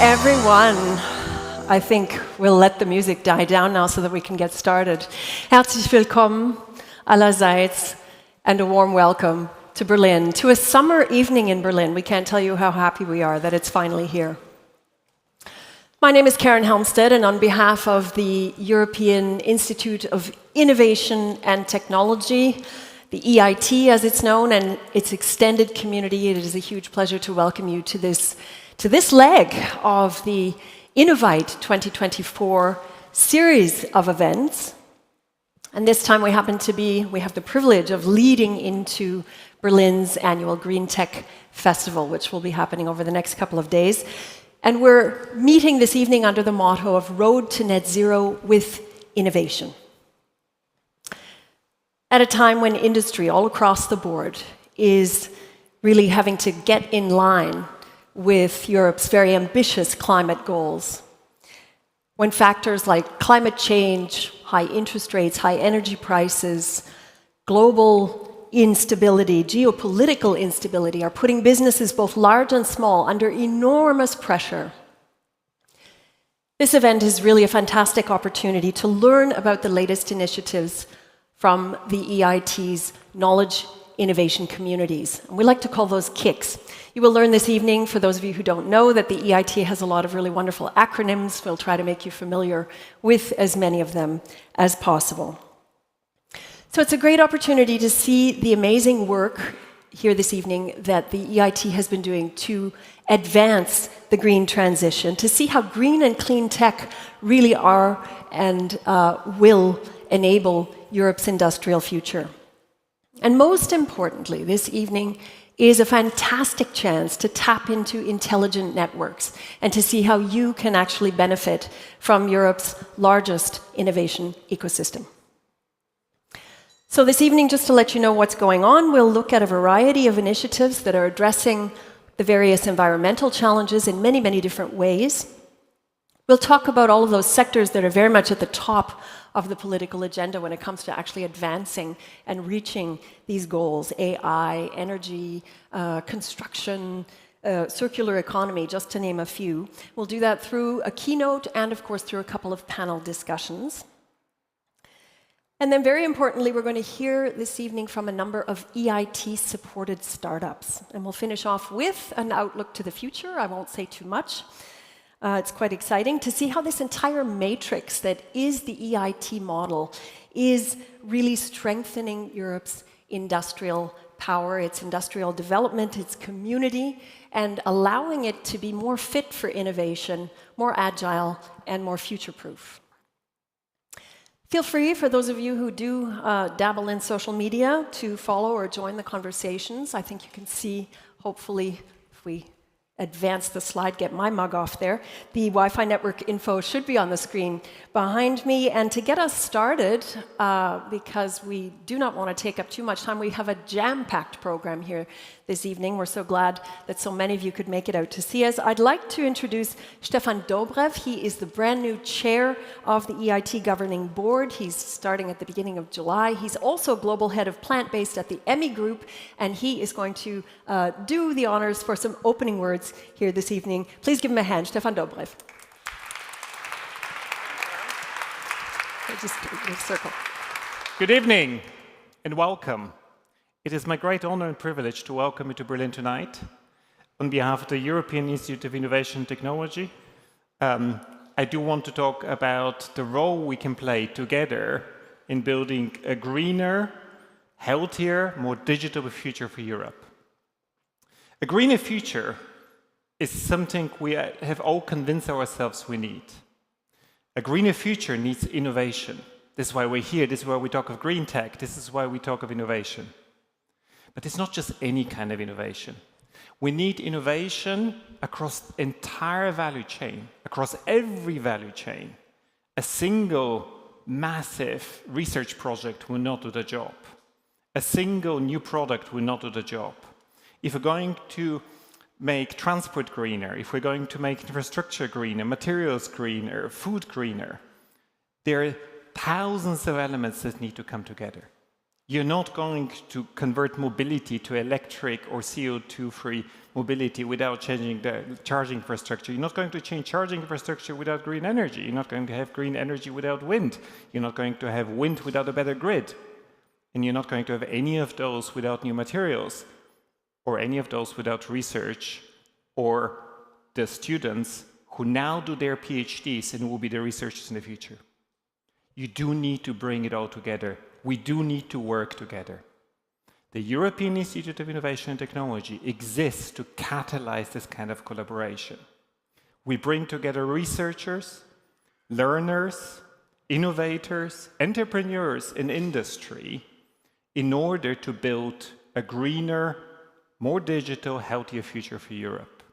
everyone. I think we'll let the music die down now so that we can get started. Herzlich willkommen allerseits and a warm welcome to Berlin, to a summer evening in Berlin. We can't tell you how happy we are that it's finally here. My name is Karen Helmstedt, and on behalf of the European Institute of Innovation and Technology, the EIT as it's known, and its extended community, it is a huge pleasure to welcome you to this leg of the INNOVEIT 2024 series of events. And this time we have the privilege of leading into Berlin's annual Greentech Festival, which will be happening over the next couple of days. And we're meeting this evening under the motto of Road to Net Zero with Innovation. At a time when industry all across the board is really having to get in line with Europe's very ambitious climate goals, when factors like climate change, high interest rates, high energy prices, global instability, geopolitical instability are putting businesses both large and small under enormous pressure. This event is really a fantastic opportunity to learn about the latest initiatives from the EIT's knowledge innovation communities. And we like to call those KICs. You will learn this evening, for those of you who don't know, that the EIT has a lot of really wonderful acronyms. We'll try to make you familiar with as many of them as possible. So it's a great opportunity to see the amazing work here this evening that the EIT has been doing to advance the green transition, to see how green and clean tech really are and will enable Europe's industrial future. And most importantly, this evening is a fantastic chance to tap into intelligent networks and to see how you can actually benefit from Europe's largest innovation ecosystem. So this evening, just to let you know what's going on, we'll look at a variety of initiatives that are addressing the various environmental challenges in many, many different ways. We'll talk about all of those sectors that are very much at the top of the political agenda when it comes to actually advancing and reaching these goals: AI, energy, construction, circular economy, just to name a few. We'll do that through a keynote and, of course, through a couple of panel discussions. And then, very importantly, we're going to hear this evening from a number of EIT-supported startups. And we'll finish off with an outlook to the future. I won't say too much. It's quite exciting to see how this entire matrix that is the EIT model is really strengthening Europe's industrial power, its industrial development, its community, and allowing it to be more fit for innovation, more agile, and more future-proof. Feel free, for those of you who do dabble in social media, to follow or join the conversations. I think you can see, hopefully, if we advance the slide, get my mug off there. The Wi-Fi network info should be on the screen behind me. And to get us started, because we do not want to take up too much time, we have a jam-packed program here this evening. We're so glad that so many of you could make it out to see us. I'd like to introduce Stefan Dobrev. He is the brand new chair of the EIT Governing Board. He's starting at the beginning of July. He's also global head of plant-based at the EMI Group, and he is going to do the honors for some opening words here this evening. Please give him a hand, Stefan Dobrev. Just a circle. Good evening and welcome. It is my great honor and privilege to welcome you to Berlin tonight on behalf of the European Institute of Innovation and Technology. I do want to talk about the role we can play together in building a greener, healthier, more digital future for Europe. A greener future is something we have all convinced ourselves we need. A greener future needs innovation. This is why we're here. This is why we talk of green tech. This is why we talk of innovation. But it's not just any kind of innovation. We need innovation across the entire value chain, across every value chain. A single massive research project will not do the job. A single new product will not do the job. If we're going to make transport greener, if we're going to make infrastructure greener, materials greener, food greener, there are thousands of elements that need to come together. You're not going to convert mobility to electric or CO2-free mobility without changing the charging infrastructure. You're not going to change charging infrastructure without green energy. You're not going to have green energy without wind. You're not going to have wind without a better grid. And you're not going to have any of those without new materials, or any of those without research, or the students who now do their PhDs and will be the researchers in the future. You do need to bring it all together. We do need to work together. The European Institute of Innovation and Technology exists to catalyze this kind of collaboration. We bring together researchers, learners, innovators, entrepreneurs in industry in order to build a greener, more digital, healthier future for Europe.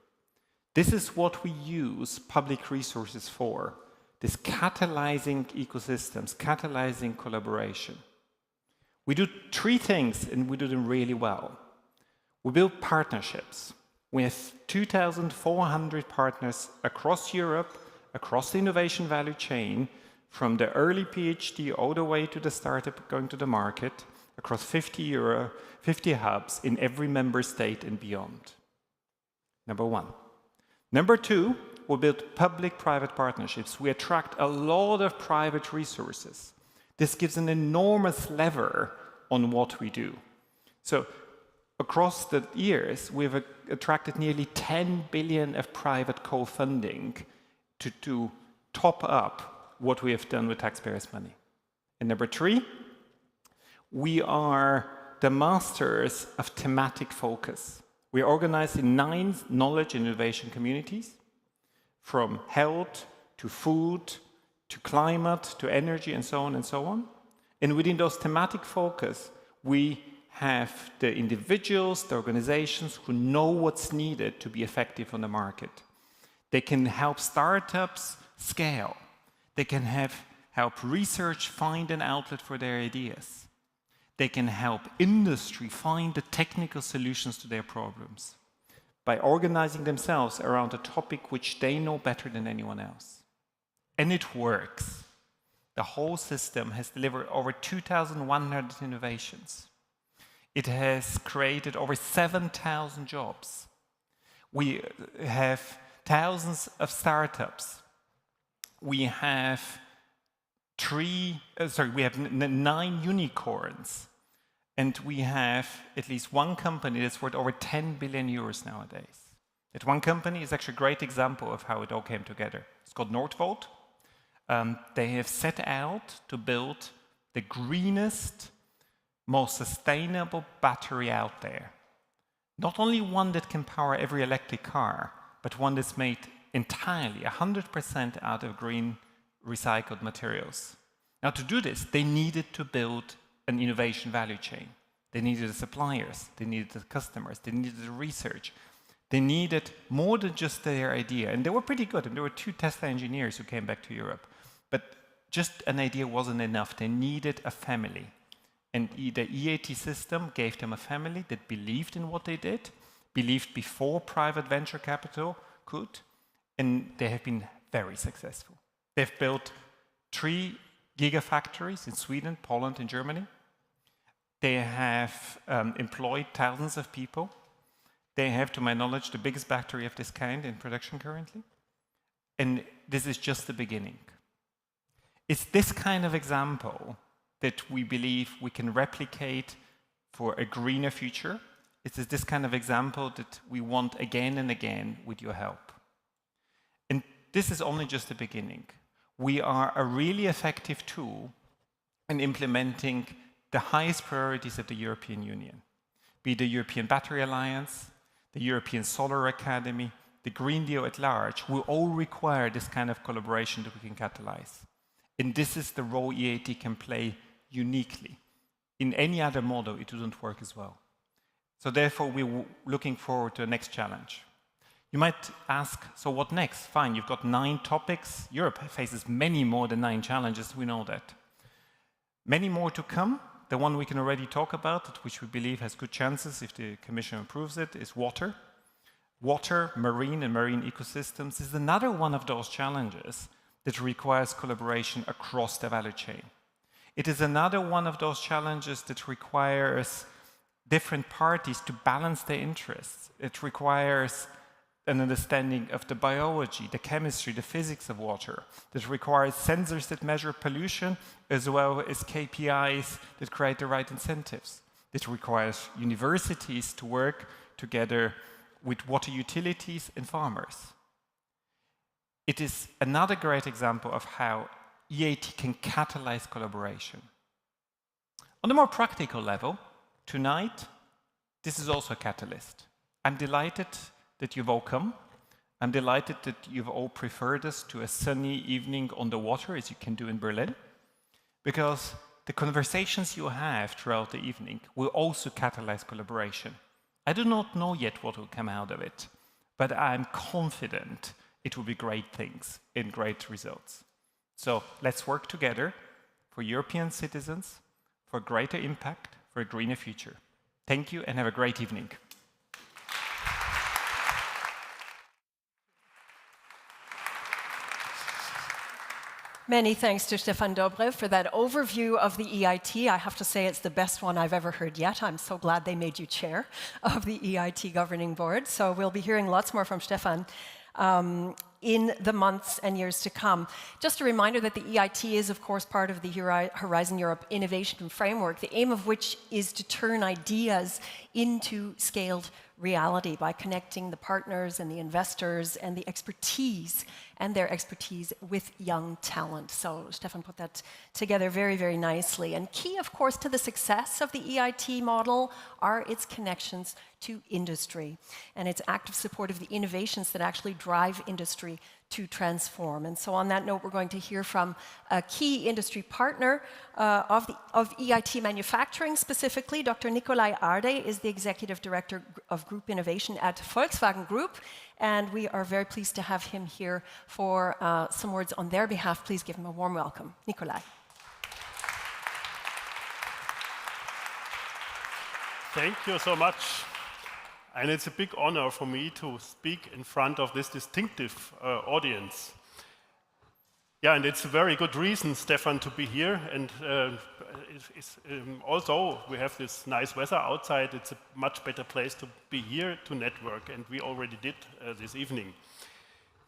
This is what we use public resources for, this catalyzing ecosystems, catalyzing collaboration. We do three things, and we do them really well. We build partnerships. We have 2,400 partners across Europe, across the innovation value chain, from the early PhD all the way to the startup going to the market, across 50 hubs in every member state and beyond. Number one. Number two, we build public-private partnerships. We attract a lot of private resources. This gives an enormous lever on what we do. So across the years, we've attracted nearly 10 billion of private co-funding to top up what we have done with taxpayers' money. And number three, we are the masters of thematic focus. We are organized in 9 knowledge and innovation communities, from health to food to climate to energy and so on and so on. And within those thematic focus, we have the individuals, the organizations who know what's needed to be effective on the market. They can help startups scale. They can help research find an outlet for their ideas. They can help industry find the technical solutions to their problems by organizing themselves around a topic which they know better than anyone else. And it works. The whole system has delivered over 2,100 innovations. It has created over 7,000 jobs. We have thousands of startups. We have 9 unicorns. And we have at least one company that's worth over 10 billion euros nowadays. That one company is actually a great example of how it all came together. It's called Northvolt. They have set out to build the greenest, most sustainable battery out there. Not only one that can power every electric car, but one that's made entirely, 100% out of green recycled materials. Now, to do this, they needed to build an innovation value chain. They needed the suppliers, they needed the customers, they needed the research. They needed more than just their idea. And they were pretty good. And there were 2 Tesla engineers who came back to Europe. But just an idea wasn't enough. They needed a family. And the EIT system gave them a family that believed in what they did, believed before private venture capital could, and they have been very successful. They've built 3 gigafactories in Sweden, Poland, and Germany. They have employed thousands of people. They have, to my knowledge, the biggest battery of this kind in production currently. And this is just the beginning. It's this kind of example that we believe we can replicate for a greener future. It is this kind of example that we want again and again with your help. And this is only just the beginning. We are a really effective tool in implementing the highest priorities of the European Union, be it the European Battery Alliance, the European Solar Academy, the Green Deal at large, will all require this kind of collaboration that we can catalyze. And this is the role EIT can play uniquely. In any other model, it wouldn't work as well. So therefore, we're looking forward to the next challenge. You might ask, so what next? Fine, you've got 9 topics. Europe faces many more than 9 challenges, we know that. Many more to come. The one we can already talk about, which we believe has good chances if the Commission approves it, is water. Water, marine and marine ecosystems is another one of those challenges that requires collaboration across the value chain. It is another one of those challenges that requires different parties to balance their interests. It requires an understanding of the biology, the chemistry, the physics of water. That requires sensors that measure pollution, as well as KPIs that create the right incentives. This requires universities to work together with water utilities and farmers. It is another great example of how EIT can catalyze collaboration. On a more practical level, tonight, this is also a catalyst. I'm delighted that you've all come. I'm delighted that you've all preferred us to a sunny evening on the water, as you can do in Berlin, because the conversations you have throughout the evening will also catalyze collaboration. I do not know yet what will come out of it, but I'm confident it will be great things and great results. So let's work together for European citizens, for greater impact, for a greener future. Thank you and have a great evening. Many thanks to Stefan Dobrev for that overview of the EIT. I have to say it's the best one I've ever heard yet. I'm so glad they made you chair of the EIT Governing Board. So we'll be hearing lots more from Stefan in the months and years to come. Just a reminder that the EIT is, of course, part of the Horizon Europe Innovation Framework, the aim of which is to turn ideas into scaled reality by connecting the partners and the investors and the expertise and their expertise with young talent. So Stefan put that together very, very nicely. And key, of course, to the success of the EIT model are its connections to industry and its active support of the innovations that actually drive industry to transform. And so on that note, we're going to hear from a key industry partner of EIT manufacturing specifically. Dr. Nikolai Arde is the Executive Director of Group Innovation at Volkswagen Group, and we are very pleased to have him here for some words on their behalf. Please give him a warm welcome. Nikolai. Thank you so much. And it's a big honor for me to speak in front of this distinctive audience. Yeah, and it's a very good reason, Stefan, to be here. And also, we have this nice weather outside. It's a much better place to be here to network, and we already did this evening.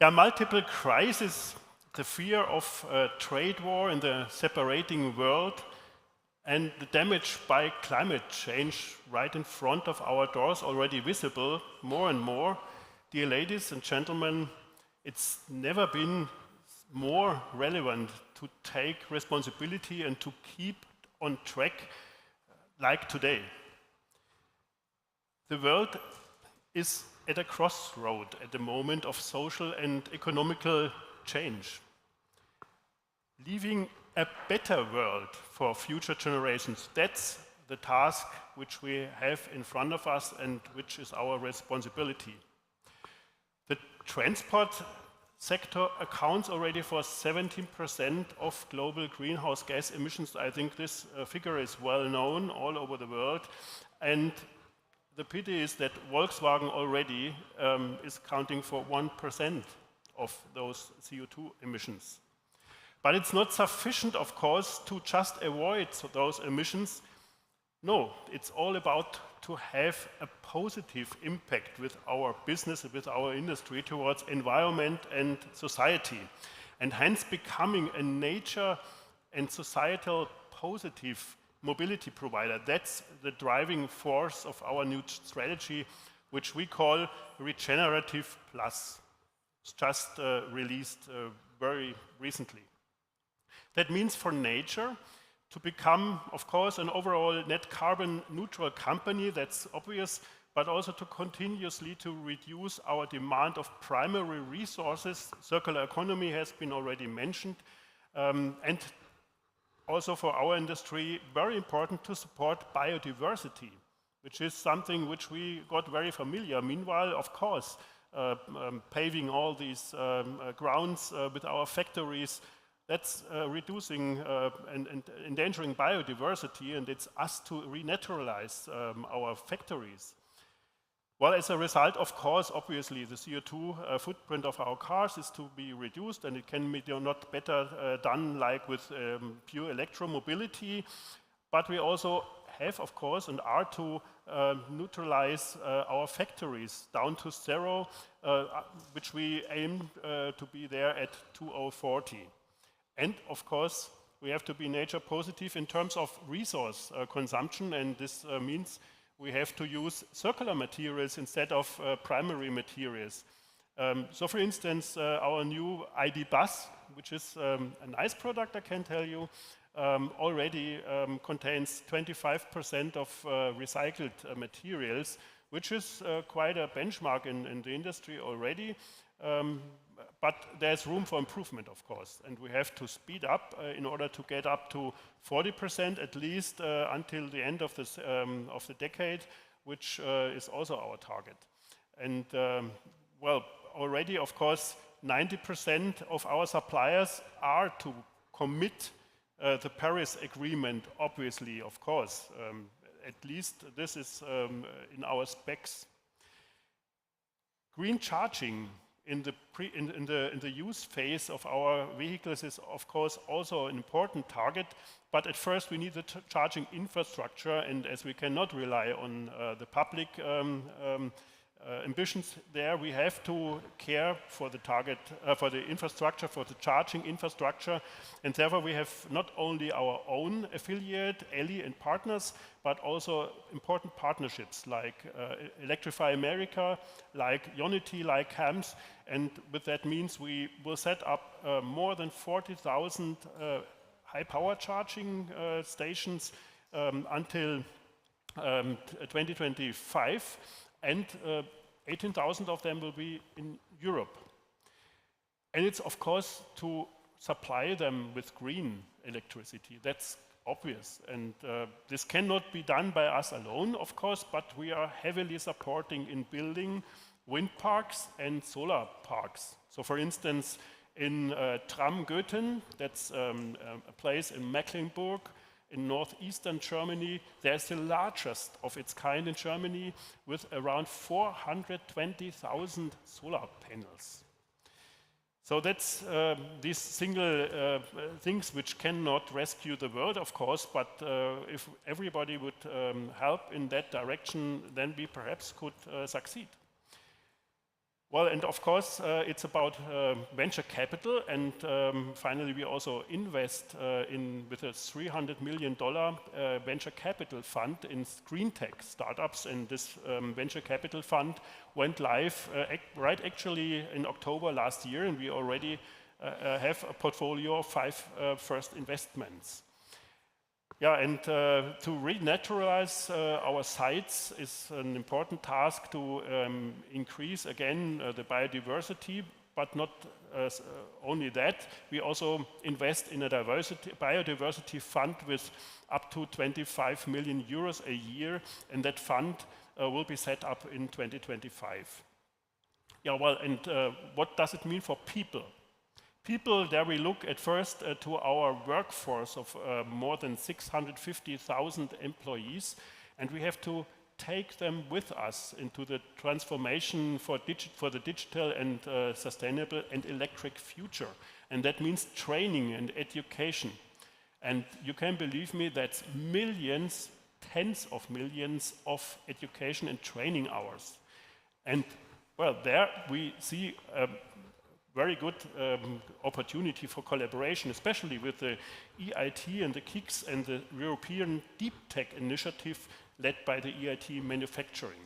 Yeah, multiple crises, the fear of trade war in the separating world, and the damage by climate change right in front of our doors, already visible more and more. Dear ladies and gentlemen, it's never been more relevant to take responsibility and to keep on track like today. The world is at a crossroad at the moment of social and economical change. Leaving a better world for future generations, that's the task which we have in front of us and which is our responsibility. The transport sector accounts already for 17% of global greenhouse gas emissions. I think this figure is well known all over the world. And the pity is that Volkswagen already is counting for 1% of those CO2 emissions. But it's not sufficient, of course, to just avoid those emissions. No, it's all about to have a positive impact with our business, with our industry towards environment and society, and hence becoming a nature and societal positive mobility provider. That's the driving force of our new strategy, which we call Regenerative Plus. It's just released very recently. That means for nature to become, of course, an overall net carbon neutral company, that's obvious, but also to continuously to reduce our demand of primary resources. Circular economy has been already mentioned. And also for our industry, very important to support biodiversity, which is something which we got very familiar. Meanwhile, of course, paving all these grounds with our factories, that's reducing and endangering biodiversity, and it's us to renaturalize our factories. Well, as a result, of course, obviously, the CO2 footprint of our cars is to be reduced, and it can be not better done like with pure electromobility. But we also have, of course, and are to neutralize our factories down to zero, which we aim to be there at 2040. And, of course, we have to be nature positive in terms of resource consumption, and this means we have to use circular materials instead of primary materials. So, for instance, our new ID bus, which is a nice product, I can tell you, already contains 25% of recycled materials, which is quite a benchmark in the industry already. But there's room for improvement, of course, and we have to speed up in order to get up to 40% at least until the end of the decade, which is also our target. And well, already, of course, 90% of our suppliers are to commit the Paris Agreement, obviously, of course. At least this is in our specs. Green charging in the use phase of our vehicles is, of course, also an important target. But at first, we need the charging infrastructure, and as we cannot rely on the public ambitions there, we have to care for the target, for the infrastructure, for the charging infrastructure, and therefore we have not only our own affiliate, ELI and partners, but also important partnerships like Electrify America, like Unity, like HAMS, and with that means we will set up more than 40,000 high power charging stations until 2025. And 18,000 of them will be in Europe. And it's, of course, to supply them with green electricity. That's obvious. And this cannot be done by us alone, of course, but we are heavily supporting in building wind parks and solar parks. So, for instance, in Tram-Göthen, that's a place in Mecklenburg, in northeastern Germany, there's the largest of its kind in Germany with around 420,000 solar panels. So that's these single things which cannot rescue the world, of course, but if everybody would help in that direction, then we perhaps could succeed. Well, and of course, it's about venture capital, and finally, we also invest with a $300 million venture capital fund in Greentech startups, and this venture capital fund went live actually in October last year, and we already have a portfolio of 5 first investments. Yeah, and to renaturalize our sites is an important task to increase again the biodiversity, but not only that. We also invest in a biodiversity fund with up to 25 million euros a year, and that fund will be set up in 2025. Yeah, well, and what does it mean for people? People, there we look at first to our workforce of more than 650,000 employees, and we have to take them with us into the transformation for the digital and sustainable and electric future. And that means training and education. And you can believe me, that's millions, tens of millions of education and training hours. And well, there we see very good opportunity for collaboration, especially with the EIT and the KICS and the European Deep Tech Initiative led by the EIT Manufacturing.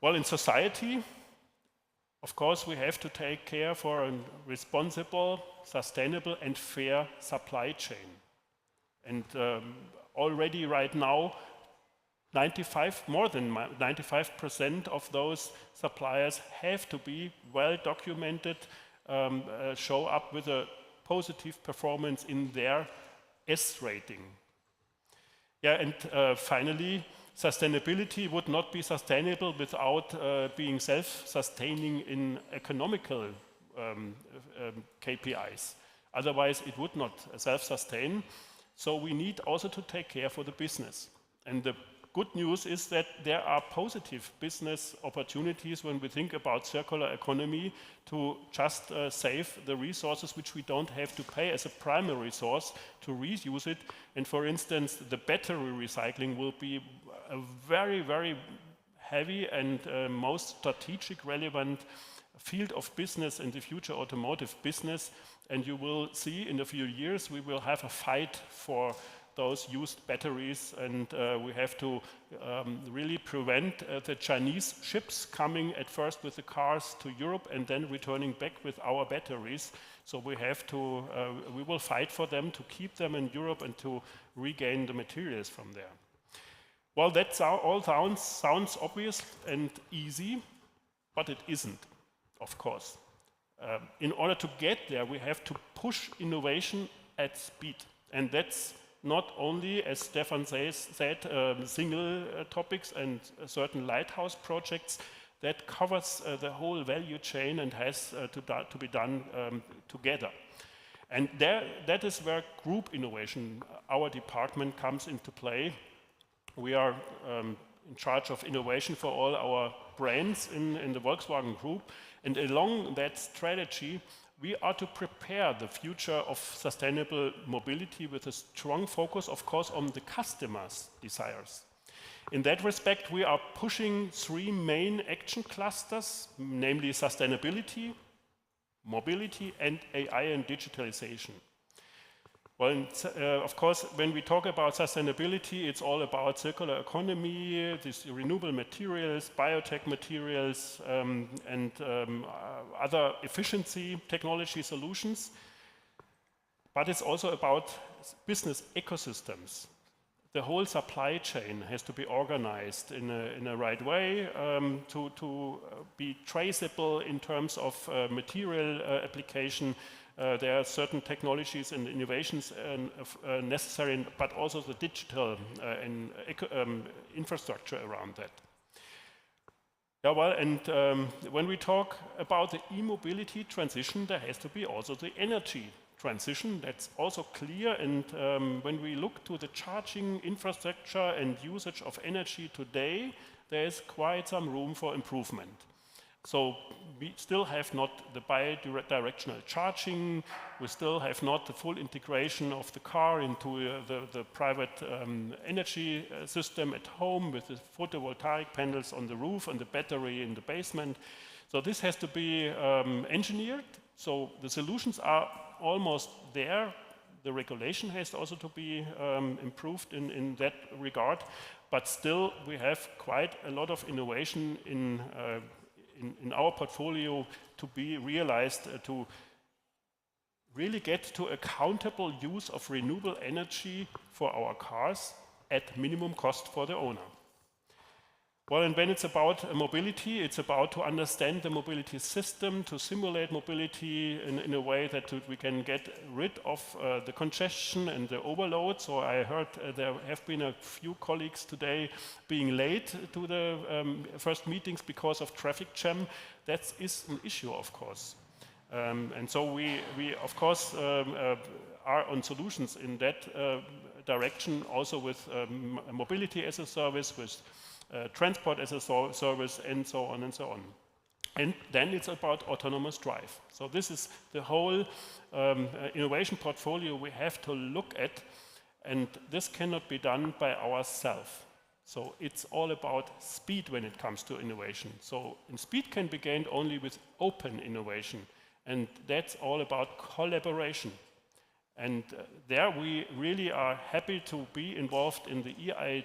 Well, in society, of course, we have to take care for a responsible, sustainable and fair supply chain. And already right now, more than 95% of those suppliers have to be well documented, show up with a positive performance in their S rating. Yeah, and finally, sustainability would not be sustainable without being self-sustaining in economical KPIs. Otherwise, it would not self-sustain. So we need also to take care for the business. And the good news is that there are positive business opportunities when we think about circular economy to just save the resources which we don't have to pay as a primary source to reuse it. And for instance, the battery recycling will be a very, very heavy and most strategic relevant field of business in the future automotive business. And you will see in a few years we will have a fight for those used batteries, and we have to really prevent the Chinese ships coming at first with the cars to Europe and then returning back with our batteries. So we have to, we will fight for them to keep them in Europe and to regain the materials from there. Well, that all sounds obvious and easy, but it isn't, of course. In order to get there, we have to push innovation at speed, and that's not only, as Stefan said, single topics and certain lighthouse projects. That covers the whole value chain and has to be done together. And that is where group innovation, our department, comes into play. We are in charge of innovation for all our brands in the Volkswagen Group. And along that strategy, we are to prepare the future of sustainable mobility with a strong focus, of course, on the customer's desires. In that respect, we are pushing 3 main action clusters, namely sustainability, mobility, and AI and digitalization. Well, of course, when we talk about sustainability, it's all about circular economy, these renewable materials, biotech materials, and other efficiency technology solutions. But it's also about business ecosystems. The whole supply chain has to be organized in a right way to be traceable in terms of material application. There are certain technologies and innovations necessary, but also the digital infrastructure around that. Yeah, well, and when we talk about the e-mobility transition, there has to be also the energy transition. That's also clear. And when we look to the charging infrastructure and usage of energy today, there is quite some room for improvement. So we still have not the bi-directional charging, we still have not the full integration of the car into the private energy system at home with the photovoltaic panels on the roof and the battery in the basement. So this has to be engineered. So the solutions are almost there. The regulation has also to be improved in that regard, but still we have quite a lot of innovation in our portfolio to be realized, to really get to accountable use of renewable energy for our cars at minimum cost for the owner. Well, and when it's about mobility, it's about to understand the mobility system, to simulate mobility in a way that we can get rid of the congestion and the overload. So I heard there have been a few colleagues today being late to the first meetings because of traffic jam. That is an issue, of course. And so we of course, are on solutions in that direction, also with mobility as a service, with transport as a service, and so on and so on. And then it's about autonomous drive. So this is the whole innovation portfolio we have to look at, and this cannot be done by ourselves. So it's all about speed when it comes to innovation. So speed can be gained only with open innovation, and that's all about collaboration. And there we really are happy to be involved in the EIT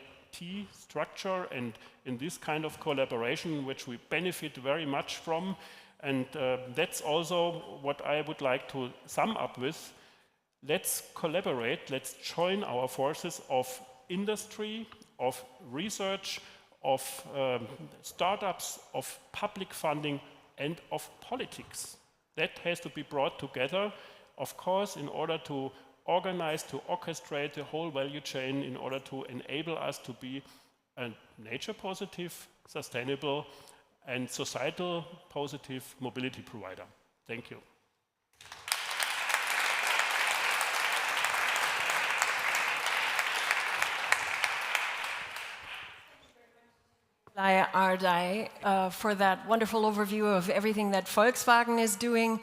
structure and in this kind of collaboration, which we benefit very much from. And that's also what I would like to sum up with. Let's collaborate, let's join our forces of industry, of research, of startups, of public funding, and of politics. That has to be brought together, of course, in order to organize, to orchestrate the whole value chain, in order to enable us to be a nature positive, sustainable, and societal positive mobility provider. Thank you. Ardai, for that wonderful overview of everything that Volkswagen is doing.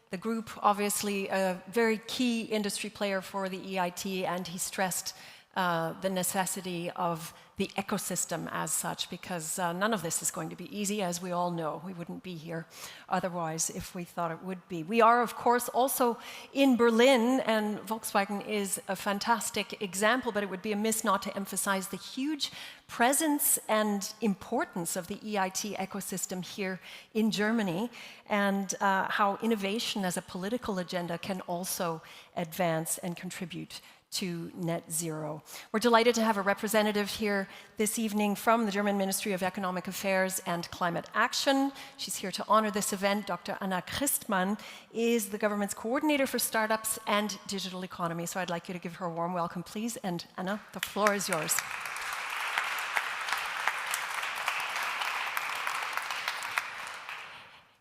The group, obviously, a very key industry player for the EIT, and he stressed the necessity of the ecosystem as such, because none of this is going to be easy, as we all know. We wouldn't be here otherwise if we thought it would be. We are, of course, also in Berlin, and Volkswagen is a fantastic example, but it would be amiss not to emphasize the huge presence and importance of the EIT ecosystem here in Germany, and how innovation as a political agenda can also advance and contribute to net zero. We're delighted to have a representative here this evening from the German Ministry of Economic Affairs and Climate Action. She's here to honor this event. Dr. Anna Christmann is the government's coordinator for startups and digital economy. So I'd like you to give her a warm welcome, please. And Anna, the floor is yours.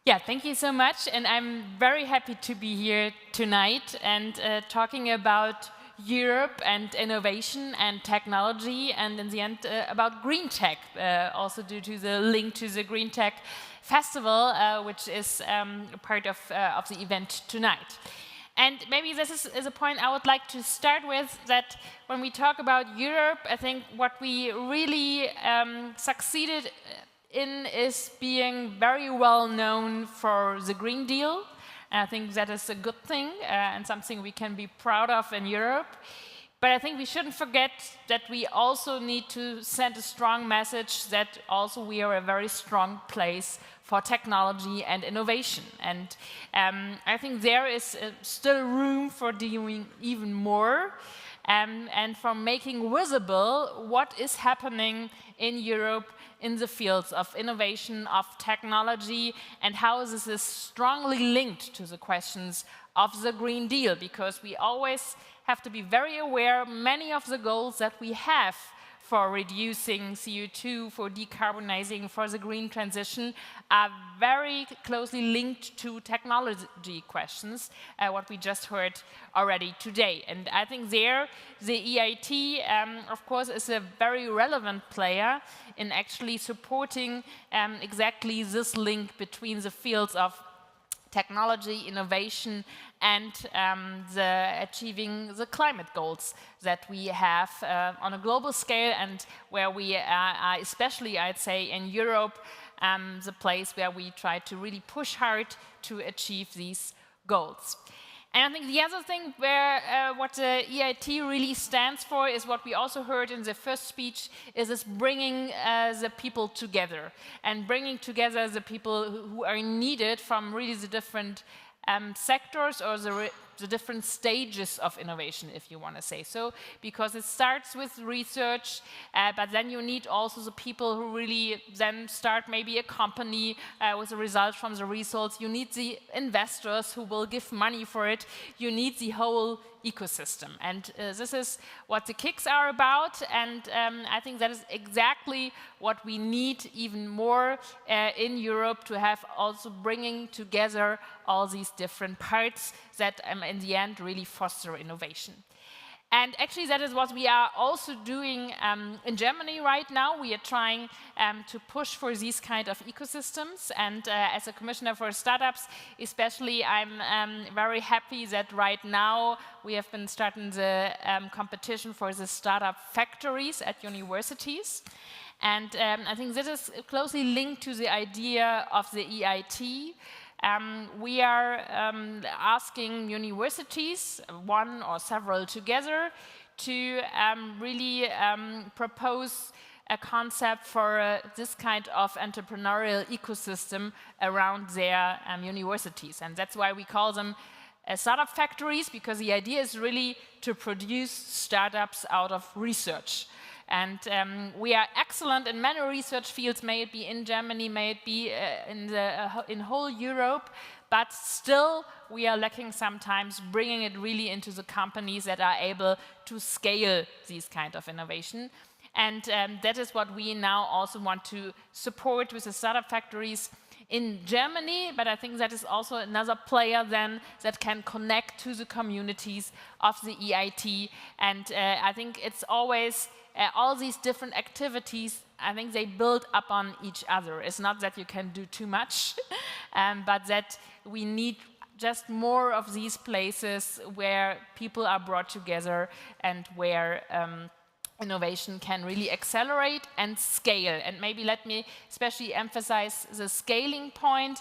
Yeah, thank you so much. And I'm very happy to be here tonight and talking about Europe and innovation and technology, and in the end about green tech, also due to the link to the Greentech Festival, which is part of the event tonight. And maybe this is a point I would like to start with, that when we talk about Europe, I think what we really succeeded in is being very well known for the Green Deal. And I think that is a good thing and something we can be proud of in Europe. But I think we shouldn't forget that we also need to send a strong message that also we are a very strong place for technology and innovation. And I think there is still room for doing even more and for making visible what is happening in Europe in the fields of innovation, of technology, and how this is strongly linked to the questions of the Green Deal, because we always have to be very aware many of the goals that we have for reducing CO2, for decarbonizing, for the green transition are very closely linked to technology questions, what we just heard already today. And I think there, the EIT, of course, is a very relevant player in actually supporting exactly this link between the fields of technology, innovation, and achieving the climate goals that we have on a global scale, and where we are, especially, I'd say, in Europe, the place where we try to really push hard to achieve these goals. And I think the other thing where what the EIT really stands for is what we also heard in the first speech, is this bringing the people together, and bringing together the people who are needed from really the different sectors or the different stages of innovation, if you want to say so, because it starts with research, but then you need also the people who really then start maybe a company with the results from the results. You need the investors who will give money for it. You need the whole ecosystem. And this is what the KICs are about, and I think that is exactly what we need even more in Europe, to have also bringing together all these different parts that in the end really foster innovation. And actually that is what we are also doing in Germany right now. We are trying to push for these kind of ecosystems, and as a commissioner for startups especially, I'm very happy that right now we have been starting the competition for the startup factories at universities. And I think this is closely linked to the idea of the EIT. We are asking universities, one or several together, to really propose a concept for this kind of entrepreneurial ecosystem around their universities. And that's why we call them startup factories, because the idea is really to produce startups out of research. And we are excellent in many research fields, may it be in Germany, may it be in whole Europe, but still we are lacking sometimes bringing it really into the companies that are able to scale these kind of innovation. And that is what we now also want to support with the startup factories in Germany, but I think that is also another player then that can connect to the communities of the EIT. And I think it's always all these different activities, I think they build up on each other. It's not that you can do too much, but that we need just more of these places where people are brought together and where innovation can really accelerate and scale. And maybe let me especially emphasize the scaling point,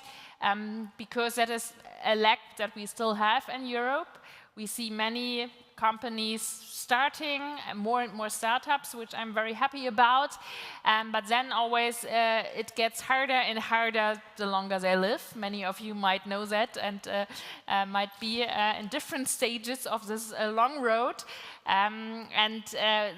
because that is a lack that we still have in Europe. We see many companies starting, more and more startups, which I'm very happy about. But then always it gets harder and harder the longer they live. Many of you might know that and might be in different stages of this long road.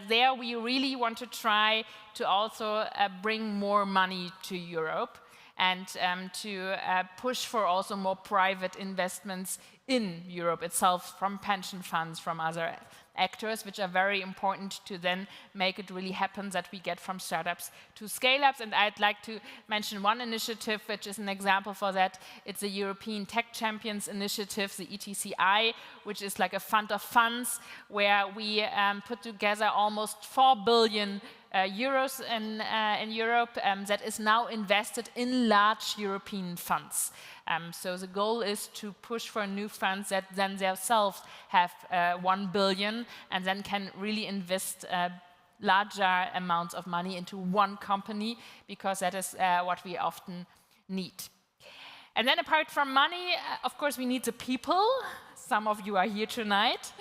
There we really want to try to also bring more money to Europe and to push for also more private investments in Europe itself from pension funds, from other actors, which are very important to then make it really happen that we get from startups to scale-ups. And I'd like to mention one initiative, which is an example for that. It's the European Tech Champions Initiative, the ETCI, which is like a fund of funds where we put together almost 4 billion euros in Europe that is now invested in large European funds. So the goal is to push for new funds that then themselves have 1 billion and then can really invest larger amounts of money into one company, because that is what we often need. And then apart from money, of course, we need the people. Some of you are here tonight.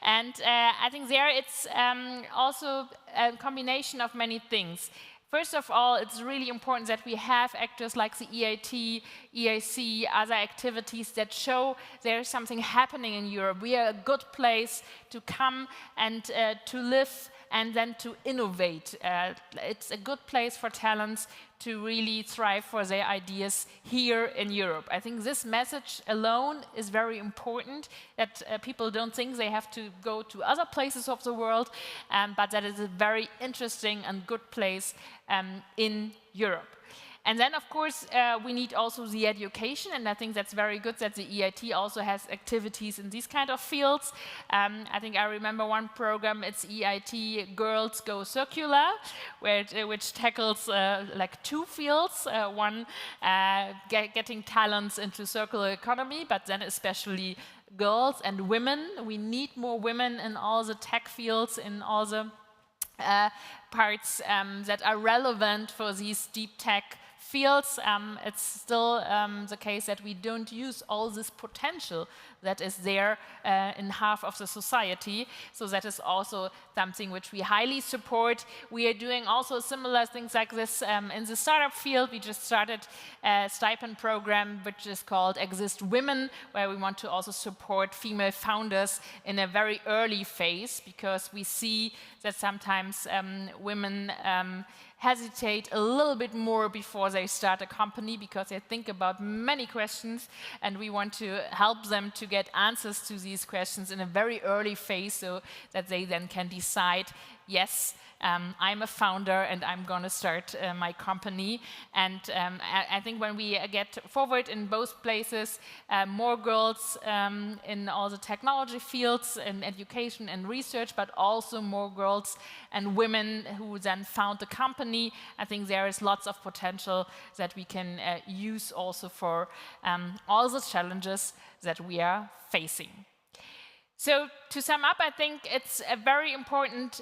And I think there it's also a combination of many things. First of all, it's really important that we have actors like the EIT, EIC, other activities that show there's something happening in Europe. We are a good place to come and to live and then to innovate. It's a good place for talents to really thrive for their ideas here in Europe. I think this message alone is very important, that people don't think they have to go to other places of the world, but that is a very interesting and good place in Europe. And then, of course, we need also the education, and I think that's very good that the EIT also has activities in these kind of fields. I think I remember one program, it's EIT Girls Go Circular, which tackles like 2 fields. One, getting talents into circular economy, but then especially girls and women. We need more women in all the tech fields, in all the parts that are relevant for these deep tech fields. It's still the case that we don't use all this potential that is there in half of the society. So that is also something which we highly support. We are doing also similar things like this in the startup field. We just started a stipend program which is called Exist Women, where we want to also support female founders in a very early phase, because we see that sometimes women hesitate a little bit more before they start a company, because they think about many questions, and we want to help them to get answers to these questions in a very early phase, so that they then can decide, yes, I'm a founder and I'm going to start my company. And I think when we get forward in both places, more girls in all the technology fields, in education and research, but also more girls and women who then found the company, I think there is lots of potential that we can use also for all the challenges that we are facing. So to sum up, I think it's very important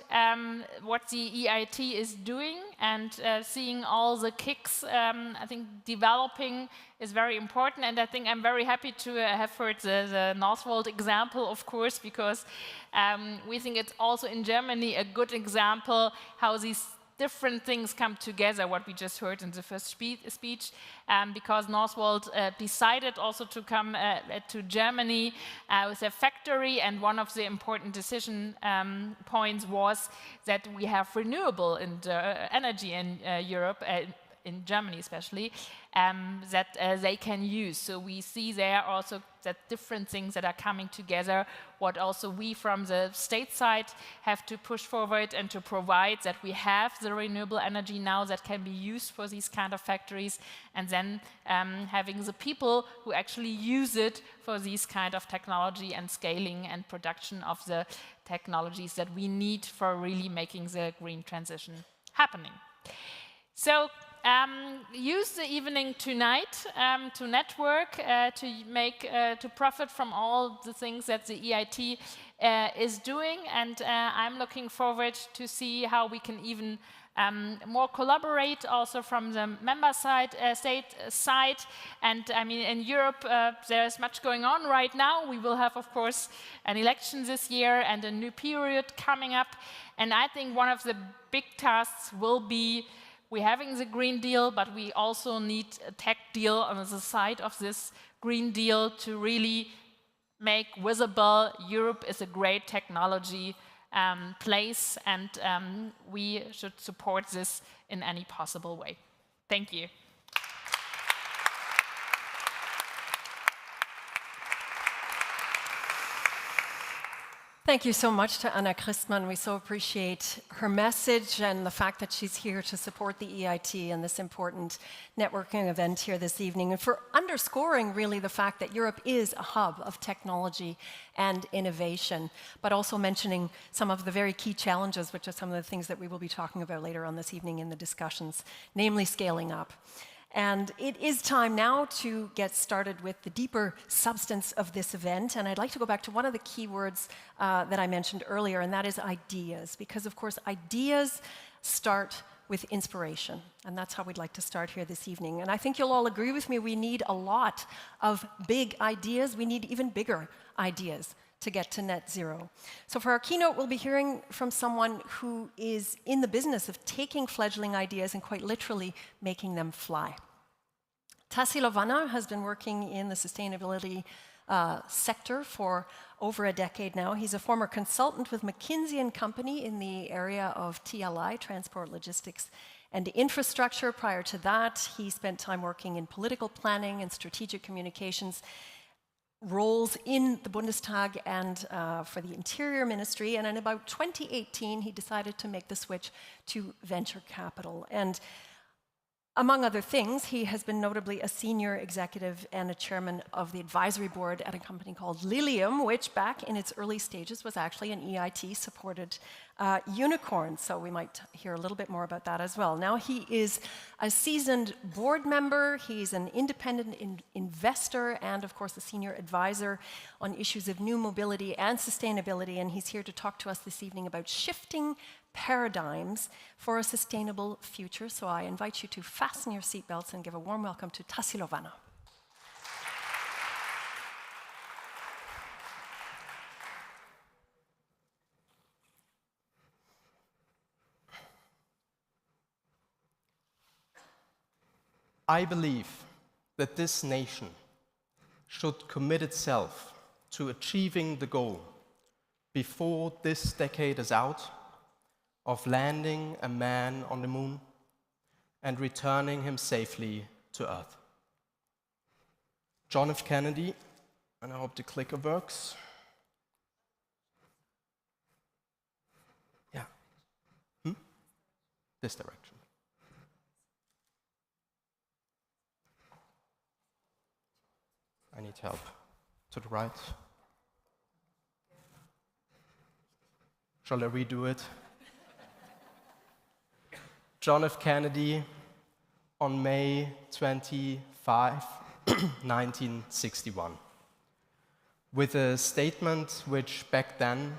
what the EIT is doing, and seeing all the kicks. I think developing is very important, and I think I'm very happy to have heard the Northvolt example, of course, because we think it's also in Germany a good example how these different things come together, what we just heard in the first speech, because Northvolt decided also to come to Germany with a factory, and one of the important decision points was that we have renewable energy in Europe, in Germany especially, that they can use. So we see there also that different things that are coming together, what also we from the state side have to push forward and to provide that we have the renewable energy now that can be used for these kind of factories, and then having the people who actually use it for these kind of technology and scaling and production of the technologies that we need for really making the green transition happening. So use the evening tonight to network, to profit from all the things that the EIT is doing, and I'm looking forward to see how we can even more collaborate also from the member side, state side. And I mean, in Europe, there's much going on right now. We will have, of course, an election this year and a new period coming up. And I think one of the big tasks will be we're having the Green Deal, but we also need a tech deal on the side of this Green Deal to really make visible Europe is a great technology place, and we should support this in any possible way. Thank you. Thank you so much to Anna Christmann. We so appreciate her message and the fact that she's here to support the EIT and this important networking event here this evening, and for underscoring really the fact that Europe is a hub of technology and innovation, but also mentioning some of the very key challenges, which are some of the things that we will be talking about later on this evening in the discussions, namely scaling up. And it is time now to get started with the deeper substance of this event. And I'd like to go back to one of the key words that I mentioned earlier, and that is ideas. Because, of course, ideas start with inspiration. And that's how we'd like to start here this evening. And I think you'll all agree with me, we need a lot of big ideas. We need even bigger ideas to get to net zero. So for our keynote, we'll be hearing from someone who is in the business of taking fledgling ideas and quite literally making them fly. Tassilo Vanha has been working in the sustainability sector for over a decade now. He's a former consultant with McKinsey & Company in the area of TLI, transport, logistics, and infrastructure. Prior to that, he spent time working in political planning and strategic communications roles in the Bundestag and for the Interior Ministry. And in about 2018, he decided to make the switch to venture capital. And among other things, he has been notably a senior executive and a chairman of the advisory board at a company called Lilium, which back in its early stages was actually an EIT-supported unicorn. So we might hear a little bit more about that as well. Now he is a seasoned board member, he's an independent investor, and of course a senior advisor on issues of new mobility and sustainability, and he's here to talk to us this evening about shifting paradigms for a sustainable future. So I invite you to fasten your seatbelts and give a warm welcome to Tassilo Vanha. I believe that this nation should commit itself to achieving the goal before this decade is out of landing a man on the moon and returning him safely to Earth. John F. Kennedy, and I hope the clicker works. Yeah. This direction. I need help. To the right. Shall I redo it? John F. Kennedy on May 25, 1961, with a statement which back then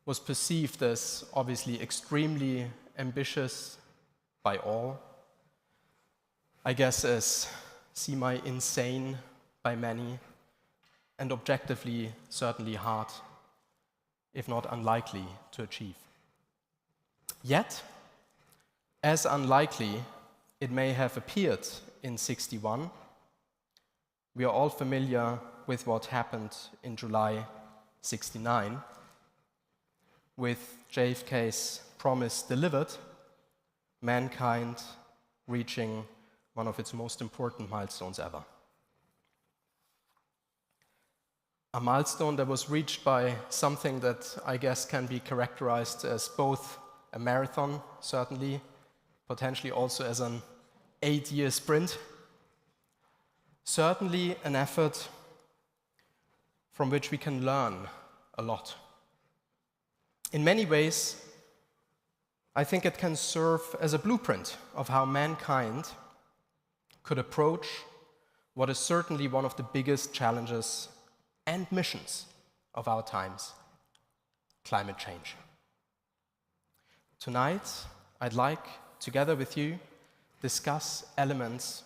was perceived as obviously extremely ambitious by all, I guess as semi-insane by many, and objectively certainly hard, if not unlikely, to achieve. Yet, as unlikely it may have appeared in '61, we are all familiar with what happened in July '69, with JFK's promise delivered, mankind reaching one of its most important milestones ever. A milestone that was reached by something that I guess can be characterized as both a marathon, certainly, potentially also as an 8-year sprint. Certainly an effort from which we can learn a lot. In many ways, I think it can serve as a blueprint of how mankind could approach what is certainly one of the biggest challenges and missions of our times: climate change. Tonight, I'd like, together with you, discuss elements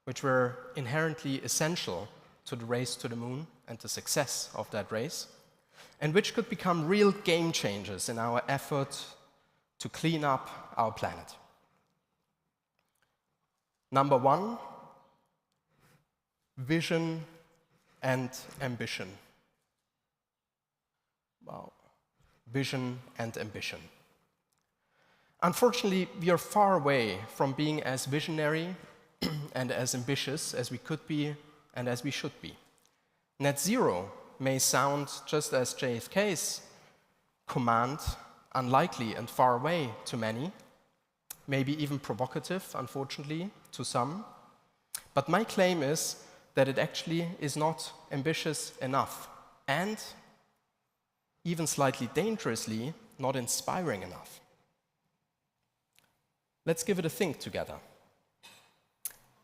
which were inherently essential to the race to the moon and the success of that race, and which could become real game changers in our effort to clean up our planet. Number one, vision and ambition. Wow, vision and ambition. Unfortunately, we are far away from being as visionary and as ambitious as we could be and as we should be. Net zero may sound, just as JFK's command, unlikely and far away to many, maybe even provocative, unfortunately, to some. But my claim is that it actually is not ambitious enough and, even slightly dangerously, not inspiring enough. Let's give it a think together.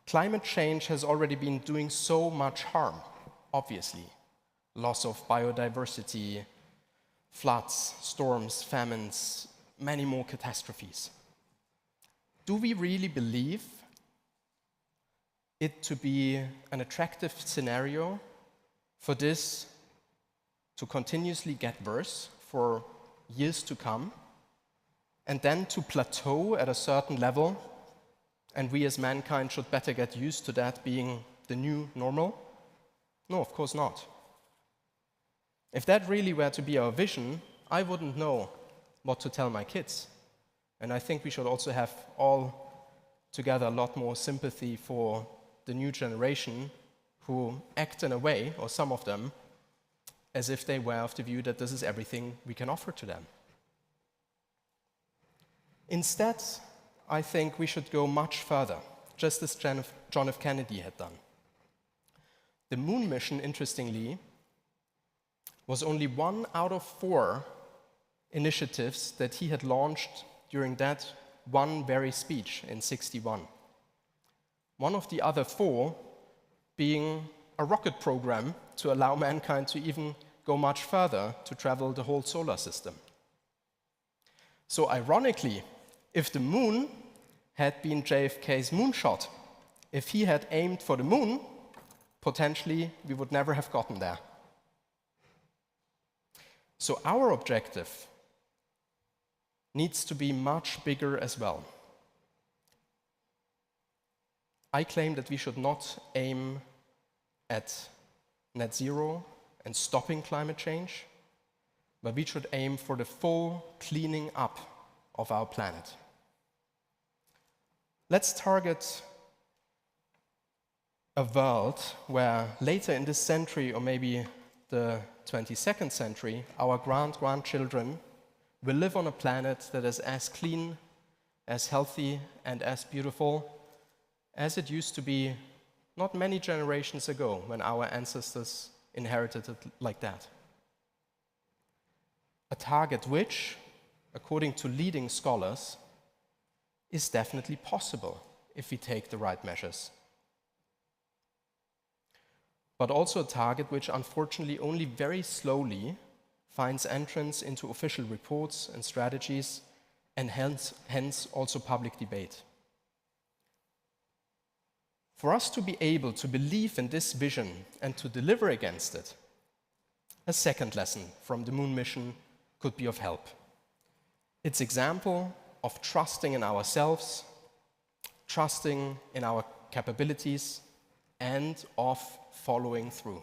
Climate change has already been doing so much harm, obviously. Loss of biodiversity, floods, storms, famines, many more catastrophes. Do we really believe it to be an attractive scenario for this to continuously get worse for years to come, and then to plateau at a certain level, and we as mankind should better get used to that being the new normal? No, of course not. If that really were to be our vision, I wouldn't know what to tell my kids. And I think we should also have all together a lot more sympathy for the new generation who act in a way, or some of them, as if they were of the view that this is everything we can offer to them. Instead, I think we should go much further, just as John F. Kennedy had done. The moon mission, interestingly, was only 1 out of 4 initiatives that he had launched during that one very speech in '61. One of the other 4 being a rocket program to allow mankind to even go much further to travel the whole solar system. So ironically, if the moon had been JFK's moonshot, if he had aimed for the moon, potentially we would never have gotten there. So our objective needs to be much bigger as well. I claim that we should not aim at net zero and stopping climate change, but we should aim for the full cleaning up of our planet. Let's target a world where later in this century, or maybe the 22nd century, our grandchildren will live on a planet that is as clean, as healthy, and as beautiful as it used to be not many generations ago when our ancestors inherited it like that. A target which, according to leading scholars, is definitely possible if we take the right measures. But also a target which unfortunately only very slowly finds entrance into official reports and strategies, and hence also public debate. For us to be able to believe in this vision and to deliver against it, a second lesson from the moon mission could be of help. Its example of trusting in ourselves, trusting in our capabilities, and of following through.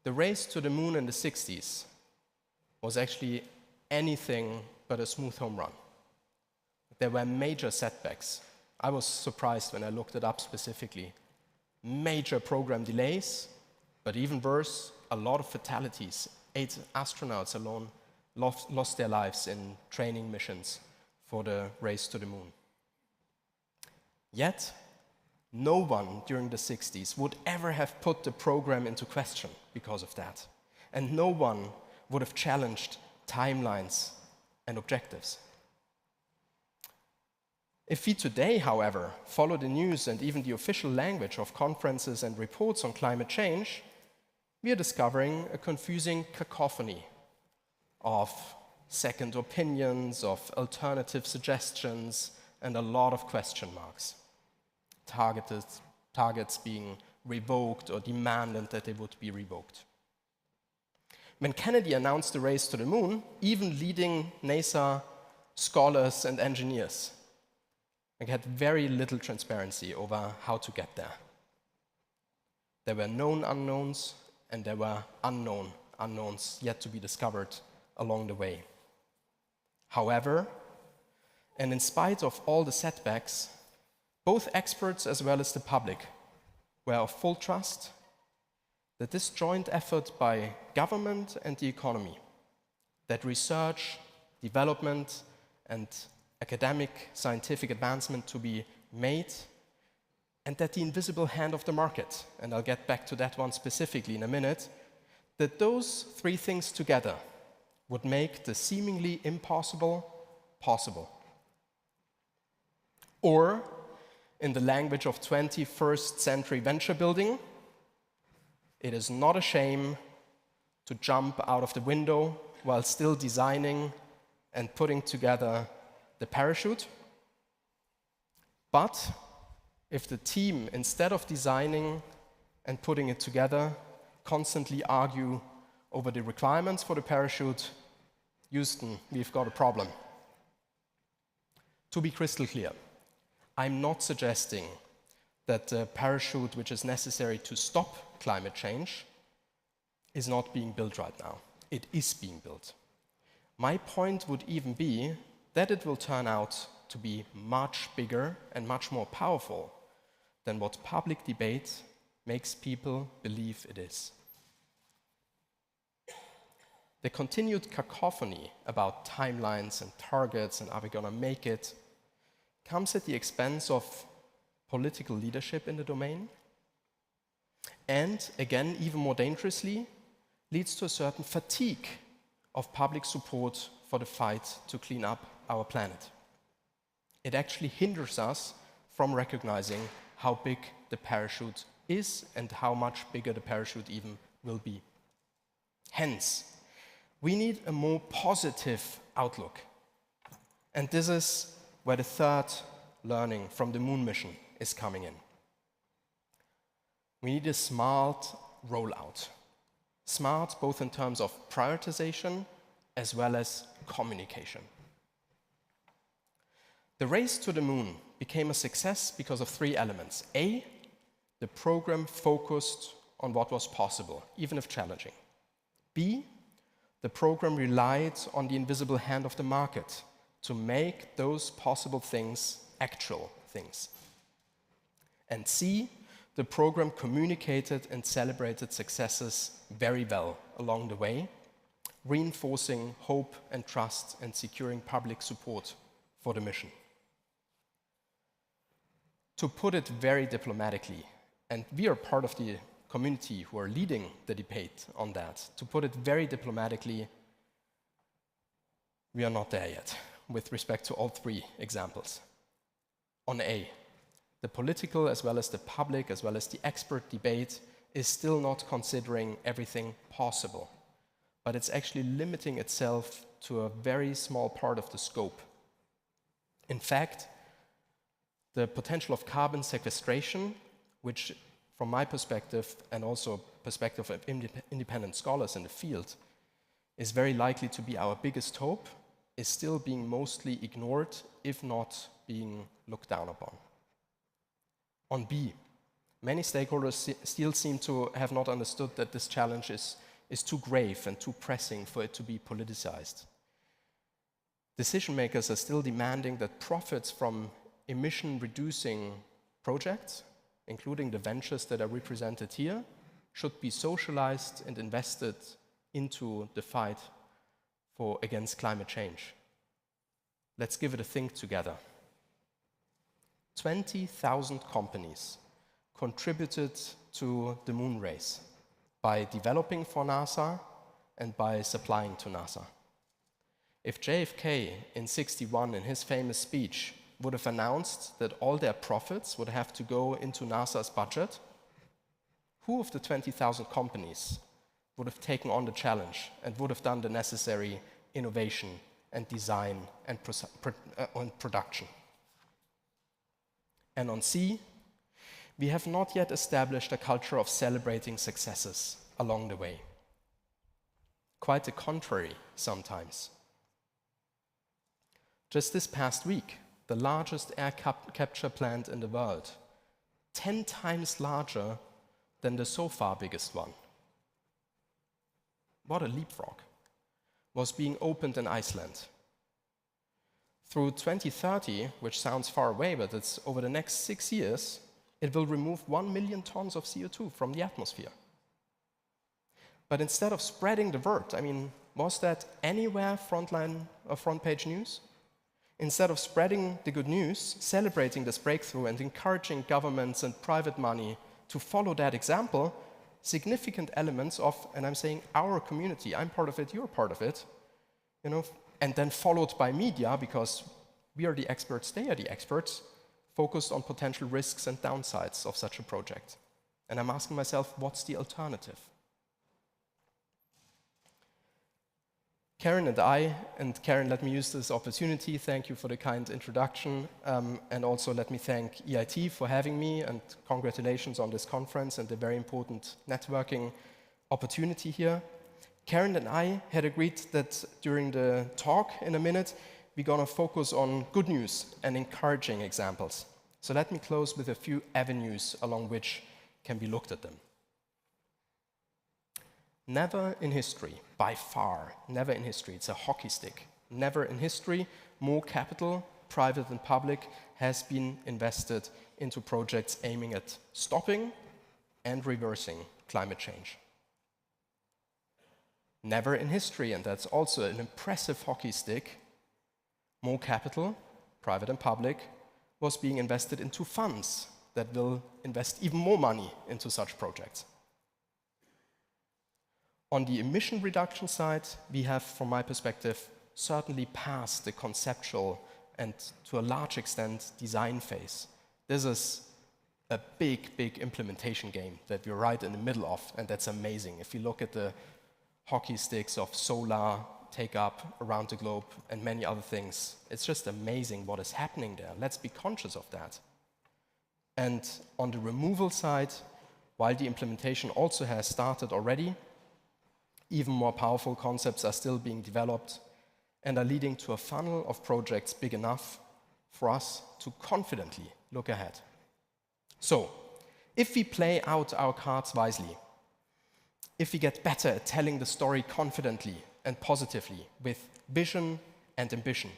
The race to the moon in the 60s was actually anything but a smooth home run. there were major setbacks. I was surprised when I looked it up specifically. Major program delays, but even worse, a lot of fatalities. 8 astronauts alone lost their lives in training missions for the race to the moon. Yet, no one during the 60s would ever have put the program into question because of that. And no one would have challenged timelines and objectives. If we today, however, follow the news and even the official language of conferences and reports on climate change, we are discovering a confusing cacophony of second opinions, of alternative suggestions, and a lot of question marks. Targets being revoked or demanded that they would be revoked. When Kennedy announced the race to the moon, even leading NASA scholars and engineers had very little transparency over how to get there. There were known unknowns, and there were unknown unknowns yet to be discovered along the way. However, and in spite of all the setbacks, both experts as well as the public were of full trust that this joint effort by government and the economy, that research, development, and academic scientific advancement to be made, and that the invisible hand of the market, and I'll get back to that one specifically in a minute, that those 3 things together would make the seemingly impossible possible. Or, in the language of 21st century venture building, it is not a shame to jump out of the window while still designing and putting together the parachute. But if the team, instead of designing and putting it together, constantly argue over the requirements for the parachute, Houston, we've got a problem. To be crystal clear, I'm not suggesting that the parachute which is necessary to stop climate change is not being built right now. It is being built. My point would even be that it will turn out to be much bigger and much more powerful than what public debate makes people believe it is. The continued cacophony about timelines and targets and are we going to make it comes at the expense of political leadership in the domain, and again, even more dangerously, leads to a certain fatigue of public support for the fight to clean up our planet. It actually hinders us from recognizing how big the parachute is and how much bigger the parachute even will be. Hence, we need a more positive outlook. And this is where the third learning from the moon mission is coming in. We need a smart rollout. Smart both in terms of prioritization as well as communication. The race to the moon became a success because of 3 elements. A, the program focused on what was possible, even if challenging. B, the program relied on the invisible hand of the market to make those possible things actual things. And C, the program communicated and celebrated successes very well along the way, reinforcing hope and trust and securing public support for the mission. To put it very diplomatically, and we are part of the community who are leading the debate on that, to put it very diplomatically, we are not there yet with respect to all 3 examples. On A, the political as well as the public as well as the expert debate is still not considering everything possible, but it's actually limiting itself to a very small part of the scope. In fact, the potential of carbon sequestration, which from my perspective and also perspective of independent scholars in the field, is very likely to be our biggest hope, is still being mostly ignored, if not being looked down upon. On B, many stakeholders still seem to have not understood that this challenge is too grave and too pressing for it to be politicized. Decision makers are still demanding that profits from emission-reducing projects, including the ventures that are represented here, should be socialized and invested into the fight against climate change. Let's give it a think together. 20,000 companies contributed to the moon race by developing for NASA and by supplying to NASA. If JFK in '61, in his famous speech, would have announced that all their profits would have to go into NASA's budget, who of the 20,000 companies would have taken on the challenge and would have done the necessary innovation and design and production? And on sea, we have not yet established a culture of celebrating successes along the way. Quite the contrary sometimes. Just this past week, the largest air capture plant in the world, 10 times larger than the so far biggest one. What a leapfrog, was being opened in Iceland. Through 2030, which sounds far away, but it's over the next 6 years, it will remove 1 million tons of CO2 from the atmosphere. But instead of spreading the word, I mean, was that anywhere frontline or front page news? Instead of spreading the good news, celebrating this breakthrough and encouraging governments and private money to follow that example, significant elements of, and I'm saying our community, I'm part of it, you're part of it, and then followed by media, because we are the experts, they are the experts, focused on potential risks and downsides of such a project. And I'm asking myself, what's the alternative? Karen and I, and Karen, let me use this opportunity, thank you for the kind introduction, and also let me thank EIT for having me, and congratulations on this conference and the very important networking opportunity here. Karen and I had agreed that during the talk in a minute, we're going to focus on good news and encouraging examples. So let me close with a few avenues along which can be looked at them. Never in history, by far, never in history, it's a hockey stick. Never in history, more capital, private and public, has been invested into projects aiming at stopping and reversing climate change. Never in history, and that's also an impressive hockey stick, more capital, private and public, was being invested into funds that will invest even more money into such projects. On the emission reduction side, we have, from my perspective, certainly passed the conceptual and, to a large extent, design phase. This is a big, big implementation game that we're right in the middle of, and that's amazing. If you look at the hockey sticks of solar take-up around the globe and many other things, it's just amazing what is happening there. Let's be conscious of that. And on the removal side, while the implementation also has started already, even more powerful concepts are still being developed and are leading to a funnel of projects big enough for us to confidently look ahead. So, if we play out our cards wisely, if we get better at telling the story confidently and positively with vision and ambition,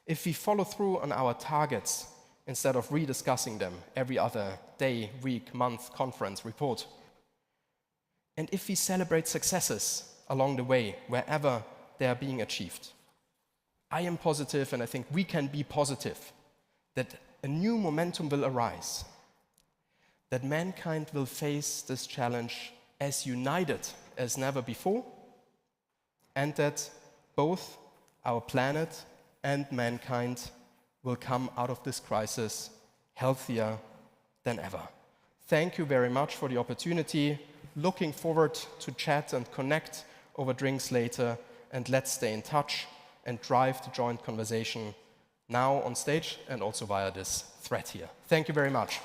if we follow through on our targets instead of rediscussing them every other day, week, month, conference, report, and if we celebrate successes along the way, wherever they are being achieved, I am positive, and I think we can be positive, that a new momentum will arise, that mankind will face this challenge as united as never before, and that both our planet and mankind will come out of this crisis healthier than ever. Thank you very much for the opportunity. Looking forward to chat and connect over drinks later, and let's stay in touch and drive the joint conversation now on stage and also via this thread here. Thank you very much.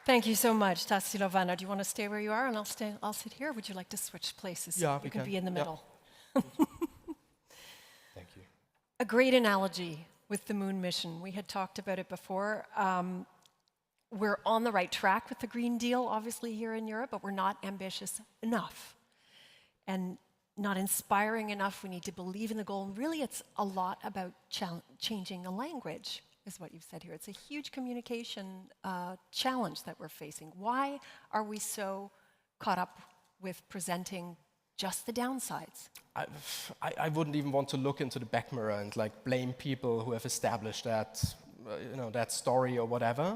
Thank you so much, Tassilo Vanna. Do you want to stay where you are and I'll sit here? Or would you like to switch places? Yeah, you can be in the middle. Thank you. A great analogy with the moon mission. We had talked about it before. we're on the right track with the Green Deal, obviously, here in Europe, but we're not ambitious enough and not inspiring enough. We need to believe in the goal. And really, it's a lot about changing the language, is what you've said here. It's a huge communication challenge that we're facing. Why are we so caught up with presenting just the downsides? I wouldn't even want to look into the back mirror and like blame people who have established that, that story or whatever.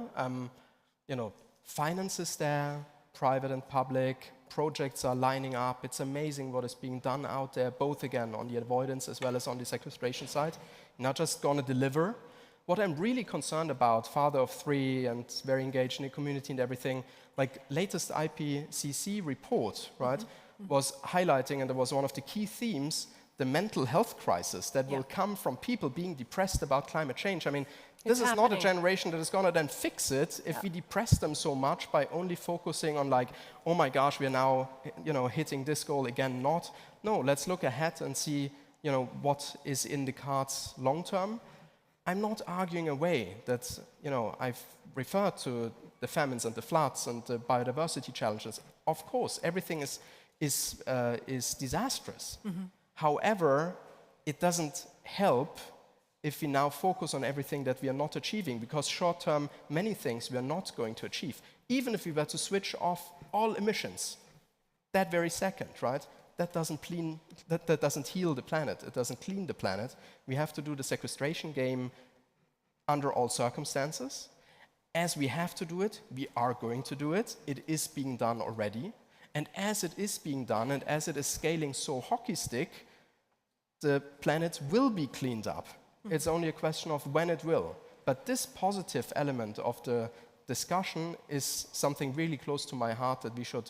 Finance is there, private and public, projects are lining up. It's amazing what is being done out there, both again on the avoidance as well as on the sequestration side. Not just going to deliver. What I'm really concerned about, father of three and very engaged in the community and everything, like latest IPCC report, right, was highlighting, and it was one of the key themes, the mental health crisis that will come from people being depressed about climate change. I mean, this is not a generation that is going to then fix it if we depress them so much by only focusing on like, oh my gosh, we are now, hitting this goal again. No, let's look ahead and see, what is in the cards long term. I'm not arguing away that, I've referred to the famines and the floods and the biodiversity challenges. Of course, everything is disastrous. However, it doesn't help if we now focus on everything that we are not achieving, because short-term, many things we are not going to achieve. Even if we were to switch off all emissions, that very second, right? That doesn't heal the planet. It doesn't clean the planet. We have to do the sequestration game under all circumstances. As we have to do it, we are going to do it. It is being done already. And as it is being done, and as it is scaling so hockey stick, the planet will be cleaned up. It's only a question of when it will. But this positive element of the discussion is something really close to my heart, that we should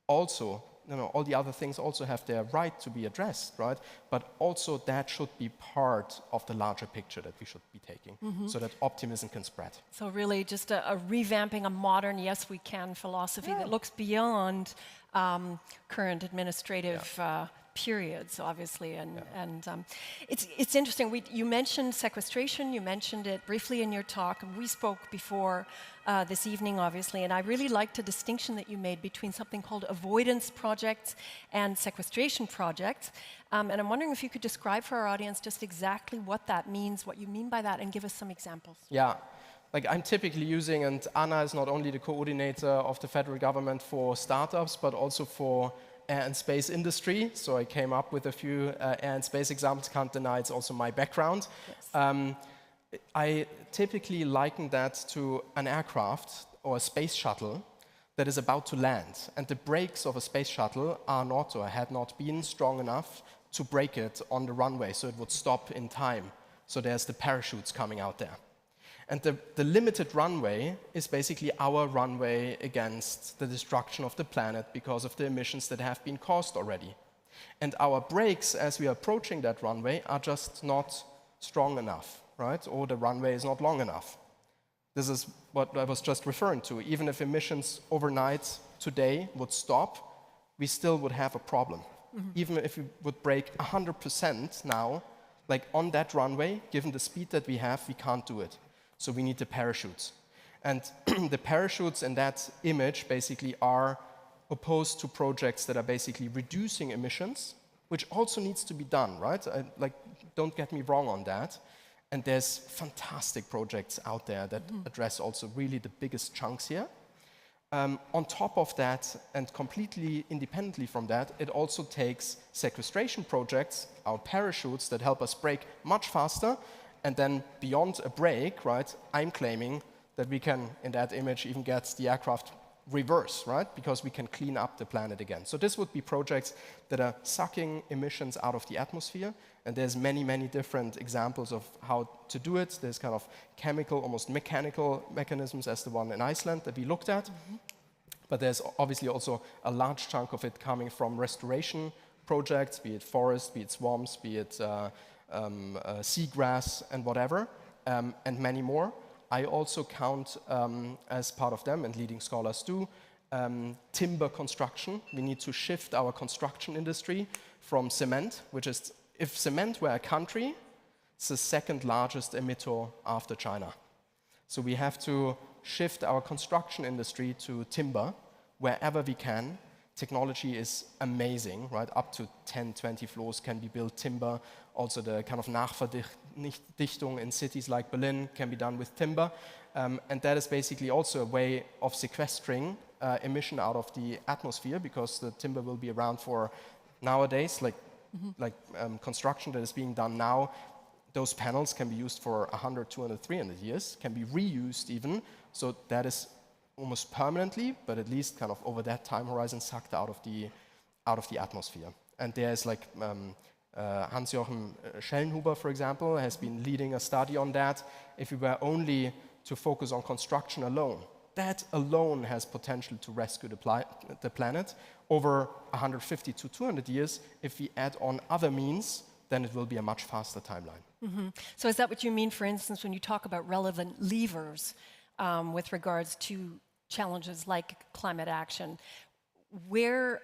also, all the other things also have their right to be addressed, right? But also that should be part of the larger picture that we should be taking, so that optimism can spread. So really just a revamping a modern yes we can philosophy that looks beyond current administrative periods, obviously, and it's interesting. You mentioned sequestration. You mentioned it briefly in your talk, and we spoke before this evening, obviously. And I really liked the distinction that you made between something called avoidance projects and sequestration projects. And I'm wondering if you could describe for our audience just exactly what that means, what you mean by that, and give us some examples. Yeah. Like I'm typically using, and Anna is not only the coordinator of the federal government for startups, but also for air and space industry. So I came up with a few air and space examples. Can't deny it's also my background. Yes. I typically liken that to an aircraft or a space shuttle that is about to land. And the brakes of a space shuttle are not, or had not been, strong enough to brake it on the runway so it would stop in time. So there's the parachutes coming out there. And the limited runway is basically our runway against the destruction of the planet because of the emissions that have been caused already. And our brakes, as we are approaching that runway, are just not strong enough, right? Or the runway is not long enough. This is what I was just referring to. Even if emissions overnight today would stop, we still would have a problem. Even if we would brake 100% now, like on that runway, given the speed that we have, we can't do it. So we need the parachutes. And the parachutes in that image basically are opposed to projects that are basically reducing emissions, which also needs to be done, right? Don't get me wrong on that. And there's fantastic projects out there that address also really the biggest chunks here. On top of that, and completely independently from that, it also takes sequestration projects, our parachutes that help us brake much faster. And then beyond a brake, right, I'm claiming that we can, in that image, even get the aircraft reverse, right? Because we can clean up the planet again. So this would be projects that are sucking emissions out of the atmosphere. And there's many, many different examples of how to do it. There's kind of chemical, almost mechanical mechanisms as the one in Iceland that we looked at. But there's obviously also a large chunk of it coming from restoration projects, be it forests, be it swamps, be it seagrass and whatever, and many more. I also count as part of them, and leading scholars do, timber construction. We need to shift our construction industry from cement, which is, if cement were a country, it's the second largest emitter after China. So we have to shift our construction industry to timber wherever we can. Technology is amazing, right? Up to 10, 20 floors can be built timber. Also the kind of Nachverdichtung in cities like Berlin can be done with timber. And that is basically also a way of sequestering emission out of the atmosphere, because the timber will be around for nowadays, construction that is being done now. Those panels can be used for 100, 200, 300 years, can be reused even. So that is almost permanently, but at least kind of over that time horizon, sucked out of the atmosphere. And there's like Hans-Joachim Schellenhuber, for example, has been leading a study on that. If we were only to focus on construction alone, that alone has potential to rescue the planet over 150 to 200 years. If we add on other means, then it will be a much faster timeline. Mm-hmm. So is that what you mean, for instance, when you talk about relevant levers with regards to challenges like climate action? What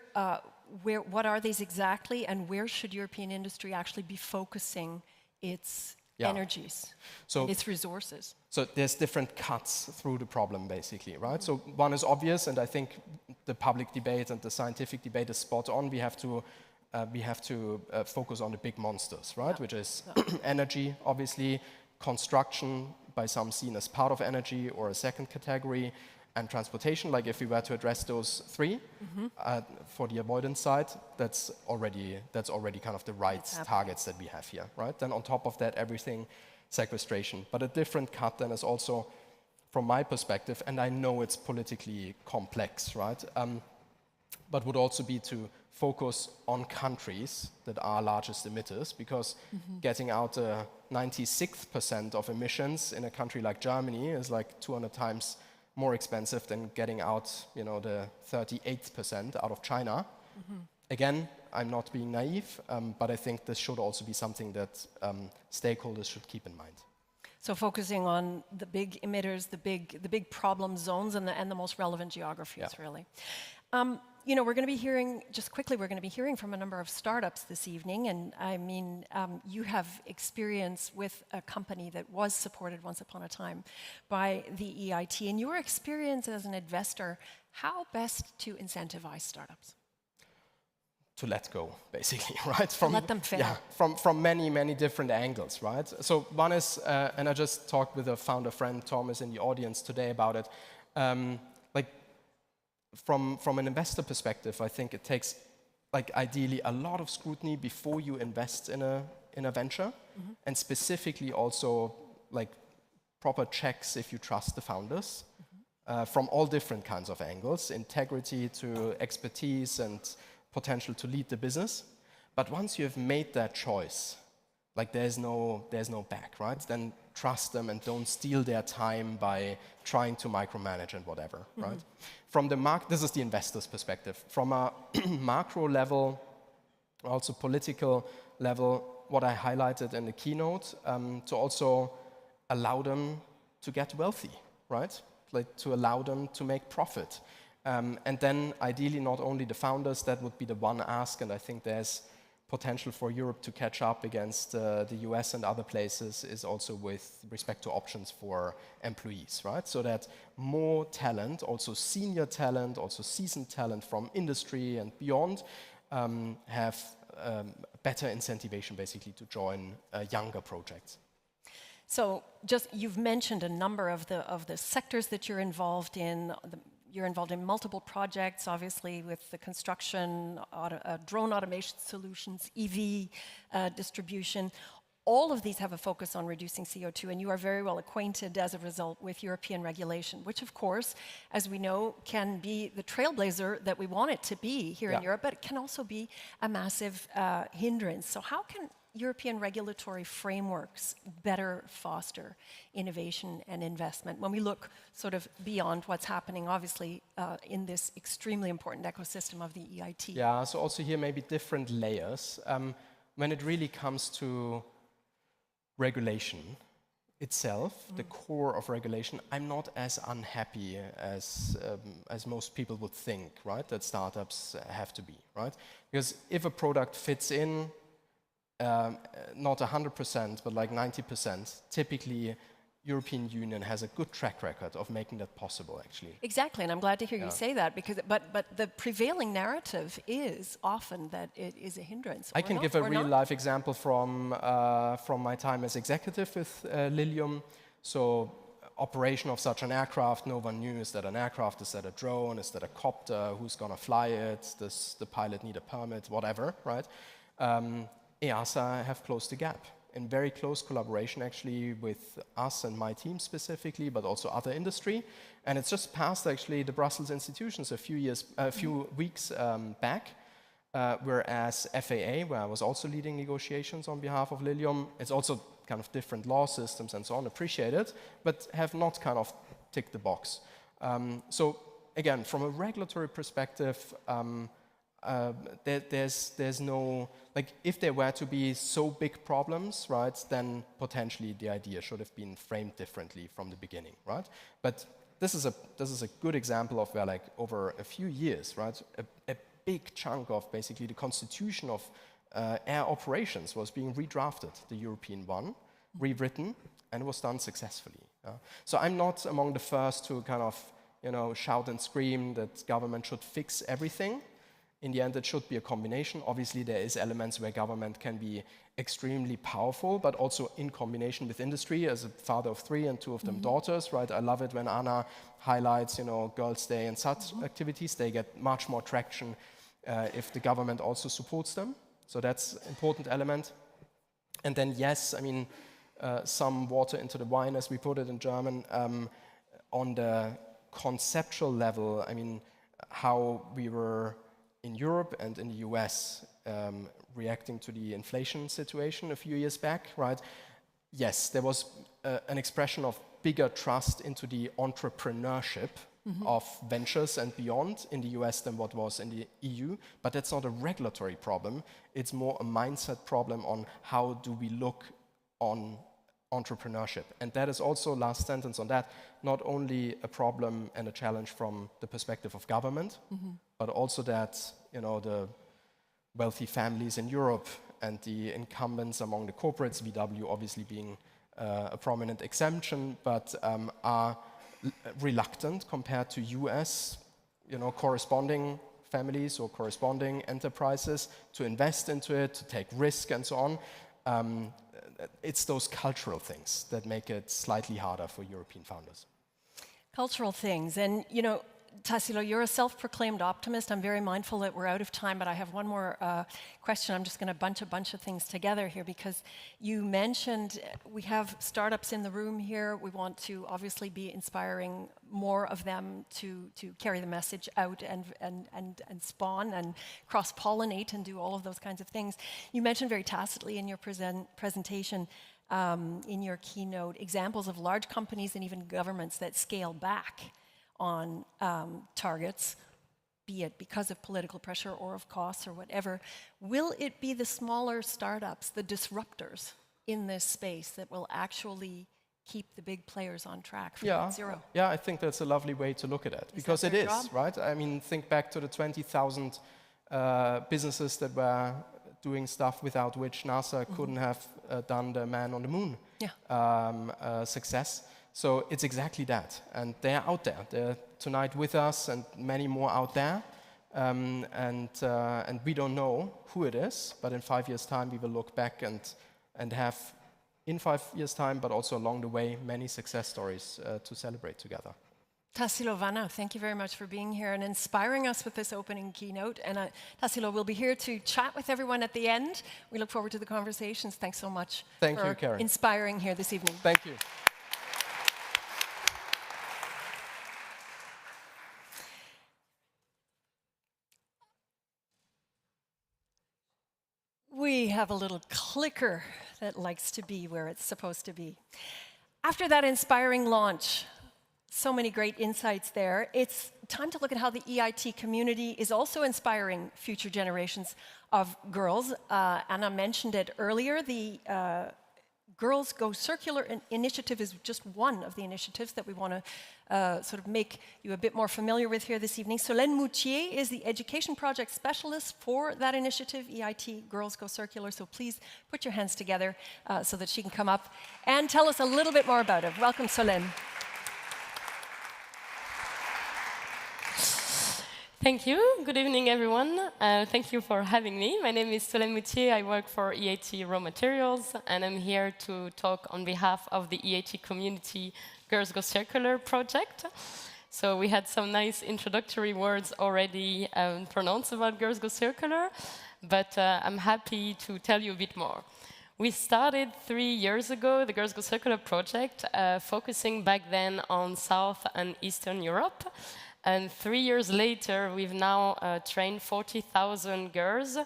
are these exactly, and where should European industry actually be focusing its energies, and its resources? So there's different cuts through the problem, basically, right? So one is obvious, and I think the public debate and the scientific debate is spot on. We have to focus on the big monsters, right? Which is energy, obviously, construction, by some seen as part of energy or a second category, and transportation. Like if we were to address those three for the avoidance side, that's already kind of the right targets that we have here, right? Then on top of that, everything sequestration. But a different cut then is also, from my perspective, and I know it's politically complex, right? But would also be to focus on countries that are largest emitters, because getting out 96% of emissions in a country like Germany is like 200 times more expensive than getting out, the 38% out of China. Again, I'm not being naive, but I think this should also be something that stakeholders should keep in mind. So focusing on the big emitters, the big problem zones, and the most relevant geographies, really. We're going to be hearing, just quickly, we're going to be hearing from a number of startups this evening. And I mean, you have experience with a company that was supported once upon a time by the EIT. And your experience as an investor, how best to incentivize startups? To let go, basically, right? Let them fail. Yeah, from many, many different angles, right? So one is, and I just talked with a founder friend, Thomas, in the audience today about it. From an investor perspective, I think it takes, ideally, a lot of scrutiny before you invest in a venture, and specifically also, proper checks if you trust the founders, from all different kinds of angles, integrity to expertise and potential to lead the business. But once you have made that choice, there's no back, right? Then trust them and don't steal their time by trying to micromanage and whatever, right? From the this is the investor's perspective. From a macro level, also political level, what I highlighted in the keynote, to also allow them to get wealthy, right? To allow them to make profit. And then ideally not only the founders, that would be the one ask, and I think there's potential for Europe to catch up against the US and other places, is also with respect to options for employees, right? So that more talent, also senior talent, also seasoned talent from industry and beyond, have better incentivation basically to join younger projects. So you've mentioned a number of the sectors that you're involved in. You're involved in multiple projects, obviously, with the construction, drone automation solutions, EV distribution. All of these have a focus on reducing CO2, and you are very well acquainted, as a result, with European regulation, which, of course, as we know, can be the trailblazer that we want it to be here in Europe, but it can also be a massive hindrance. So how can European regulatory frameworks better foster innovation and investment when we look sort of beyond what's happening, obviously, in this extremely important ecosystem of the EIT? Yeah, so also here maybe different layers. When it really comes to regulation itself, the core of regulation, I'm not as unhappy as most people would think, right? That startups have to be, right? Because if a product fits in, not 100%, but 90%, typically European Union has a good track record of making that possible, actually. Exactly, and I'm glad to hear you say that, because but the prevailing narrative is often that it is a hindrance. I can give a real-life example from my time as executive with Lilium. So, operation of such an aircraft, no one knew, is that an aircraft, is that a drone, is that a copter, who's going to fly it, does the pilot need a permit, whatever, right? EASA have closed the gap in very close collaboration actually with us and my team specifically, but also other industry. And it's just passed actually the Brussels institutions a few weeks back, whereas FAA, where I was also leading negotiations on behalf of Lilium, it's also kind of different law systems and so on, appreciated, but have not kind of ticked the box. So again, from a regulatory perspective, there's no, like, if there were to be so big problems, right, then potentially the idea should have been framed differently from the beginning, right? But this is a good example of where, like, over a few years, right, a big chunk of basically the constitution of air operations was being redrafted, the European one, rewritten, and it was done successfully. So I'm not among the first to kind of, you know, shout and scream that government should fix everything. In the end, it should be a combination. Obviously, there is elements where government can be extremely powerful, but also in combination with industry. As a father of 3 and 2 of them daughters, right? I love it when Anna highlights, you know, Girls' Day and such activities. They get much more traction if the government also supports them. So that's an important element. And then, yes, I mean, some water into the wine, as we put it in German. On the conceptual level, I mean, how we were in Europe and in the US reacting to the inflation situation a few years back, right? Yes, there was an expression of bigger trust into the entrepreneurship of ventures and beyond in the US than what was in the EU, but that's not a regulatory problem. It's more a mindset problem on how do we look on entrepreneurship. And that is also, last sentence on that, not only a problem and a challenge from the perspective of government, but also that, you know, the wealthy families in Europe and the incumbents among the corporates, VW obviously being a prominent exemption, but are reluctant compared to US, you know, corresponding families or corresponding enterprises to invest into it, to take risk and so on. It's those cultural things that make it slightly harder for European founders. Cultural things. And, you know, Tassilo, you're a self-proclaimed optimist. I'm very mindful that we're out of time, but I have one more question. I'm just going to bunch a bunch of things together here, because you mentioned we have startups in the room here. We want to obviously be inspiring more of them to carry the message out and spawn and cross-pollinate and do all of those kinds of things. You mentioned very tacitly in your presentation, in your keynote, examples of large companies and even governments that scale back on targets, be it because of political pressure or of costs or whatever. Will it be the smaller startups, the disruptors in this space, that will actually keep the big players on track for net zero? Yeah, I think that's a lovely way to look at it, because it is, right? I mean, think back to the 20,000 businesses that were doing stuff without which NASA couldn't have done the man on the moon success. So it's exactly that, and they're out there. They're tonight with us, and many more out there. And we don't know who it is, but in 5 years' time, we will look back and have, in 5 years' time, but also along the way, many success stories to celebrate together. Tassilo Vanna, thank you very much for being here and inspiring us with this opening keynote. And Tassilo will be here to chat with everyone at the end. We look forward to the conversations. Thanks so much for inspiring here this evening. Thank you. We have a little clicker that likes to be where it's supposed to be. After that inspiring launch, so many great insights there, it's time to look at how the EIT community is also inspiring future generations of girls. Anna mentioned it earlier, the Girls Go Circular initiative is just one of the initiatives that we want to sort of make you a bit more familiar with here this evening. Solène Moutier is the education project specialist for that initiative, EIT Girls Go Circular. So please put your hands together so that she can come up and tell us a little bit more about it. Welcome, Solène. Thank you. Good evening, everyone. Thank you for having me. My name is Solène Moutier. I work for EIT Raw Materials, and I'm here to talk on behalf of the EIT Community Girls Go Circular project. So we had some nice introductory words already pronounced about Girls Go Circular, but I'm happy to tell you a bit more. We started 3 years ago, the Girls Go Circular project, focusing back then on South and Eastern Europe. And 3 years later, we've now trained 40,000 girls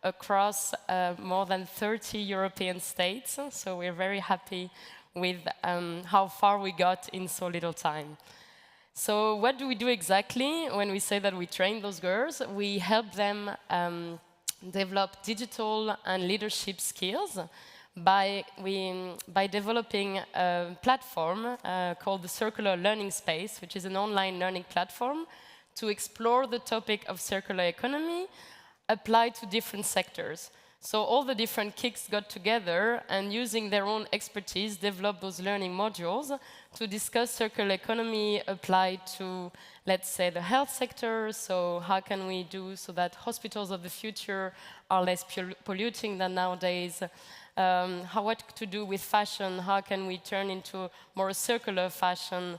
across more than 30 European states. So we're very happy with how far we got in so little time. So what do we do exactly when we say that we train those girls? We help them develop digital and leadership skills by developing a platform called the Circular Learning Space, which is an online learning platform to explore the topic of circular economy applied to different sectors. So all the different KICs got together and using their own expertise developed those learning modules to discuss circular economy applied to, let's say, the health sector. So how can we do so that hospitals of the future are less polluting than nowadays? What to do with fashion, how can we turn into more circular fashion,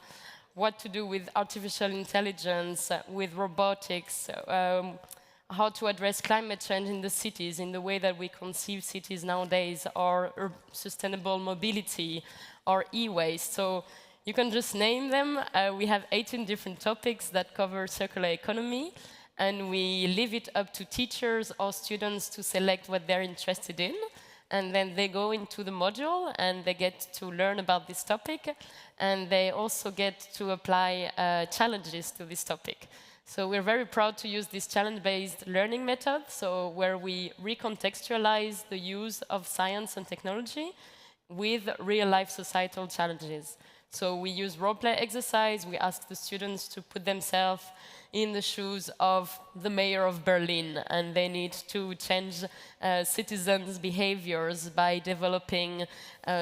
what to do with artificial intelligence, with robotics, how to address climate change in the cities, in the way that we conceive cities nowadays, or sustainable mobility, or e-waste. So you can just name them. We have 18 different topics that cover circular economy, and we leave it up to teachers or students to select what they're interested in. And then they go into the module and they get to learn about this topic, and they also get to apply challenges to this topic. So we're very proud to use this challenge-based learning method, so where we recontextualize the use of science and technology with real-life societal challenges. So we use role-play exercise. We ask the students to put themselves in the shoes of the mayor of Berlin, and they need to change citizens' behaviors by developing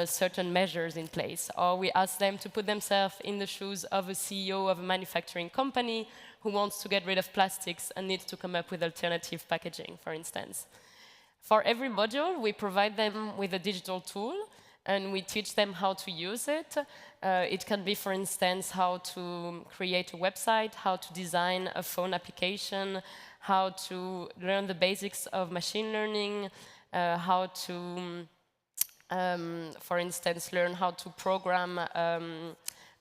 certain measures in place. Or we ask them to put themselves in the shoes of a CEO of a manufacturing company who wants to get rid of plastics and needs to come up with alternative packaging, for instance. For every module, we provide them with a digital tool, and we teach them how to use it. It can be, for instance, how to create a website, how to design a phone application, how to learn the basics of machine learning, how to, for instance, learn how to program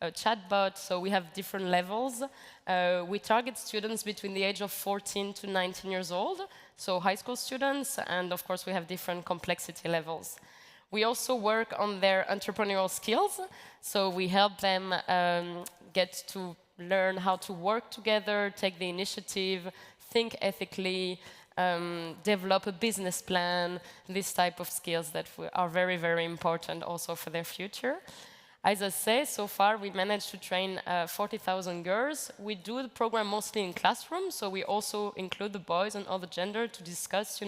a chatbot. So we have different levels. We target students between the age of 14 to 19 years old, so high school students, and of course we have different complexity levels. We also work on their entrepreneurial skills, so we help them get to learn how to work together, take the initiative, think ethically, develop a business plan, this type of skills that are very, very important also for their future. As I say, so far we managed to train 40,000 girls. We do the program mostly in classrooms, so we also include the boys and other gender to discuss,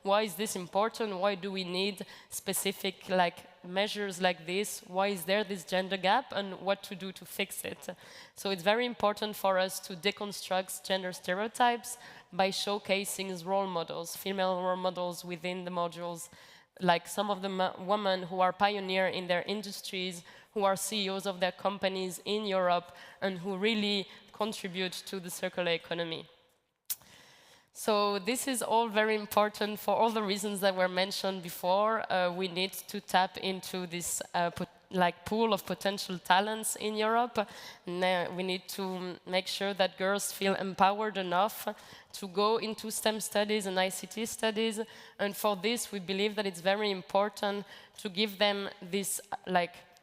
why is this important? Why do we need specific measures like this? Why is there this gender gap, and what to do to fix it? So it's very important for us to deconstruct gender stereotypes by showcasing role models, female role models within the modules, like some of the women who are pioneer in their industries, who are CEOs of their companies in Europe, and who really contribute to the circular economy. So this is all very important for all the reasons that were mentioned before. We need to tap into this pool of potential talents in Europe. We need to make sure that girls feel empowered enough to go into STEM studies and ICT studies. And for this, we believe that it's very important to give them this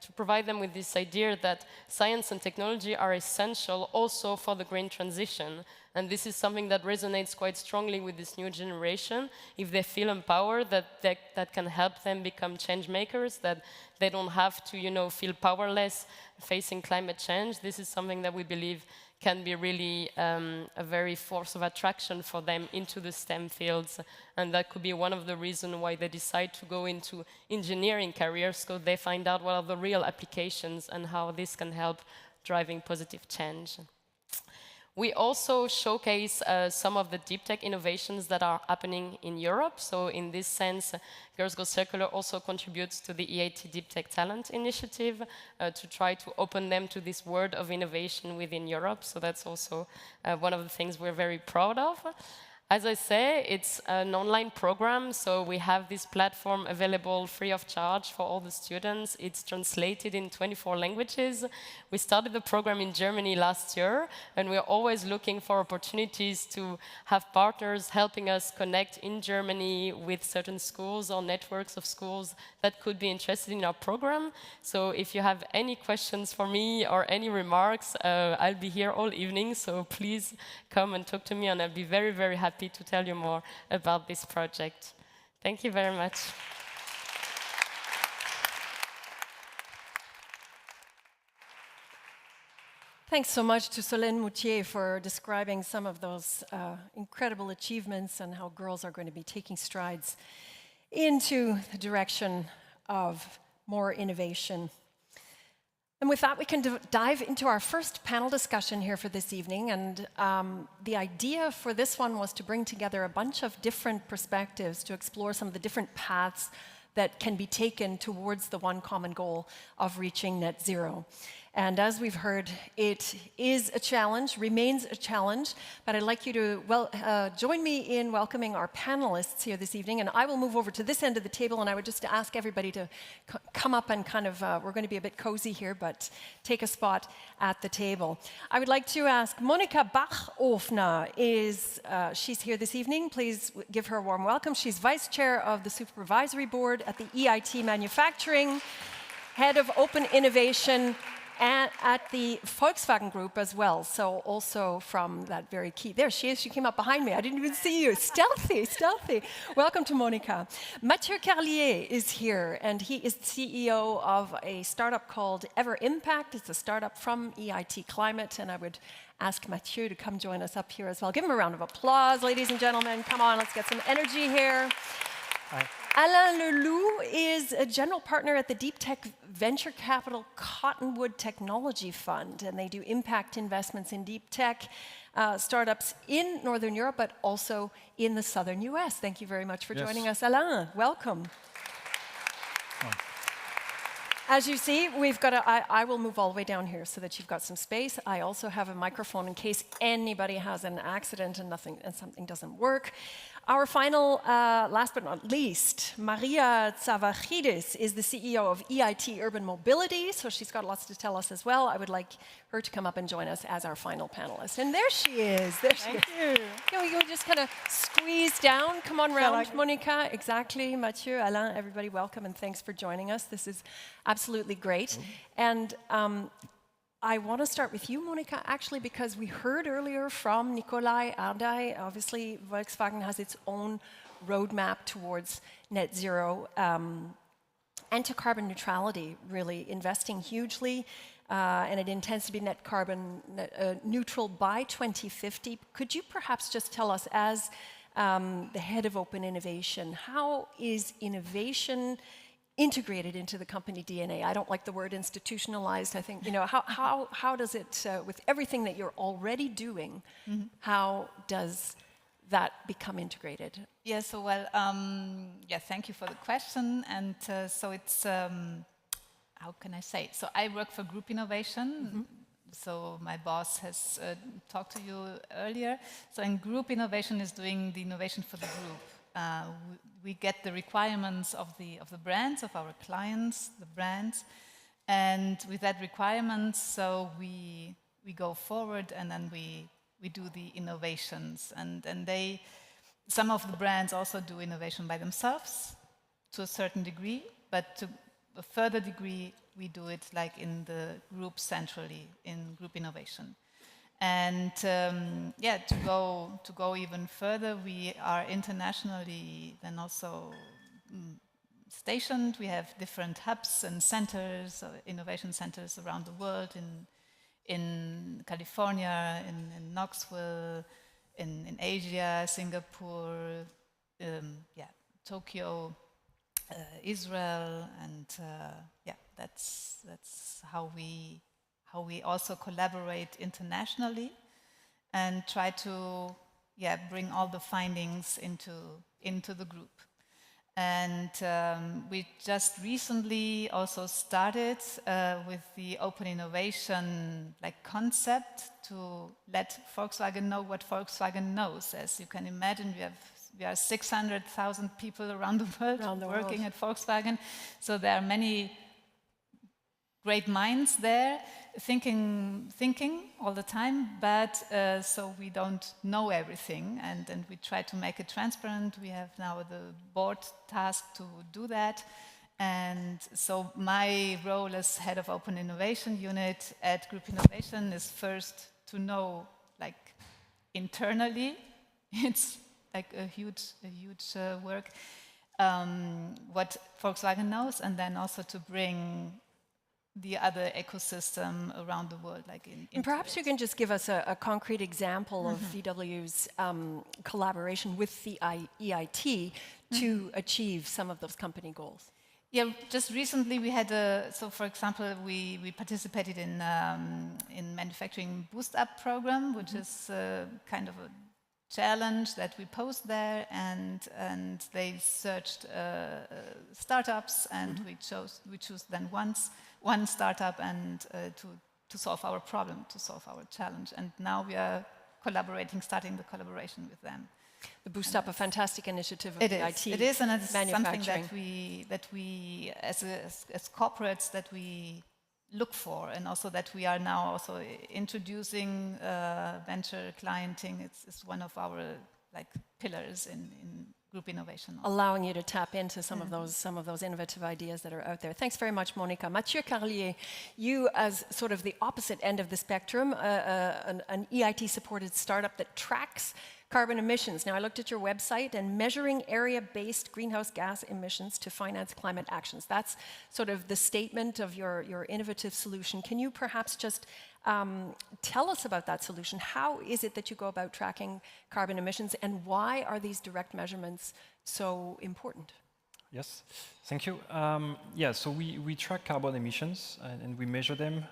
to provide them with this idea that science and technology are essential also for the green transition. And this is something that resonates quite strongly with this new generation. If they feel empowered, that can help them become change makers, that they don't have to, feel powerless facing climate change. This is something that we believe can be really a very force of attraction for them into the STEM fields. And that could be one of the reasons why they decide to go into engineering careers, because they find out what are the real applications and how this can help driving positive change. We also showcase some of the deep tech innovations that are happening in Europe. So in this sense, Girls Go Circular also contributes to the EIT Deep Tech Talent Initiative to try to open them to this world of innovation within Europe. So that's also one of the things we're very proud of. As I say, it's an online program, so we have this platform available free of charge for all the students. It's translated in 24 languages. We started the program in Germany last year, and we're always looking for opportunities to have partners helping us connect in Germany with certain schools or networks of schools that could be interested in our program. So if you have any questions for me or any remarks, I'll be here all evening, so please come and talk to me, and I'll be very, very happy to tell you more about this project. Thank you very much. Thanks so much to Solène Moutier for describing some of those incredible achievements and how girls are going to be taking strides into the direction of more innovation. And with that, we can dive into our first panel discussion here for this evening. And the idea for this one was to bring together a bunch of different perspectives to explore some of the different paths that can be taken towards the one common goal of reaching net zero. And as we've heard, it is a challenge, remains a challenge, but I'd like you to join me in welcoming our panelists here this evening, and I will move over to this end of the table, and I would just ask everybody to come up and kind of, we're going to be a bit cozy here, but take a spot at the table. I would like to ask Monika Bachofner, she's here this evening. Please give her a warm welcome. She's Vice Chair of the Supervisory Board at the EIT Manufacturing, Head of Open Innovation, and at the Volkswagen Group as well, so also from that very key. There she is, she came up behind me. I didn't even see you. Stealthy, stealthy. Welcome to Monika. Mathieu Carlier is here, and he is CEO of a startup called Ever Impact. It's a startup from EIT Climate, and I would ask Mathieu to come join us up here as well. Give him a round of applause, ladies and gentlemen. Come on, let's get some energy here. Hi. Alain Leloup is a general partner at the deep tech venture capital Cottonwood Technology Fund, and they do impact investments in deep tech startups in Northern Europe, but also in the southern US. Thank you very much for joining us, Alain. Welcome. As you see, we've got I will move all the way down here so that you've got some space. I also have a microphone in case anybody has an accident and something doesn't work. Our final, last but not least, Maria Tsavachidis is the CEO of EIT Urban Mobility, so she's got lots to tell us as well. I would like her to come up and join us as our final panelist. And there she is. There she is. Thank you. Can we just kind of squeeze down? Come on round, Monika. Exactly. Mathieu, Alain, everybody, welcome and thanks for joining us. This is absolutely great. And I want to start with you, Monika, actually, because we heard earlier from Nikolai Ardai. Obviously, Volkswagen has its own roadmap towards net zero and to carbon neutrality, really investing hugely. And it intends to be net carbon neutral by 2050. Could you perhaps just tell us, as the head of Open Innovation, how is innovation integrated into the company DNA? I don't like the word institutionalized. I think, how does it, with everything that you're already doing, how does that become integrated? Yeah, so thank you for the question. And so it's, how can I say? So I work for Group Innovation. So my boss has talked to you earlier. So in Group Innovation is doing the innovation for the group. We get the requirements of the brands, of our clients, the brands, and with that requirements, so we go forward and then we do the innovations, and some of the brands also do innovation by themselves to a certain degree, but to a further degree we do it like in the group centrally, in group innovation. And yeah, to go even further, we are internationally then also stationed. We have different hubs and centers, innovation centers around the world, in California, in Knoxville, in Asia, Singapore, yeah, Tokyo, Israel, and yeah, that's how we also collaborate internationally and try to bring all the findings into the group. And we just recently also started with the open innovation concept to let Volkswagen know what Volkswagen knows. As you can imagine, we are 600,000 people around the world working at Volkswagen. So there are many great minds there thinking all the time, but so we don't know everything, and we try to make it transparent. We have now the board tasked to do that, and so my role as head of Open Innovation Unit at Group Innovation is first to know, internally, it's a huge work, what Volkswagen knows, and then also to bring the other ecosystem around the world, and perhaps you can just give us a concrete example of VW's collaboration with the EIT to achieve some of those company goals. Yeah, just recently we had so for example, we participated in manufacturing boost up program, which is kind of a challenge that we posed there, and they searched startups, and we chose then one startup and to solve our problem, to solve our challenge, and now we are starting the collaboration with them. The Boost Up, a fantastic initiative of the EIT. It is, and it's something that we as corporates that we look for, and also that we are now also introducing venture clienting. It's one of our pillars in group innovation. Allowing you to tap into some of those innovative ideas that are out there. Thanks very much, Monica. Mathieu Carlier, you as sort of the opposite end of the spectrum, an EIT-supported startup that tracks carbon emissions. Now, I looked at your website, and measuring area-based greenhouse gas emissions to finance climate actions. That's sort of the statement of your innovative solution. Can you perhaps just tell us about that solution? How is it that you go about tracking carbon emissions, and why are these direct measurements so important? Yes, thank you. Yeah, so we track carbon emissions and we measure them.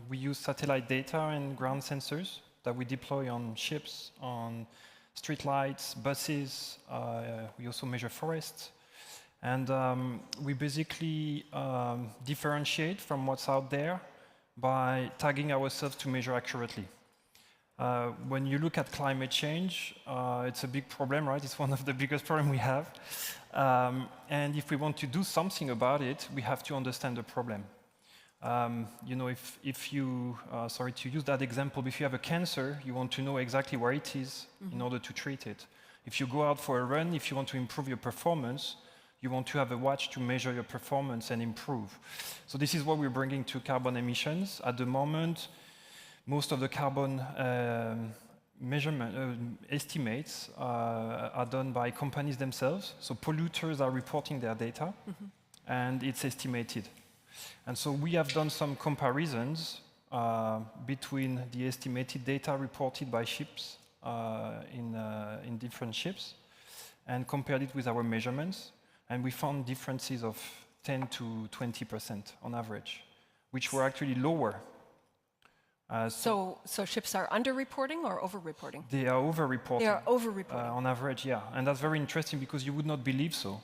We use satellite data and ground sensors that we deploy on ships, on streetlights, buses. We also measure forests. And we basically differentiate from what's out there by tagging ourselves to measure accurately. When you look at climate change, it's a big problem, right? It's one of the biggest problems we have. And if we want to do something about it, we have to understand the problem. You know, if you, sorry to use that example, if you have a cancer, you want to know exactly where it is in order to treat it. If you go out for a run, if you want to improve your performance, you want to have a watch to measure your performance and improve. So this is what we're bringing to carbon emissions. At the moment, most of the carbon measurement estimates are done by companies themselves. So polluters are reporting their data, and it's estimated. And so we have done some comparisons between the estimated data reported by ships in different ships, and compared it with our measurements. And we found differences of 10 to 20% on average, which were actually lower. So ships are under-reporting or over-reporting? They are over-reporting. They are over-reporting. On average, yeah. And that's very interesting because you would not believe so.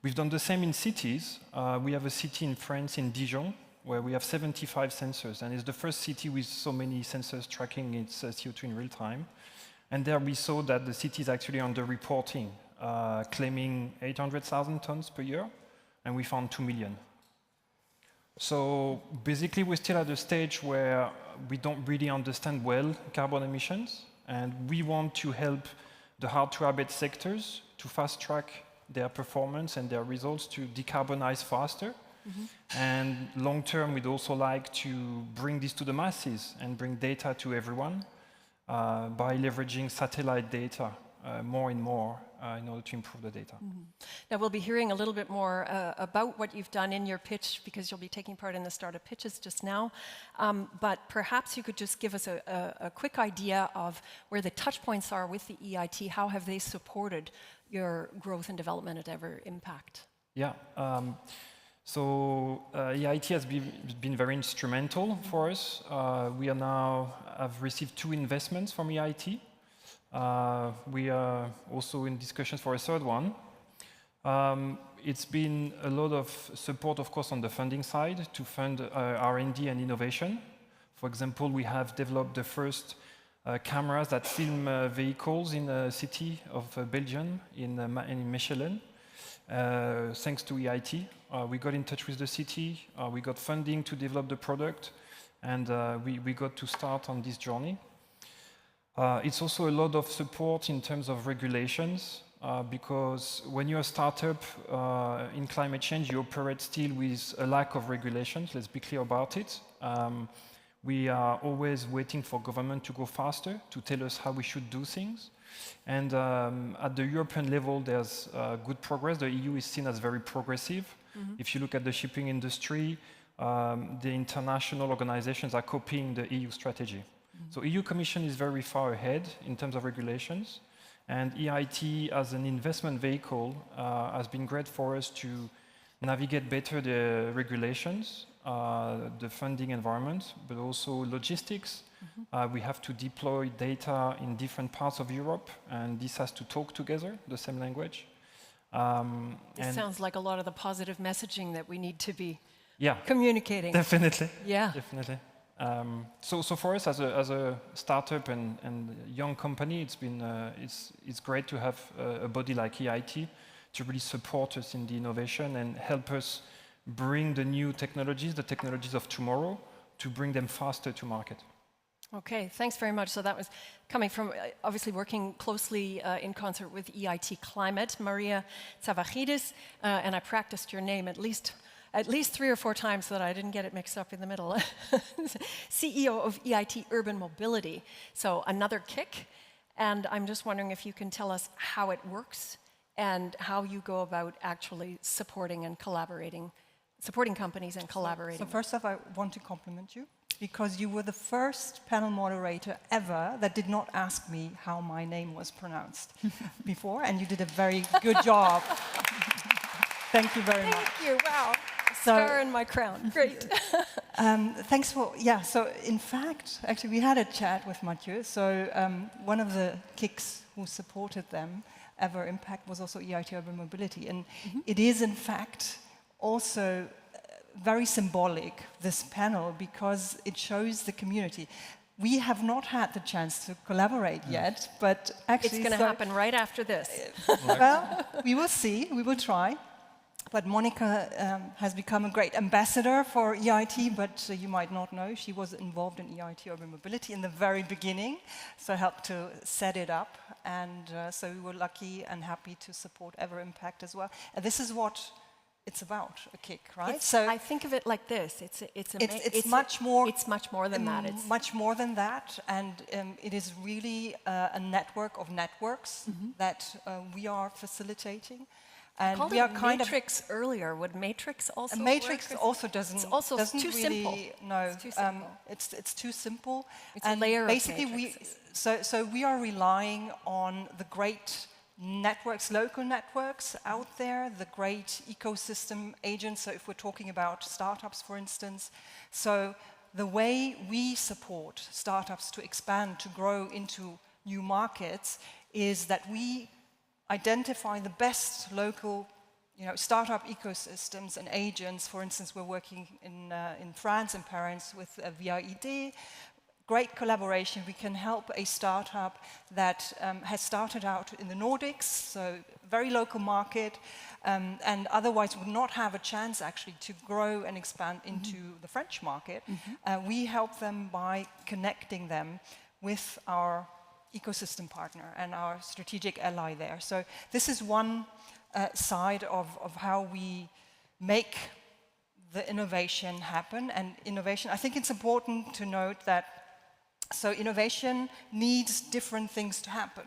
We've done the same in cities. We have a city in France, in Dijon, where we have 75 sensors. And it's the first city with so many sensors tracking its CO2 in real time. And there we saw that the city is actually under-reporting, claiming 800,000 tons per year, and we found 2 million. So basically, we're still at a stage where we don't really understand well carbon emissions, and we want to help the hard-to-abate sectors to fast-track their performance and their results to decarbonize faster And long term, we'd also like to bring this to the masses and bring data to everyone by leveraging satellite data more and more in order to improve the data. Now, we'll be hearing a little bit more about what you've done in your pitch, because you'll be taking part in the startup pitches just now. But perhaps you could just give us a quick idea of where the touch points are with the EIT. How have they supported your growth and development at Ever Impact? Yeah. So EIT has been very instrumental for us. We have received 2 investments from EIT. We are also in discussions for a third one. It's been a lot of support, of course, on the funding side to fund R&D and innovation. For example, we have developed the first cameras that film vehicles in the city of Belgium, in Mechelen, thanks to EIT. We got in touch with the city, we got funding to develop the product, and we got to start on this journey. It's also a lot of support in terms of regulations, because when you're a startup in climate change, you operate still with a lack of regulations. Let's be clear about it. We are always waiting for government to go faster, to tell us how we should do things. And at the European level, there's good progress. The EU is seen as very progressive. If you look at the shipping industry, the international organizations are copying the EU strategy. So EU Commission is very far ahead in terms of regulations, and EIT as an investment vehicle has been great for us to navigate better the regulations, the funding environment, but also logistics. We have to deploy data in different parts of Europe, and this has to talk together, the same language. This sounds like a lot of the positive messaging that we need to be yeah, communicating. Definitely. Yeah. Definitely. So for us as a startup and young company, it's great to have a body like EIT to really support us in the innovation and help us bring the new technologies, the technologies of tomorrow, to bring them faster to market. Okay, thanks very much. So that was coming from obviously working closely in concert with EIT Climate, Maria Tsavachidis, and I practiced your name at least 3 or 4 times so that I didn't get it mixed up in the middle. CEO of EIT Urban Mobility. So another kick, and I'm just wondering if you can tell us how it works and how you go about actually supporting and collaborating, supporting companies and collaborating. So first off, I want to compliment you, because you were the first panel moderator ever that did not ask me how my name was pronounced before, and you did a very good job. Thank you very much. Thank you, wow. Star in my crown, great. Thanks for, yeah, so in fact, actually we had a chat with Mathieu, so one of the kicks who supported them, Ever Impact, was also EIT Urban Mobility, and it is in fact also very symbolic, this panel, because it shows the community. We have not had the chance to collaborate yet, but actually... It's going to happen right after this. Well, we will see, we will try. But Monica has become a great ambassador for EIT, but you might not know, she was involved in EIT Urban Mobility in the very beginning, so helped to set it up, and so we were lucky and happy to support Ever Impact as well. And this is what it's about, a kick, right? So I think of it like this: it's much more than that. It's much more than that, and it is really a network of networks that we are facilitating. And we are kind matrix earlier. Would matrix also a matrix work? Also doesn't. It's also doesn't too really, simple. No, it's too simple. It's too simple. It's and a layer basically of matrices. So we are relying on the great networks, local networks out there, the great ecosystem agents. So if we're talking about startups, for instance, so the way we support startups to expand, to grow into new markets, is that we identify the best local, startup ecosystems and agents. For instance, we're working in France, in Paris, with VIED. Great collaboration. We can help a startup that has started out in the Nordics, so very local market, and otherwise would not have a chance actually to grow and expand into the French market. We help them by connecting them with our ecosystem partner and our strategic ally there. So this is one side of how we make the innovation happen. And innovation, I think it's important to note that, so innovation needs different things to happen.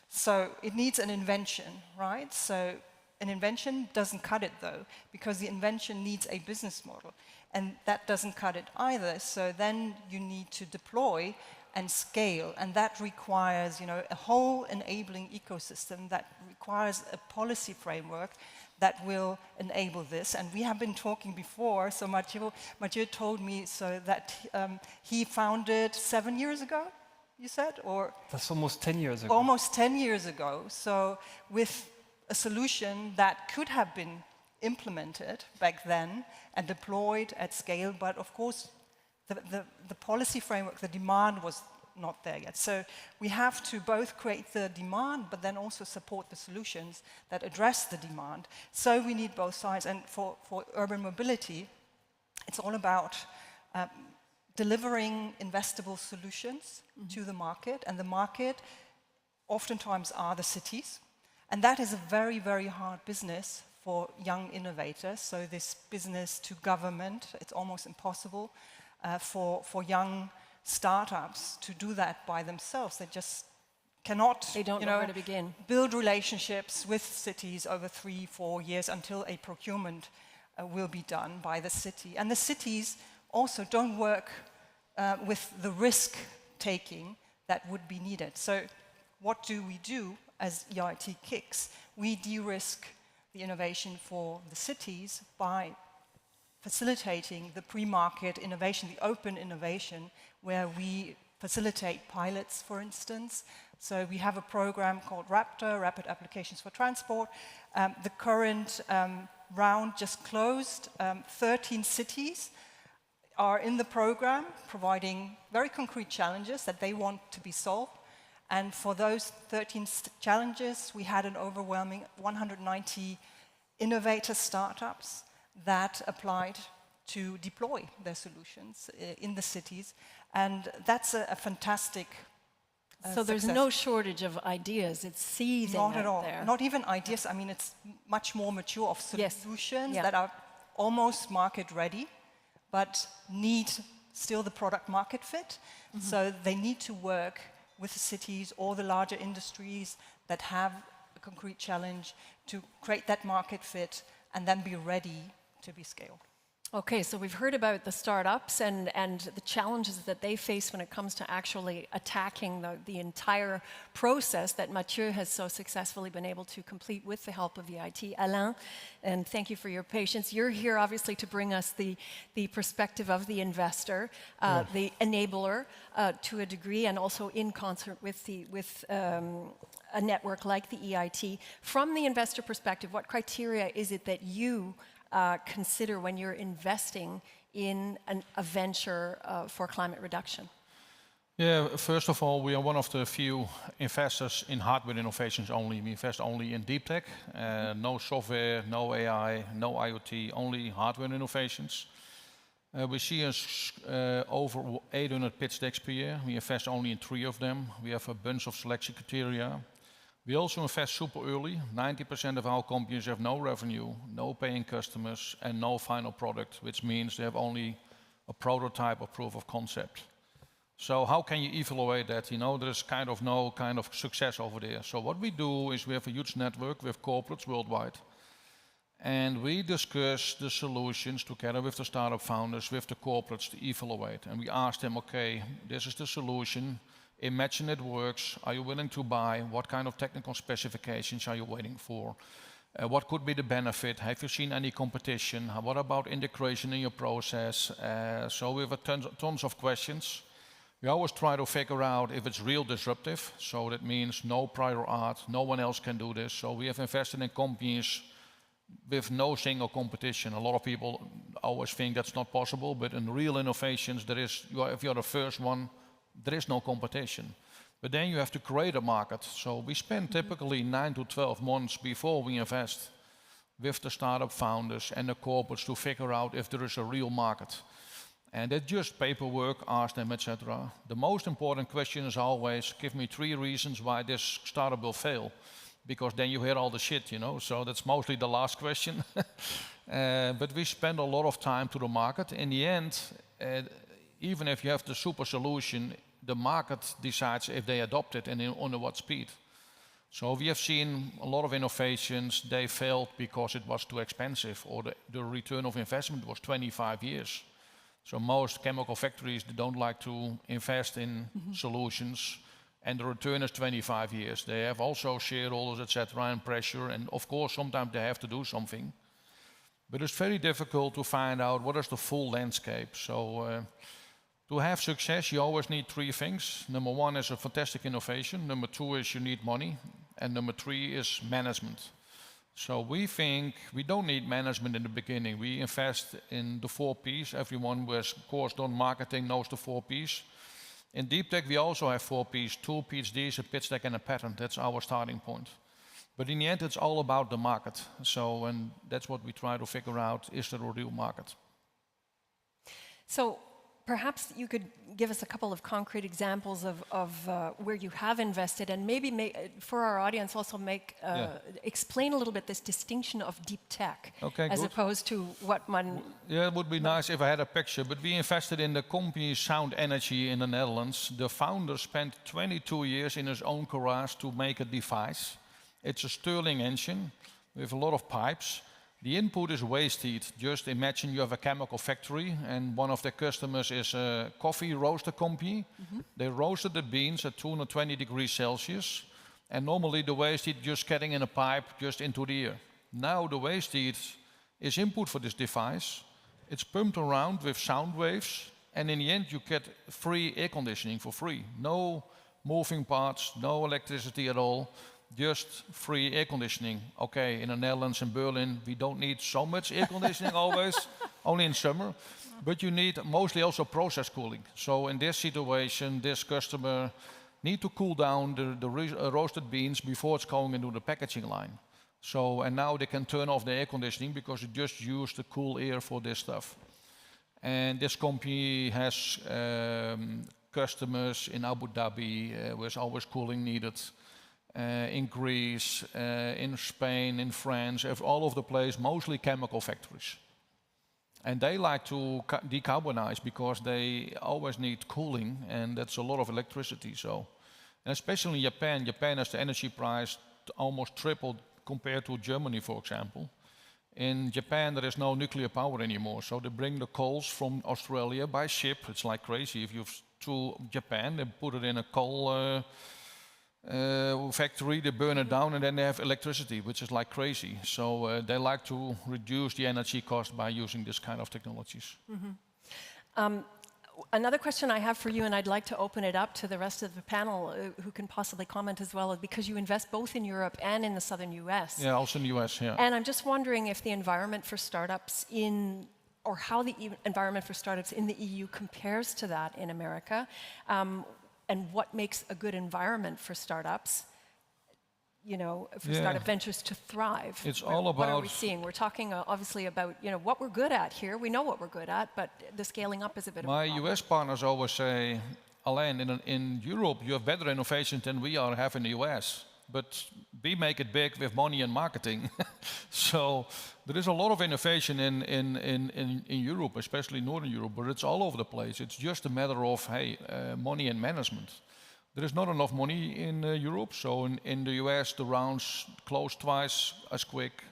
So it needs an invention, right? So an invention doesn't cut it though, because the invention needs a business model. And that doesn't cut it either. So then you need to deploy and scale, and that requires, you know, a whole enabling ecosystem, that requires a policy framework that will enable this. And we have been talking before, so Mathieu told me so that he founded 7 years ago, you said? Or that's almost 10 years ago. Almost 10 years ago. So with a solution that could have been implemented back then and deployed at scale, but of course the policy framework, the demand was not there yet. So we have to both create the demand, but then also support the solutions that address the demand. So we need both sides. And for urban mobility, it's all about delivering investable solutions to the market. And the market oftentimes are the cities. And that is a very, very hard business for young innovators. So this business to government, it's almost impossible. For young startups to do that by themselves. They just cannot, they don't know where to begin. Build relationships with cities over 3-4 years until a procurement will be done by the city. And the cities also don't work with the risk taking that would be needed. So what do we do as EIT KICS? We de-risk the innovation for the cities by facilitating the pre-market innovation, the open innovation, where we facilitate pilots, for instance. So we have a program called RAPTOR, Rapid Applications for Transport. The current round just closed. 13 cities are in the program, providing very concrete challenges that they want to be solved. And for those 13 challenges, we had an overwhelming 190 innovator startups that applied to deploy their solutions in the cities. And that's a fantastic so there's success. no shortage of ideas. It's seething Not at all. there. Not even ideas. I mean, it's much more mature of solutions Yes. that are almost market ready, but need still the product market fit. So they need to work with the cities or the larger industries that have a concrete challenge to create that market fit and then be ready to be scaled. Okay, so we've heard about the startups and the challenges that they face when it comes to actually attacking the entire process that Mathieu has so successfully been able to complete with the help of EIT. Alain, and thank you for your patience. You're here obviously to bring us the perspective of the investor, the enabler to a degree, and also in concert with a network like the EIT. From the investor perspective, what criteria is it that you consider when you're investing in a venture for climate reduction? Yeah, first of all, we are one of the few investors in hardware innovations only. We invest only in deep tech, no software, no AI, no IoT, only hardware innovations. We see us over 800 pitch decks per year. We invest only in 3 of them. We have a bunch of selection criteria. We also invest super early. 90% of our companies have no revenue, no paying customers, and no final product, which means they have only a prototype or proof of concept. So how can you evaluate that? You know, there's kind of no kind of success over there. So what we do is we have a huge network with corporates worldwide. And we discuss the solutions together with the startup founders, with the corporates to evaluate. And we ask them, okay, this is the solution. Imagine it works. Are you willing to buy? What kind of technical specifications are you waiting for? What could be the benefit? Have you seen any competition? What about integration in your process? So we have tons of questions. We always try to figure out if it's real disruptive. So that means no prior art, no one else can do this. So we have invested in companies with no single competition. A lot of people always think that's not possible, but in real innovations, there is, if you're the first one, there is no competition. But then you have to create a market. So we spend typically 9 to 12 months before we invest with the startup founders and the corporates to figure out if there is a real market. And that's just paperwork, ask them, etc. The most important question is always, give me 3 reasons why this startup will fail. because then you hear all the shit, you know. So that's mostly the last question. But we spend a lot of time to the market. In the end, even if you have the super solution, the market decides if they adopt it and under what speed. So we have seen a lot of innovations, they failed because it was too expensive, or the return of investment was 25 years. So most chemical factories, they don't like to invest in solutions, and the return is 25 years. They have also shareholders, etc., and pressure, and of course sometimes they have to do something. But it's very difficult to find out what is the full landscape. So to have success, you always need three things. Number one is a fantastic innovation. Number two is you need money. And number three is management. So we think we don't need management in the beginning. We invest in the 4 Ps. Everyone who has course done marketing knows the 4 Ps. In deep tech, we also have 4 Ps, 2 PhDs, a pitch deck, and a patent. That's our starting point. But in the end, it's all about the market. So, and that's what we try to figure out, is there a real market? So perhaps you could give us a couple of concrete examples of where you have invested, and maybe for our audience also explain a little bit this distinction of deep tech as opposed to what one... Yeah, it would be nice if I had a picture, but we invested in the company Sound Energy in the Netherlands. The founder spent 22 years in his own garage to make a device. It's a Stirling engine with a lot of pipes. The input is waste heat. Just imagine you have a chemical factory and one of their customers is a coffee roaster company. They roasted the beans at 220 degrees Celsius, and normally the waste heat just getting in a pipe just into the air. Now the waste heat is input for this device. It's pumped around with sound waves, and in the end you get free air conditioning for free. No moving parts, no electricity at all. Just free air conditioning. Okay, in the Netherlands and Berlin, we don't need so much air conditioning always, only in summer. But you need mostly also process cooling. So in this situation, this customer need to cool down the roasted beans before it's going into the packaging line. So, and now they can turn off the air conditioning because it just used the cool air for this stuff. And this company has customers in Abu Dhabi, where always cooling needed. In Greece, in Spain, in France, all over the place, mostly chemical factories. And they like to decarbonize because they always need cooling, and that's a lot of electricity. So, and especially in Japan, Japan has the energy price almost tripled compared to Germany, for example. In Japan, there is no nuclear power anymore, so they bring the coals from Australia by ship. It's like crazy. If you to Japan, they put it in a coal factory, they burn it down, and then they have electricity, which is like crazy. So they like to reduce the energy cost by using this kind of technologies. Another question I have for you, and I'd like to open it up to the rest of the panel who can possibly comment as well, because you invest both in Europe and in the southern US. Yeah, also in the US, yeah. And I'm just wondering if the environment for startups or how the environment for startups in the EU compares to that in America. And what makes a good environment for startups, for startup ventures to thrive? It's all about... What are we seeing? We're talking obviously about, what we're good at here. We know what we're good at, but the scaling up is a bit of a problem. My US partners always say, Alain, in Europe you have better innovation than we have in the US. But we make it big with money and marketing. So there is a lot of innovation in Europe, especially Northern Europe, but it's all over the place. It's just a matter of, money and management. There is not enough money in Europe, so in the US the rounds close twice as quick,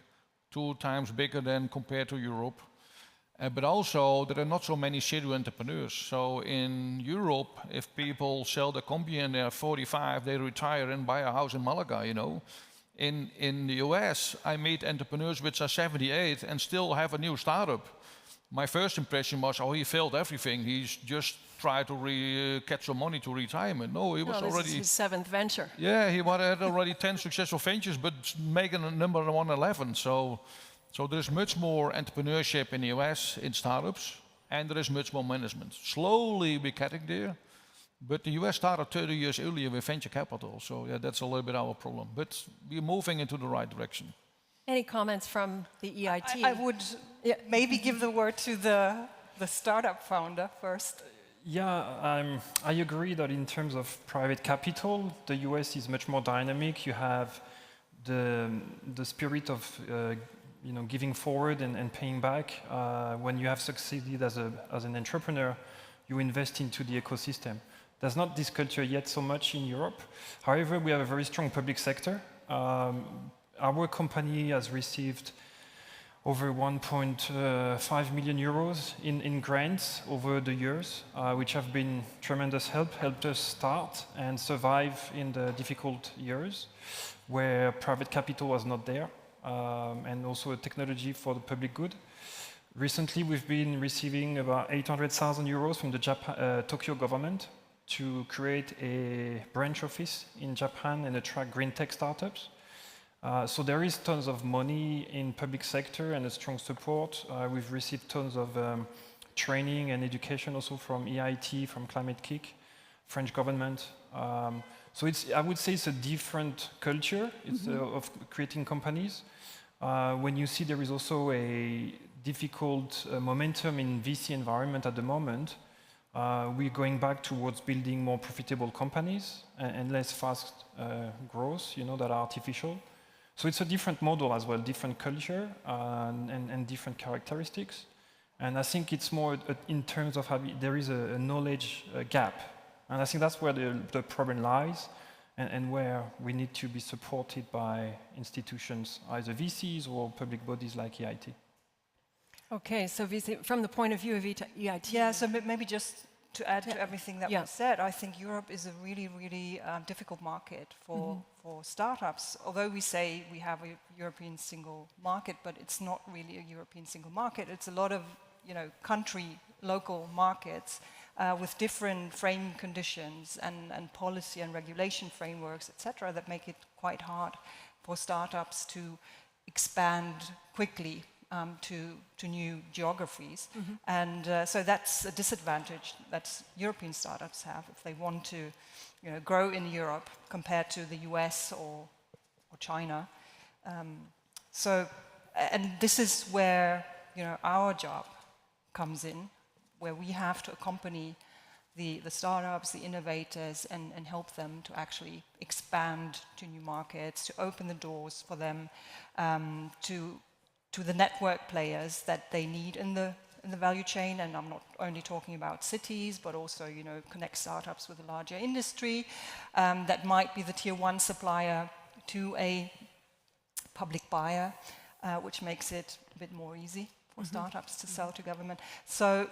2 times bigger than compared to Europe. But also, there are not so many serial entrepreneurs. So in Europe, if people sell the company and they're 45, they retire and buy a house in Malaga, In the US, I meet entrepreneurs which are 78 and still have a new startup. My first impression was, he failed everything. He's just tried to get some money to retirement. No, he was already... This is his 7th venture. Yeah, he had already 10 successful ventures, but making a number 111. So there is much more entrepreneurship in the US in startups, and there is much more management. Slowly we're getting there, but the US started 30 years earlier with venture capital, so that's a little bit our problem. But we're moving into the right direction. Any comments from the EIT? I would maybe give the word to the startup founder first. Yeah, I agree that in terms of private capital, the US is much more dynamic. You have the spirit of giving forward and paying back. When you have succeeded as an entrepreneur, you invest into the ecosystem. There's not this culture yet so much in Europe. However, we have a very strong public sector. Our company has received over 1.5 million euros in grants over the years, which have been tremendous helped us start and survive in the difficult years where private capital was not there, and also a technology for the public good. Recently, we've been receiving about 800,000 euros from the Tokyo government to create a branch office in Japan and attract green tech startups. So there is tons of money in public sector and a strong support. We've received tons of training and education also from EIT, from Climate Kick, French government. So I would say it's a different culture of creating companies. When you see there is also a difficult momentum in VC environment at the moment, we're going back towards building more profitable companies and less fast growth, that are artificial. So it's a different model as well, different culture and different characteristics. And I think it's more in terms of how there is a knowledge gap. And I think that's where the problem lies and where we need to be supported by institutions, either VCs or public bodies like EIT. Okay, so VC, from the point of view of EIT. Yeah, so maybe just to add to everything that was said, I think Europe is a really, really difficult market for startups. Although we say we have a European single market, but it's not really a European single market. It's a lot of, country, local markets with different frame conditions and policy and regulation frameworks, etc., that make it quite hard for startups to expand quickly to new geographies. And so that's a disadvantage that European startups have if they want to grow in Europe compared to the US or China. And this is where our job comes in, where we have to accompany the startups, the innovators, and help them to actually expand to new markets, to open the doors for them, to the network players that they need in the value chain. And I'm not only talking about cities, but also connect startups with a larger industry that might be the tier 1 supplier to a public buyer, which makes it a bit more easy for startups to sell to government. So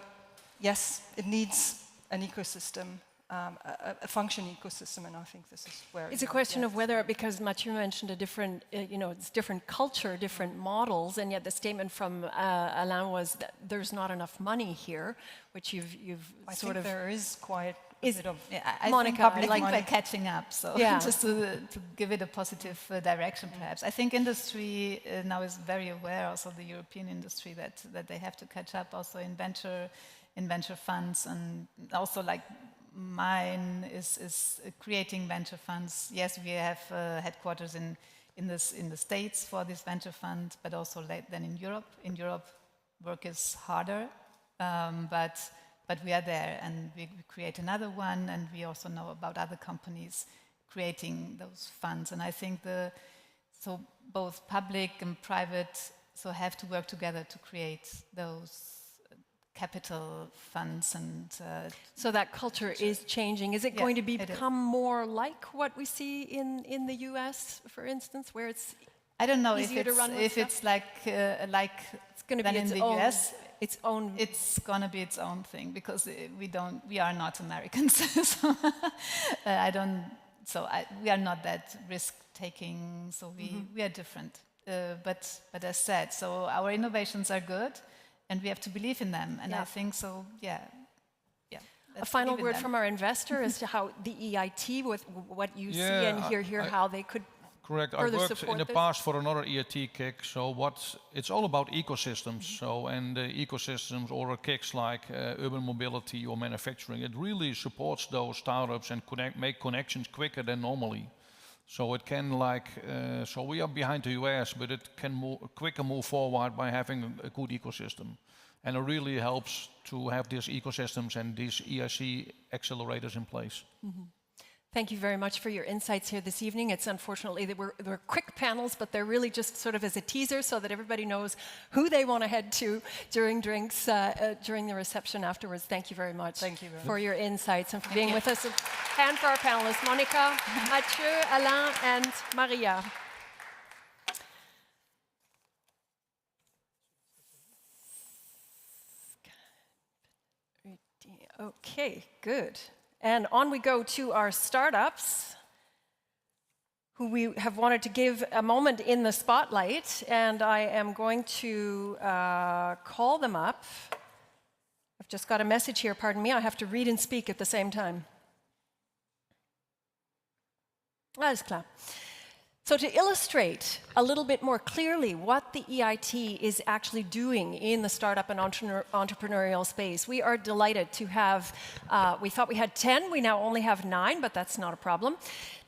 yes, it needs an ecosystem, a functioning ecosystem, and I think this is where it's a question of whether, because Mathieu mentioned a different, it's different culture, different models, and yet the statement from Alain was that there's not enough money here, which you've I sort think of. there is quite a bit of. I Monica, think we're catching up. So just to give it a positive direction, perhaps. I think industry now is very aware, also the European industry, that they have to catch up also in venture funds, and also like mine is creating venture funds. Yes, we have headquarters in the States for this venture fund, but also then in Europe. In Europe, work is harder, but we are there, and we create another one, and we also know about other companies creating those funds. And I think so both public and private have to work together to create those capital funds. And so that culture is changing. Is it going to become more like what we see in the US, for instance, where it's I don't know easier to run with if it's like it's going to be in the own, US. Its own. It's going to be its own thing, because we are not Americans. So we are not that risk taking. So we are different. But as said, so our innovations are good, and we have to believe in them. And I think so, A final word from our investor as to how the EIT, with what you see and hear how they could correct. I worked in the past for another EIT kick. So it's all about ecosystems. And ecosystems or kicks like urban mobility or manufacturing, it really supports those startups and make connections quicker than normally. So it can so we are behind the US, but it can quicker move forward by having a good ecosystem. And it really helps to have these ecosystems and these EIC accelerators in place. Thank you very much for your insights here this evening. It's unfortunately that they're quick panels, but they're really just sort of as a teaser so that everybody knows who they want to head to during drinks, during the reception afterwards. Thank you very much for your insights and for being with us. A hand for our panelists, Monica, Mathieu, Alain, and Maria. Okay, good. And on we go to our startups, who we have wanted to give a moment in the spotlight, and I am going to call them up. I've just got a message here, pardon me, I have to read and speak at the same time. Alles klar. So to illustrate a little bit more clearly what the EIT is actually doing in the startup and entrepreneurial space, we are delighted to have, we thought we had 10, we now only have 9, but that's not a problem.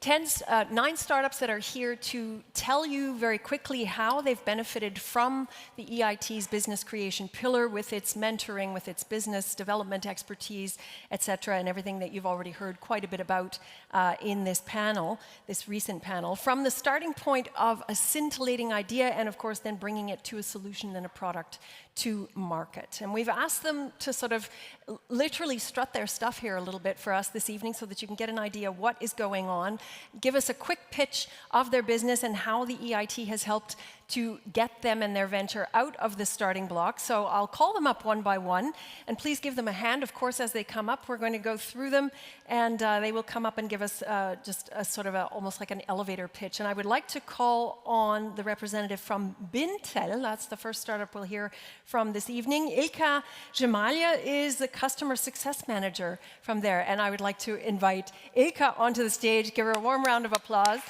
9 startups that are here to tell you very quickly how they've benefited from the EIT's business creation pillar with its mentoring, with its business development expertise, etc., and everything that you've already heard quite a bit about in this panel, this recent panel, from the starting point of a scintillating idea and, of course, then bringing it to a solution and a product to market. And we've asked them to sort of literally strut their stuff here a little bit for us this evening so that you can get an idea of what is going on, give us a quick pitch of their business and how the EIT has helped to get them and their venture out of the starting block. So I'll call them up one by one, and please give them a hand, of course, as they come up. We're going to go through them, and they will come up and give us just a sort of almost like an elevator pitch. And I would like to call on the representative from Bintel. That's the first startup we'll hear from this evening. Ilka Gemalia is the customer success manager from there, and I would like to invite Ilka onto the stage, give her a warm round of applause,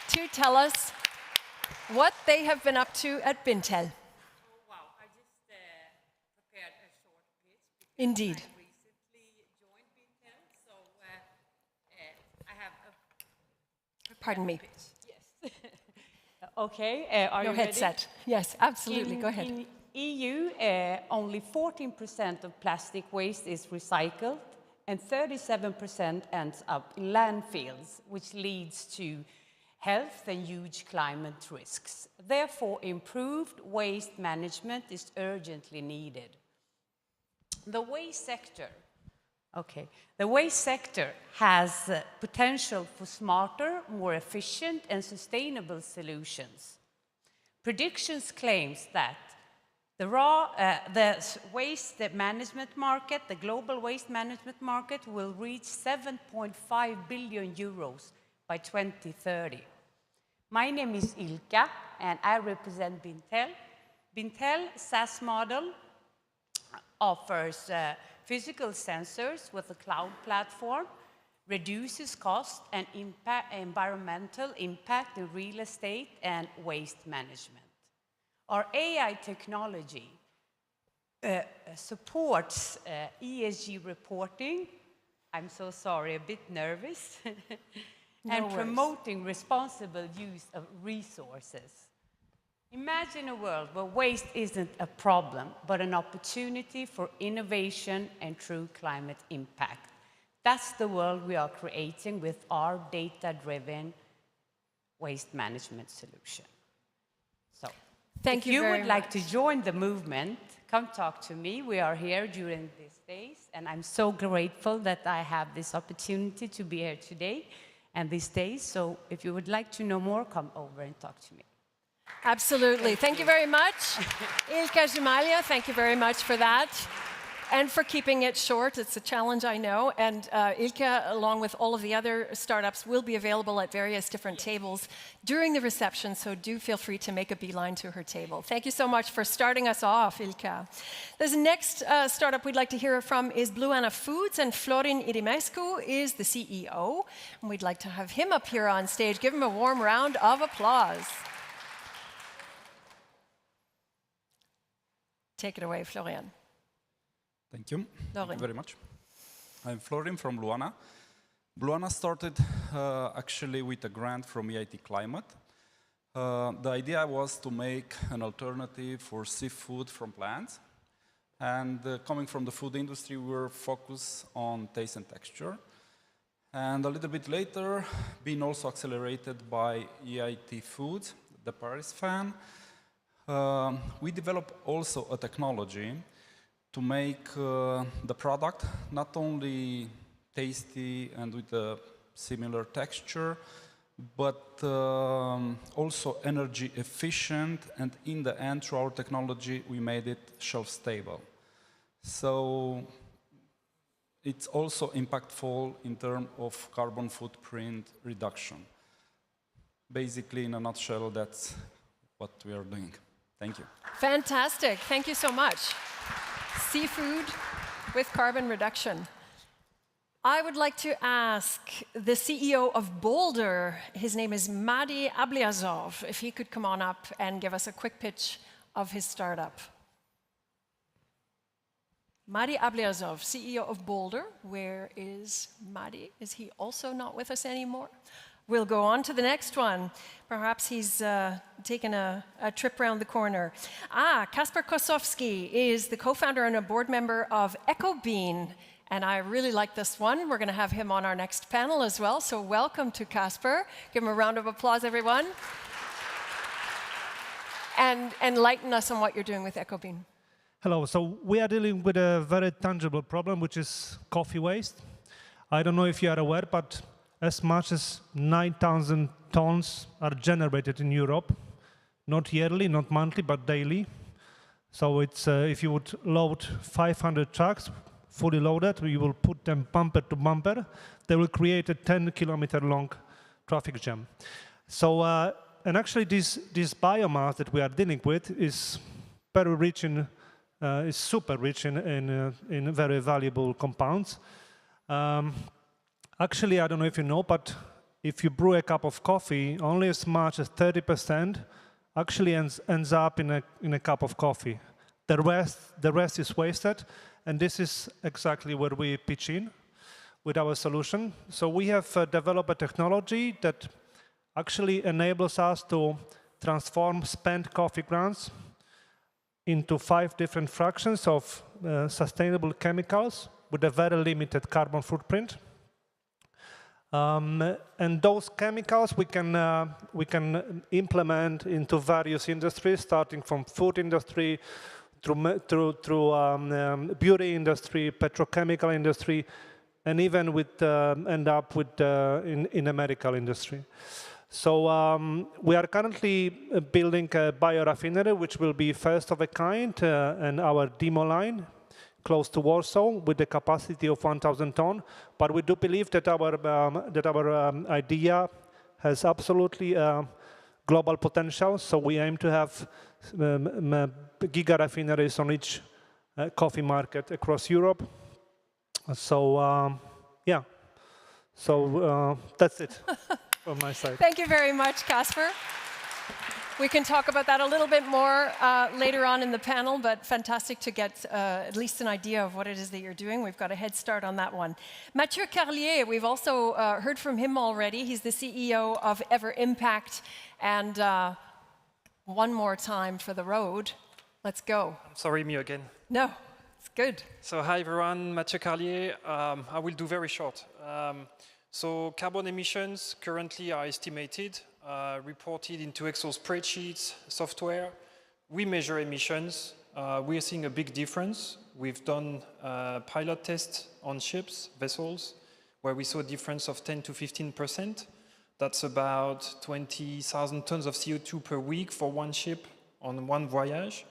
to tell us what they have been up to at Bintel. Oh, wow, I just prepared a short pitch. Indeed. I recently joined Bintel, so I have a Pardon me. pitch. Yes. Okay, are No you headset. ready? Yes, absolutely. Go ahead. In EU, only 14% of plastic waste is recycled, and 37% ends up in landfills, which leads to health and huge climate risks. Therefore, improved waste management is urgently needed. The waste sector, has potential for smarter, more efficient, and sustainable solutions. Predictions claims that the waste management market, the global waste management market, will reach 7.5 billion euros by 2030. My name is Ilka, and I represent Bintel. Bintel SaaS model offers physical sensors with a cloud platform, reduces cost and environmental impact in real estate and waste management. Our AI technology supports ESG reporting. I'm so sorry, a bit nervous. And promoting responsible use of resources. Imagine a world where waste isn't a problem, but an opportunity for innovation and true climate impact. That's the world we are creating with our data-driven waste management solution. So, if you would like to join the movement, come talk to me. We are here during these days, and I'm so grateful that I have this opportunity to be here today and these days. So if you would like to know more, come over and talk to me. Absolutely. Thank you very much. Ilka Gemalia, thank you very much for that. And for keeping it short. It's a challenge, I know. And Ilka, along with all of the other startups, will be available at various different tables during the reception, so do feel free to make a beeline to her table. Thank you so much for starting us off, Ilka. The next startup we'd like to hear from is Blue Anna Foods, and Florin Irimescu is the CEO. And we'd like to have him up here on stage. Give him a warm round of applause. Take it away, Florian. Thank you. Thank you very much. I'm Florin from Blue Anna. Blue Anna started actually with a grant from EIT Climate. The idea was to make an alternative for seafood from plants. And coming from the food industry, we were focused on taste and texture. And a little bit later, being also accelerated by EIT Food, the Paris fan, we developed also a technology to make the product not only tasty and with a similar texture, but also energy efficient, and in the end, through our technology, we made it shelf stable. So it's also impactful in terms of carbon footprint reduction. Basically, in a nutshell, that's what we are doing. Thank you. Fantastic. Thank you so much. Seafood with carbon reduction. I would like to ask the CEO of Boulder, his name is Madi Abliazov, if he could come on up and give us a quick pitch of his startup. Madi Abliazov, CEO of Boulder. Where is Madi? Is he also not with us anymore? We'll go on to the next one. Perhaps he's taken a trip around the corner. Kasper Kosowski is the co-founder and a board member of EcoBean. And I really like this one. We're going to have him on our next panel as well. So welcome to Kasper. Give him a round of applause, everyone. And enlighten us on what you're doing with EcoBean. Hello. So we are dealing with a very tangible problem, which is coffee waste. I don't know if you are aware, but as much as 9,000 tons are generated in Europe, not yearly, not monthly, but daily. So it's if you would load 500 trucks, fully loaded, you will put them bumper to bumper, they will create a 10-kilometer long traffic jam. So, and actually this biomass that we are dealing with is very rich in, is super rich in very valuable compounds. Actually, I don't know if you know, but if you brew a cup of coffee, only as much as 30% actually ends up in a cup of coffee. The rest is wasted, and this is exactly where we pitch in with our solution. So we have developed a technology that actually enables us to transform spent coffee grounds into 5 different fractions of sustainable chemicals with a very limited carbon footprint. And those chemicals we can implement into various industries, starting from food industry, through beauty industry, petrochemical industry, and even with end up with in the medical industry. So we are currently building a biorefinery, which will be first of a kind, and our demo line close to Warsaw with the capacity of 1,000 tons. But we do believe that our idea has absolutely global potential. So we aim to have giga refineries on each coffee market across Europe. So yeah, so that's it from my side. Thank you very much, Kasper. We can talk about that a little bit more later on in the panel, but fantastic to get at least an idea of what it is that you're doing. We've got a head start on that one. Mathieu Carlier, we've also heard from him already. He's the CEO of Ever Impact. And one more time for the road. Let's go. I'm sorry, me again. No, it's good. So hi everyone, Mathieu Carlier. I will do very short. So carbon emissions currently are estimated, reported into Excel spreadsheets, software. We measure emissions. We are seeing a big difference. We've done pilot tests on ships, vessels, where we saw a difference of 10 to 15%. That's about 20,000 tons of CO2 per week for one ship on one voyage.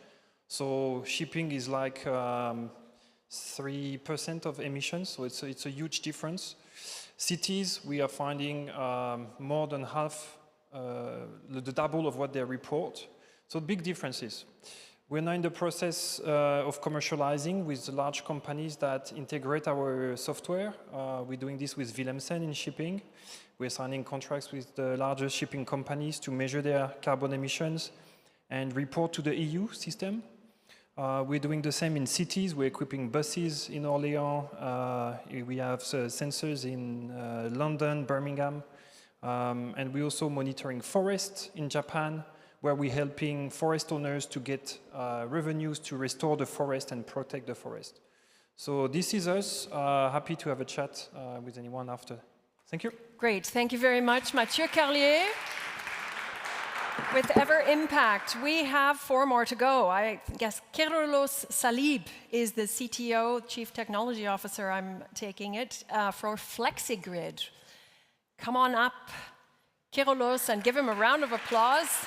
So shipping is like 3% of emissions, so it's a huge difference. Cities, we are finding more than half, the double of what they report. So big differences. We're now in the process of commercializing with large companies that integrate our software. We're doing this with Wilhelmsen in shipping. We're signing contracts with the largest shipping companies to measure their carbon emissions and report to the EU system. We're doing the same in cities. We're equipping buses in Orléans. We have sensors in London, Birmingham. And we're also monitoring forests in Japan, where we're helping forest owners to get revenues to restore the forest and protect the forest. So this is us. Happy to have a chat with anyone after. Thank you. Great. Thank you very much, Mathieu Carlier. With Ever Impact, we have 4 more to go. I guess Kyrillos Salib is the CTO, Chief Technology Officer, I'm taking it, for FlexiGrid. Come on up, Kyrillos, and give him a round of applause.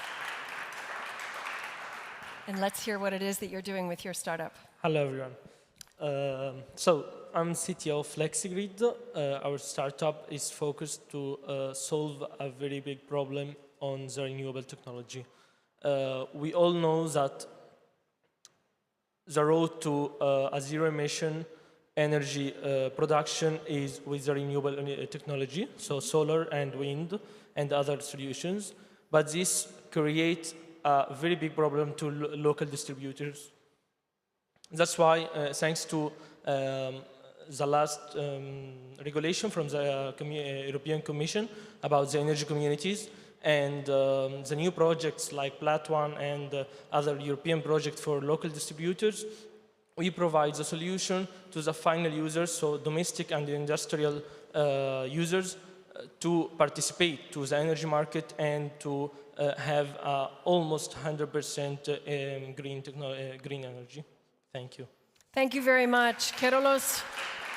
And let's hear what it is that you're doing with your startup. Hello, everyone. So I'm CTO of FlexiGrid. Our startup is focused to solve a very big problem on the renewable technology. We all know that the road to a zero-emission energy production is with the renewable technology, so solar and wind and other solutions. But this creates a very big problem to local distributors. That's why, thanks to the last regulation from the European Commission about the energy communities and the new projects like Plat1 and other European projects for local distributors, we provide the solution to the final users, so domestic and industrial users, to participate to the energy market and to have almost 100% green energy. Thank you. Thank you very much, Kyrillos,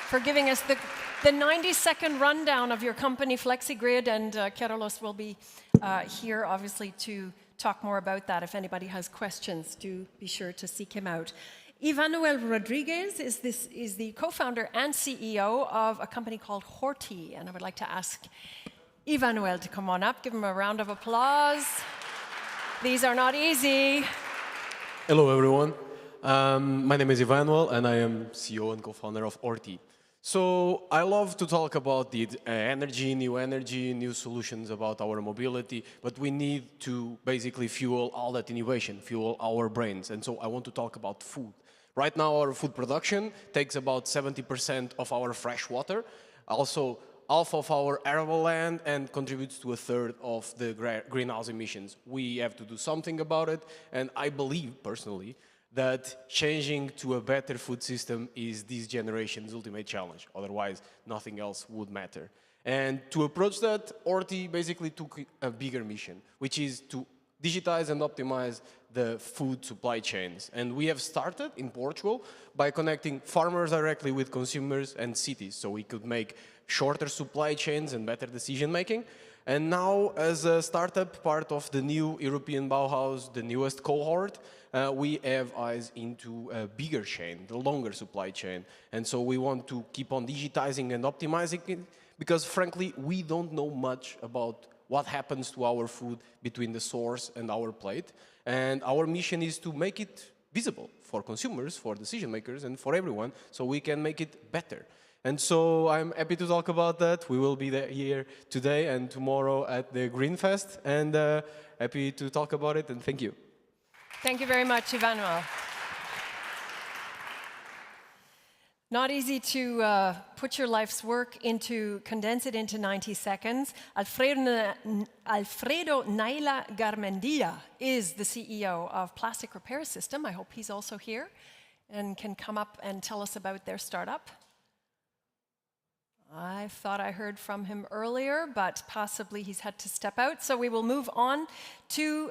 for giving us the 90-second rundown of your company, FlexiGrid, and Kyrillos will be here, obviously, to talk more about that. If anybody has questions, do be sure to seek him out. Ivanuel Rodriguez is the co-founder and CEO of a company called Horti, and I would like to ask Ivanuel to come on up. Give him a round of applause. These are not easy. Hello, everyone. My name is Ivanuel, and I am CEO and co-founder of Horti. So I love to talk about the energy, new solutions about our mobility, but we need to basically fuel all that innovation, fuel our brains. And so I want to talk about food. Right now, our food production takes about 70% of our fresh water, also half of our arable land, and contributes to 1/3 of the greenhouse emissions. We have to do something about it, and I believe, personally, that changing to a better food system is this generation's ultimate challenge. Otherwise, nothing else would matter. And to approach that, Horti basically took a bigger mission, which is to digitize and optimize the food supply chains. And we have started in Portugal by connecting farmers directly with consumers and cities, so we could make shorter supply chains and better decision-making. And now, as a startup, part of the new European Bauhaus, the newest cohort, we have eyes into a bigger chain, the longer supply chain. And so we want to keep on digitizing and optimizing it, because frankly, we don't know much about what happens to our food between the source and our plate. And our mission is to make it visible for consumers, for decision makers, and for everyone, so we can make it better. And so I'm happy to talk about that. We will be here today and tomorrow at the Green Fest, and happy to talk about it, and thank you. Thank you very much, Ivanuel. Not easy to put your life's work condense it into 90 seconds. Alfredo Naila Garmendia is the CEO of Plastic Repair System. I hope he's also here and can come up and tell us about their startup. I thought I heard from him earlier, but possibly he's had to step out. So we will move on to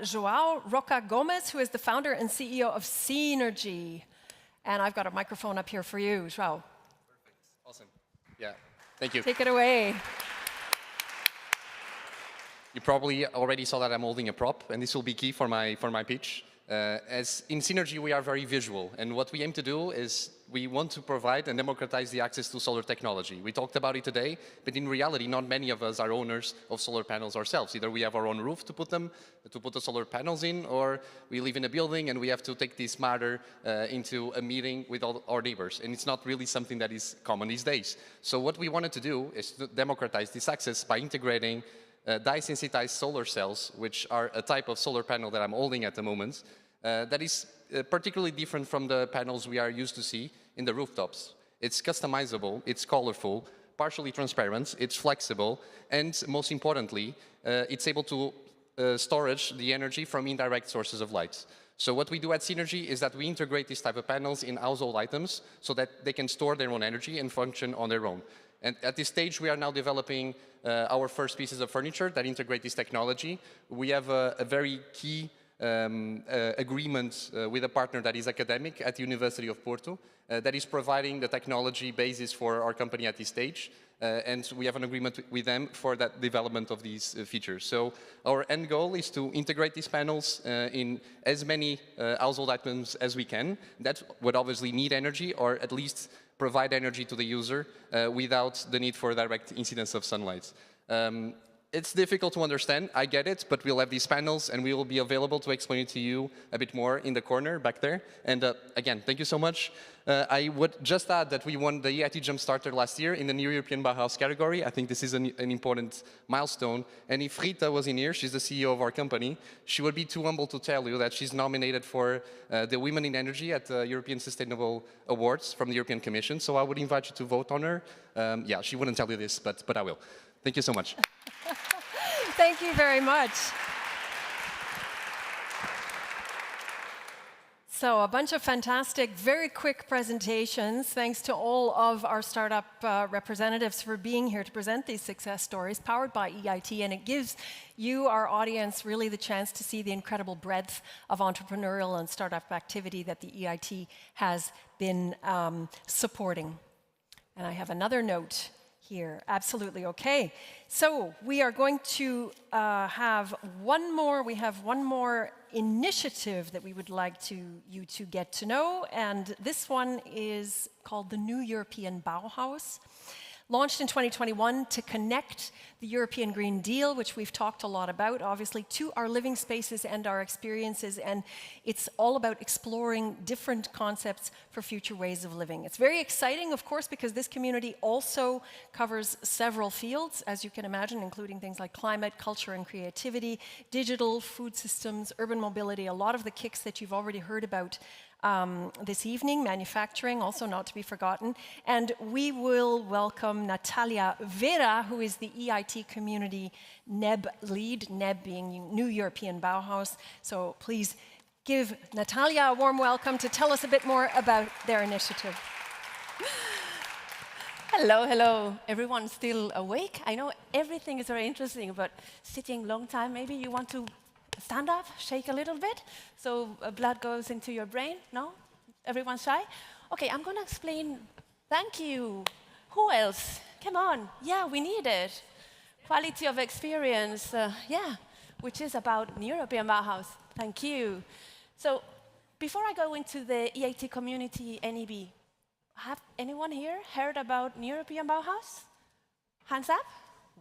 João Roca Gomes, who is the founder and CEO of Synergy. And I've got a microphone up here for you, João. Perfect. Awesome. Yeah. Thank you. Take it away. You probably already saw that I'm holding a prop, and this will be key for my pitch. As in Synergy, we are very visual, and what we aim to do is we want to provide and democratize the access to solar technology. We talked about it today, but in reality, not many of us are owners of solar panels ourselves. Either we have our own roof to put the solar panels in, or we live in a building and we have to take this matter into a meeting with all our neighbors, and it's not really something that is common these days. So what we wanted to do is to democratize this access by integrating dye-sensitized solar cells, which are a type of solar panel that I'm holding at the moment, that is particularly different from the panels we are used to see in the rooftops. It's customizable, it's colorful, partially transparent, it's flexible, and most importantly, it's able to storage the energy from indirect sources of light. So what we do at Synergy is that we integrate these type of panels in household items so that they can store their own energy and function on their own. And at this stage, we are now developing our first pieces of furniture that integrate this technology. We have a very key agreement with a partner that is academic at the University of Porto that is providing the technology basis for our company at this stage. And we have an agreement with them for that development of these features. So our end goal is to integrate these panels in as many household items as we can. That would obviously need energy, or at least provide energy to the user without the need for direct incidence of sunlight. It's difficult to understand, I get it, but we'll have these panels and we will be available to explain it to you a bit more in the corner back there. And again, thank you so much. I would just add that we won the EIT Jumpstarter last year in the New European Bauhaus category. I think this is an important milestone. And if Rita was in here, she's the CEO of our company, she would be too humble to tell you that she's nominated for the Women in Energy at the European Sustainable Awards from the European Commission. So I would invite you to vote on her. Yeah, she wouldn't tell you this, but I will. Thank you so much. Thank you very much. So a bunch of fantastic, very quick presentations. Thanks to all of our startup representatives for being here to present these success stories, powered by EIT. And it gives you, our audience, really the chance to see the incredible breadth of entrepreneurial and startup activity that the EIT has been supporting. And I have another note here. Absolutely. Okay. So we are going to have one more initiative that we would like you to get to know, and this one is called the New European Bauhaus. Launched in 2021 to connect the European Green Deal, which we've talked a lot about, obviously, to our living spaces and our experiences. And it's all about exploring different concepts for future ways of living. It's very exciting, of course, because this community also covers several fields, as you can imagine, including things like climate, culture and creativity, digital, food systems, urban mobility, a lot of the kicks that you've already heard about this evening, manufacturing, also not to be forgotten. And we will welcome Natalia Vera, who is the EIT Community NEB lead, NEB being New European Bauhaus. So please give Natalia a warm welcome to tell us a bit more about their initiative. Hello, hello. Everyone still awake? I know everything is very interesting, but sitting long time, maybe you want to stand up, shake a little bit, so blood goes into your brain? No? Everyone's shy? Okay, I'm going to explain. Thank you. Who else? Come on. Yeah, we need it. Quality of experience, yeah, which is about New European Bauhaus. Thank you. So before I go into the EIT Community NEB, have anyone here heard about New European Bauhaus? Hands up?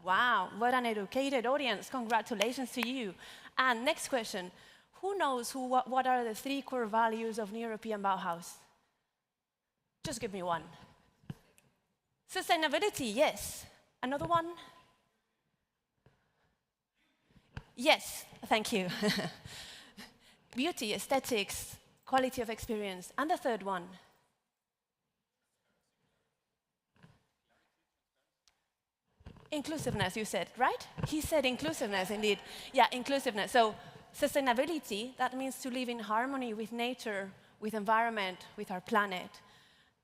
Wow, what an educated audience. Congratulations to you. And next question, who knows what are the 3 core values of New European Bauhaus? Just give me one. Sustainability, yes. Another one? Yes, thank you. Beauty, aesthetics, quality of experience. And the third one? Inclusiveness, you said, right? He said inclusiveness, indeed. Yeah, inclusiveness. So sustainability, that means to live in harmony with nature, with environment, with our planet.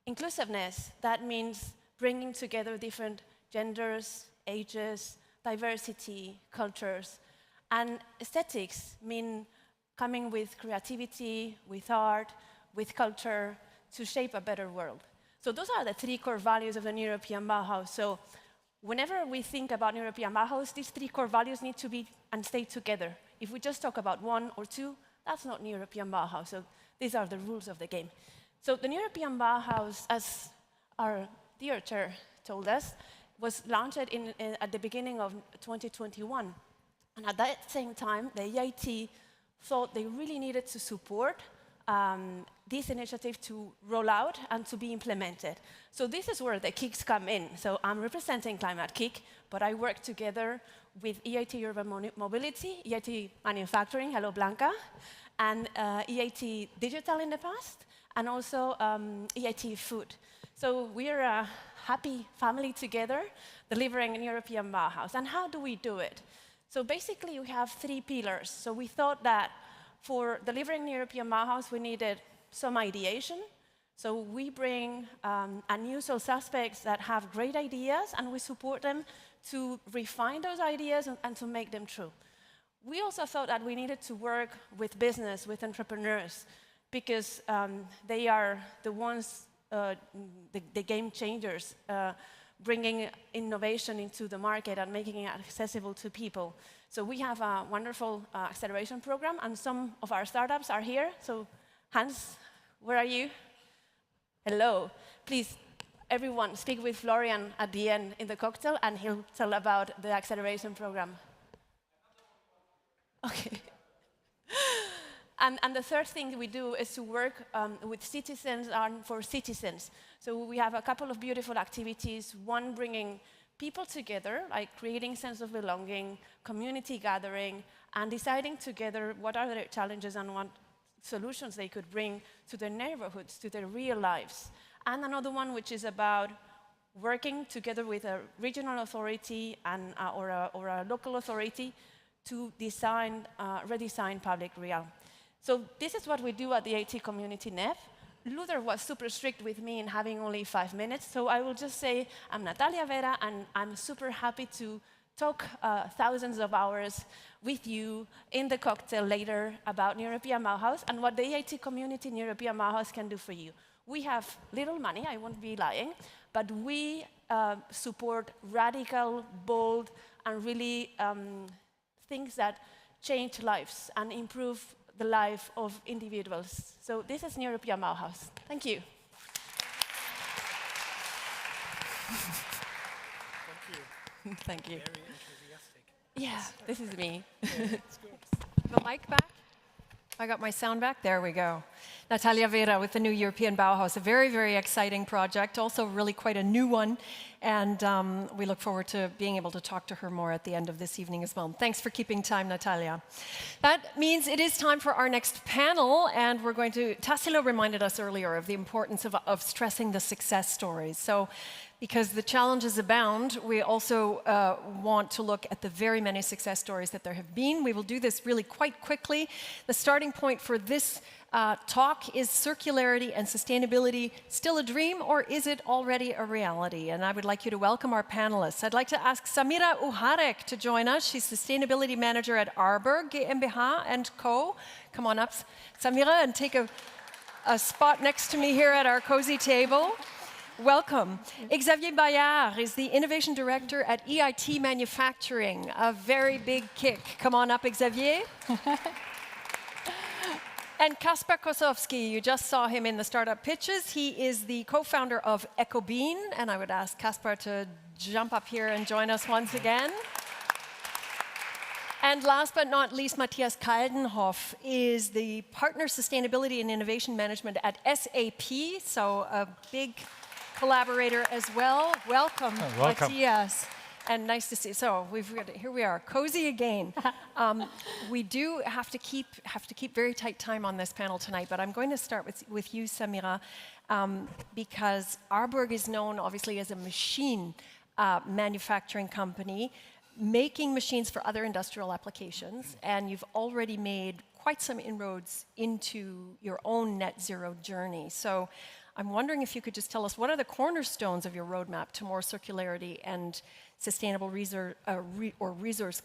Inclusiveness, that means bringing together different genders, ages, diversity, cultures. And aesthetics mean coming with creativity, with art, with culture, to shape a better world. So those are the 3 core values of the New European Bauhaus. So whenever we think about European Bauhaus, these 3 core values need to be and stay together. If we just talk about 1 or 2, that's not European Bauhaus. So these are the rules of the game. So the European Bauhaus, as our dear chair told us, was launched at the beginning of 2021. And at that same time, the EIT thought they really needed to support this initiative to roll out and to be implemented. So this is where the KICs come in. So I'm representing Climate KIC, but I work together with EIT Urban Mobility, EIT Manufacturing, hello Blanca, and EIT Digital in the past, and also EIT Food. So we're a happy family together, delivering a European Bauhaus. And how do we do it? So basically, we have 3 pillars. So we thought that for delivering European Bauhaus, we needed some ideation, So we bring unusual suspects that have great ideas, and we support them to refine those ideas and to make them true. We also thought that we needed to work with business, with entrepreneurs, because they are the ones, the game changers, bringing innovation into the market and making it accessible to people. So we have a wonderful acceleration program, and some of our startups are here. So Hans, where are you? Hello. Please, everyone, speak with Florian at the end in the cocktail, and he'll tell about the acceleration program. Okay. And the third thing we do is to work with citizens and for citizens. So we have a couple of beautiful activities, one bringing people together, like creating sense of belonging, community gathering, and deciding together what are their challenges and what solutions they could bring to their neighborhoods, to their real lives. And another one which is about working together with a regional authority and, or a local authority to redesign public realm. So this is what we do at the EIT Community NEF. Luther was super strict with me in having only 5 minutes, so I will just say I'm Natalia Vera, and I'm super happy to talk thousands of hours with you in the cocktail later about European Bauhaus and what the EIT Community in European Bauhaus can do for you. We have little money, I won't be lying, but we support radical, bold, and really things that change lives and improve the life of individuals. So this is European Bauhaus. Thank you. Thank you. Thank you. Very enthusiastic. Yeah, this is me. It's good. The mic back? I got my sound back? There we go. Natalia Vera with the new European Bauhaus, a very, very exciting project, also really quite a new one. And we look forward to being able to talk to her more at the end of this evening as well. Thanks for keeping time, Natalia. That means it is time for our next panel, and we're going to, Tassilo reminded us earlier of the importance of stressing the success stories. So, because the challenges abound, we also want to look at the very many success stories that there have been. We will do this really quite quickly. The starting point for this talk is circularity and sustainability still a dream, or is it already a reality? And I would like you to welcome our panelists. I'd like to ask Samira Uharek to join us. She's Sustainability Manager at Arberg GmbH and Co. Come on up, Samira, and take a spot next to me here at our cozy table. Welcome. Xavier Bayard is the Innovation Director at EIT Manufacturing. A very big kick. Come on up, Xavier. And Kasper Kosowski, you just saw him in the startup pitches. He is the co-founder of EcoBean, and I would ask Kasper to jump up here and join us once again. And last but not least, Matthias Kaldenhoff is the Partner Sustainability and Innovation Management at SAP, so a big collaborator as well. Welcome, Matthias. And nice to see you. So here we are, cozy again. We do have to keep very tight time on this panel tonight, but I'm going to start with you, Samira, because Arberg is known obviously as a machine manufacturing company, making machines for other industrial applications, and you've already made quite some inroads into your own net zero journey. So I'm wondering if you could just tell us what are the cornerstones of your roadmap to more circularity and sustainable resource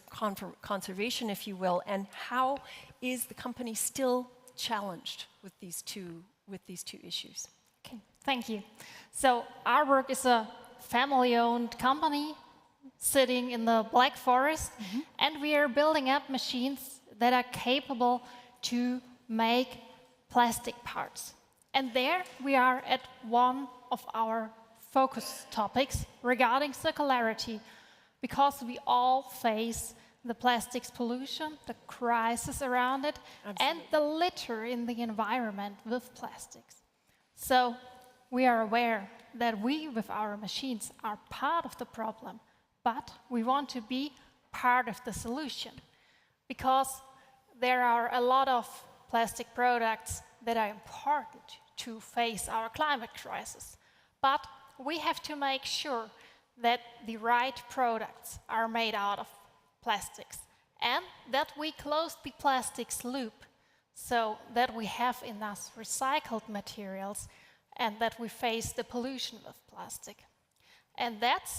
conservation, if you will, and how is the company still challenged with these two issues? Okay, thank you. So Arberg is a family-owned company sitting in the Black Forest, and we are building up machines that are capable to make plastic parts. And there we are at one of our focus topics regarding circularity, because we all face the plastics pollution, the crisis around it, and the litter in the environment with plastics. So we are aware that we, with our machines, are part of the problem, but we want to be part of the solution, because there are a lot of plastic products that are important to face our climate crisis. But we have to make sure that the right products are made out of plastics and that we close the plastics loop so that we have enough recycled materials and that we face the pollution with plastic. And that's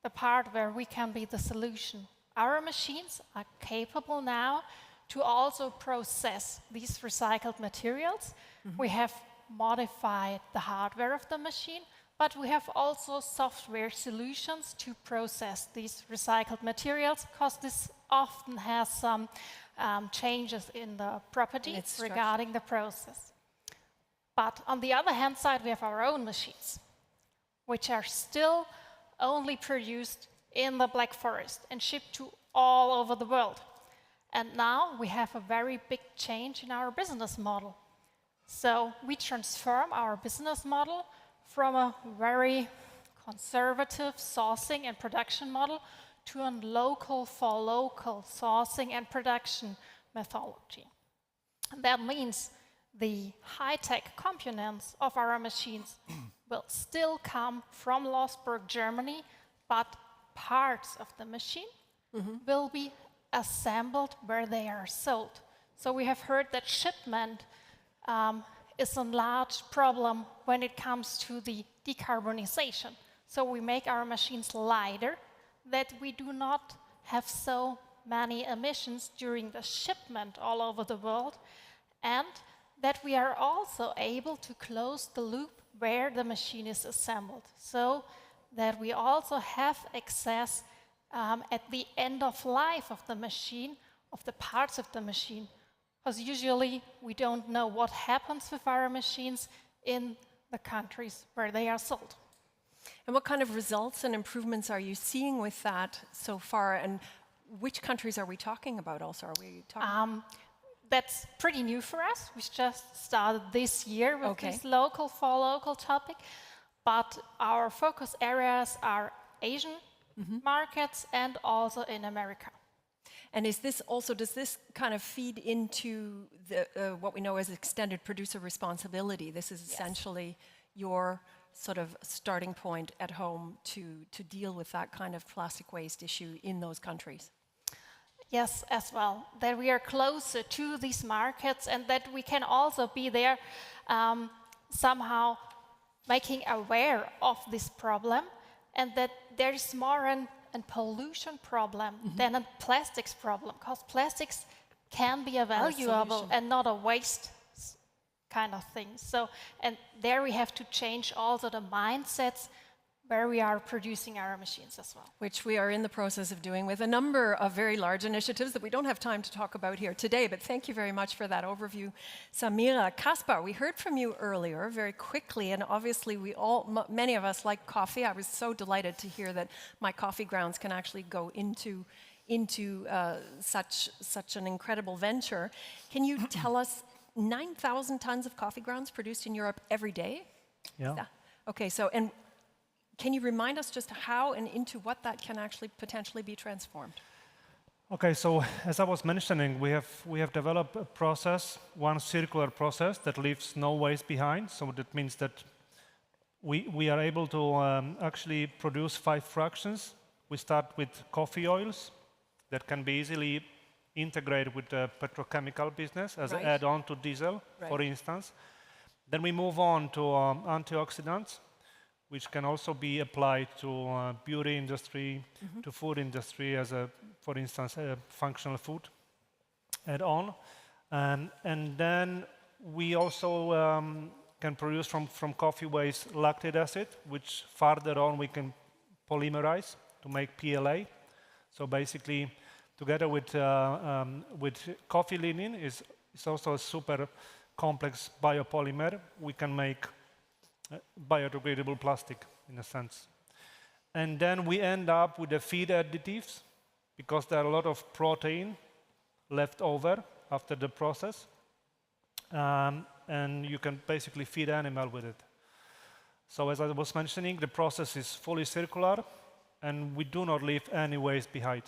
the part where we can be the solution. Our machines are capable now to also process these recycled materials. We have modified the hardware of the machine, but we have also software solutions to process these recycled materials, because this often has some changes in the property regarding the process. But on the other hand side, we have our own machines, which are still only produced in the Black Forest and shipped to all over the world. And now we have a very big change in our business model. So we transform our business model from a very conservative sourcing and production model to a local for local sourcing and production methodology. That means the high-tech components of our machines will still come from Losberg, Germany, but parts of the machine will be assembled where they are sold. So we have heard that shipment is a large problem when it comes to the decarbonization. So we make our machines lighter, that we do not have so many emissions during the shipment all over the world, and that we are also able to close the loop where the machine is assembled, so that we also have access at the end of life of the machine, of the parts of the machine, because usually we don't know what happens with our machines in the countries where they are sold. And what kind of results and improvements are you seeing with that so far? And which countries are we talking about also? Are we talking? That's pretty new for us. We just started this year with this local for local topic. But our focus areas are Asian markets and also in America. And is this also, does this kind of feed into the what we know as extended producer responsibility? This is essentially your sort of starting point at home to deal with that kind of plastic waste issue in those countries. Yes, as well, that we are closer to these markets and that we can also be there somehow making aware of this problem, and that there is more a pollution problem than a plastics problem, because plastics can be a valuable and not a waste kind of thing. So, and there we have to change also the mindsets where we are producing our machines as well. Which we are in the process of doing with a number of very large initiatives that we don't have time to talk about here today, but thank you very much for that overview, Samira. Kaspar, we heard from you earlier very quickly, and obviously many of us like coffee. I was so delighted to hear that my coffee grounds can actually go into such an incredible venture. Can you tell us 9,000 tons of coffee grounds produced in Europe every day? Yeah. Okay, so, and can you remind us just how and into what that can actually potentially be transformed? Okay, so as I was mentioning, we have developed a process, one circular process that leaves no waste behind. So that means that we are able to actually produce 5 fractions. We start with coffee oils that can be easily integrated with the petrochemical business as an add-on to diesel, for instance. Then we move on to antioxidants, which can also be applied to beauty industry, to food industry as for instance, a functional food add-on. And then we also can produce from coffee waste lactic acid, which further on we can polymerize to make PLA. So basically, together with coffee lignin is also a super complex biopolymer. We can make biodegradable plastic in a sense. And then we end up with the feed additives, because there are a lot of protein left over after the process. And you can basically feed animal with it. So as I was mentioning, the process is fully circular, and we do not leave any waste behind.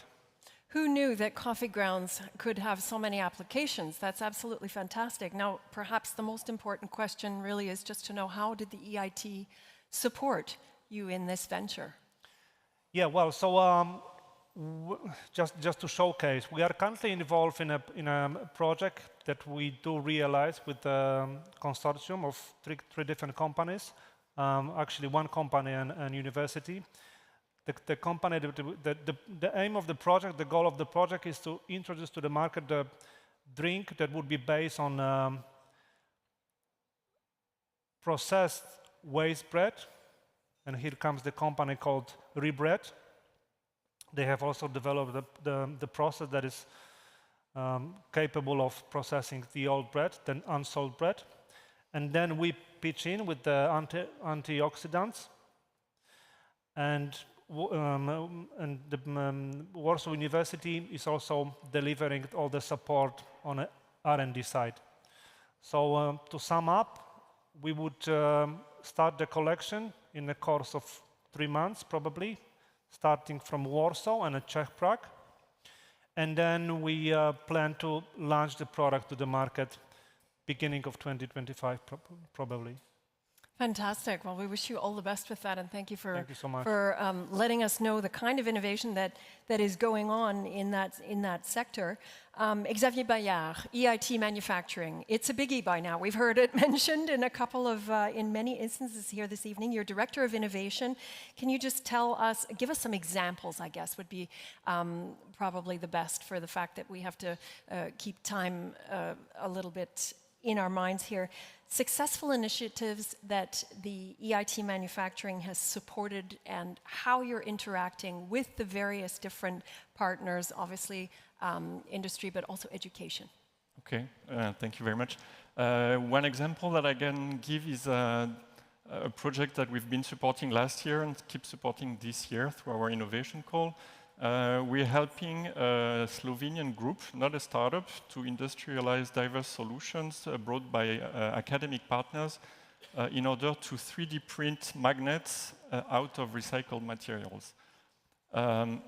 Who knew that coffee grounds could have so many applications? That's absolutely fantastic. Now, perhaps the most important question really is just to know, how did the EIT support you in this venture? Yeah, well, so just to showcase, we are currently involved in a project that we do realize with a consortium of three different companies, actually one company and university. The company, the aim of the project, the goal of the project is to introduce to the market the drink that would be based on processed waste bread. And here comes the company called Rebread. They have also developed the process that is capable of processing the old bread, then unsold bread. And then we pitch in with the antioxidants. And the Warsaw University is also delivering all the support on the R&D side. So to sum up, we would start the collection in the course of 3 months, probably, starting from Warsaw and Czech Prague. And then we plan to launch the product to the market beginning of 2025, probably. Fantastic. Well, we wish you all the best with that, and thank you for so much. for letting us know the kind of innovation that is going on in that sector. Xavier Bayard, EIT Manufacturing. It's a biggie by now. We've heard it mentioned in a couple of in many instances here this evening. You're Director of Innovation. Can you just give us some examples? I guess would be probably the best for the fact that we have to keep time a little bit in our minds here. Successful initiatives that the EIT Manufacturing has supported and how you're interacting with the various different partners, obviously industry, but also education. Okay, thank you very much. One example that I can give is a project that we've been supporting last year and keep supporting this year through our innovation call. We're helping a Slovenian group, not a startup, to industrialize diverse solutions brought by academic partners in order to 3D print magnets out of recycled materials.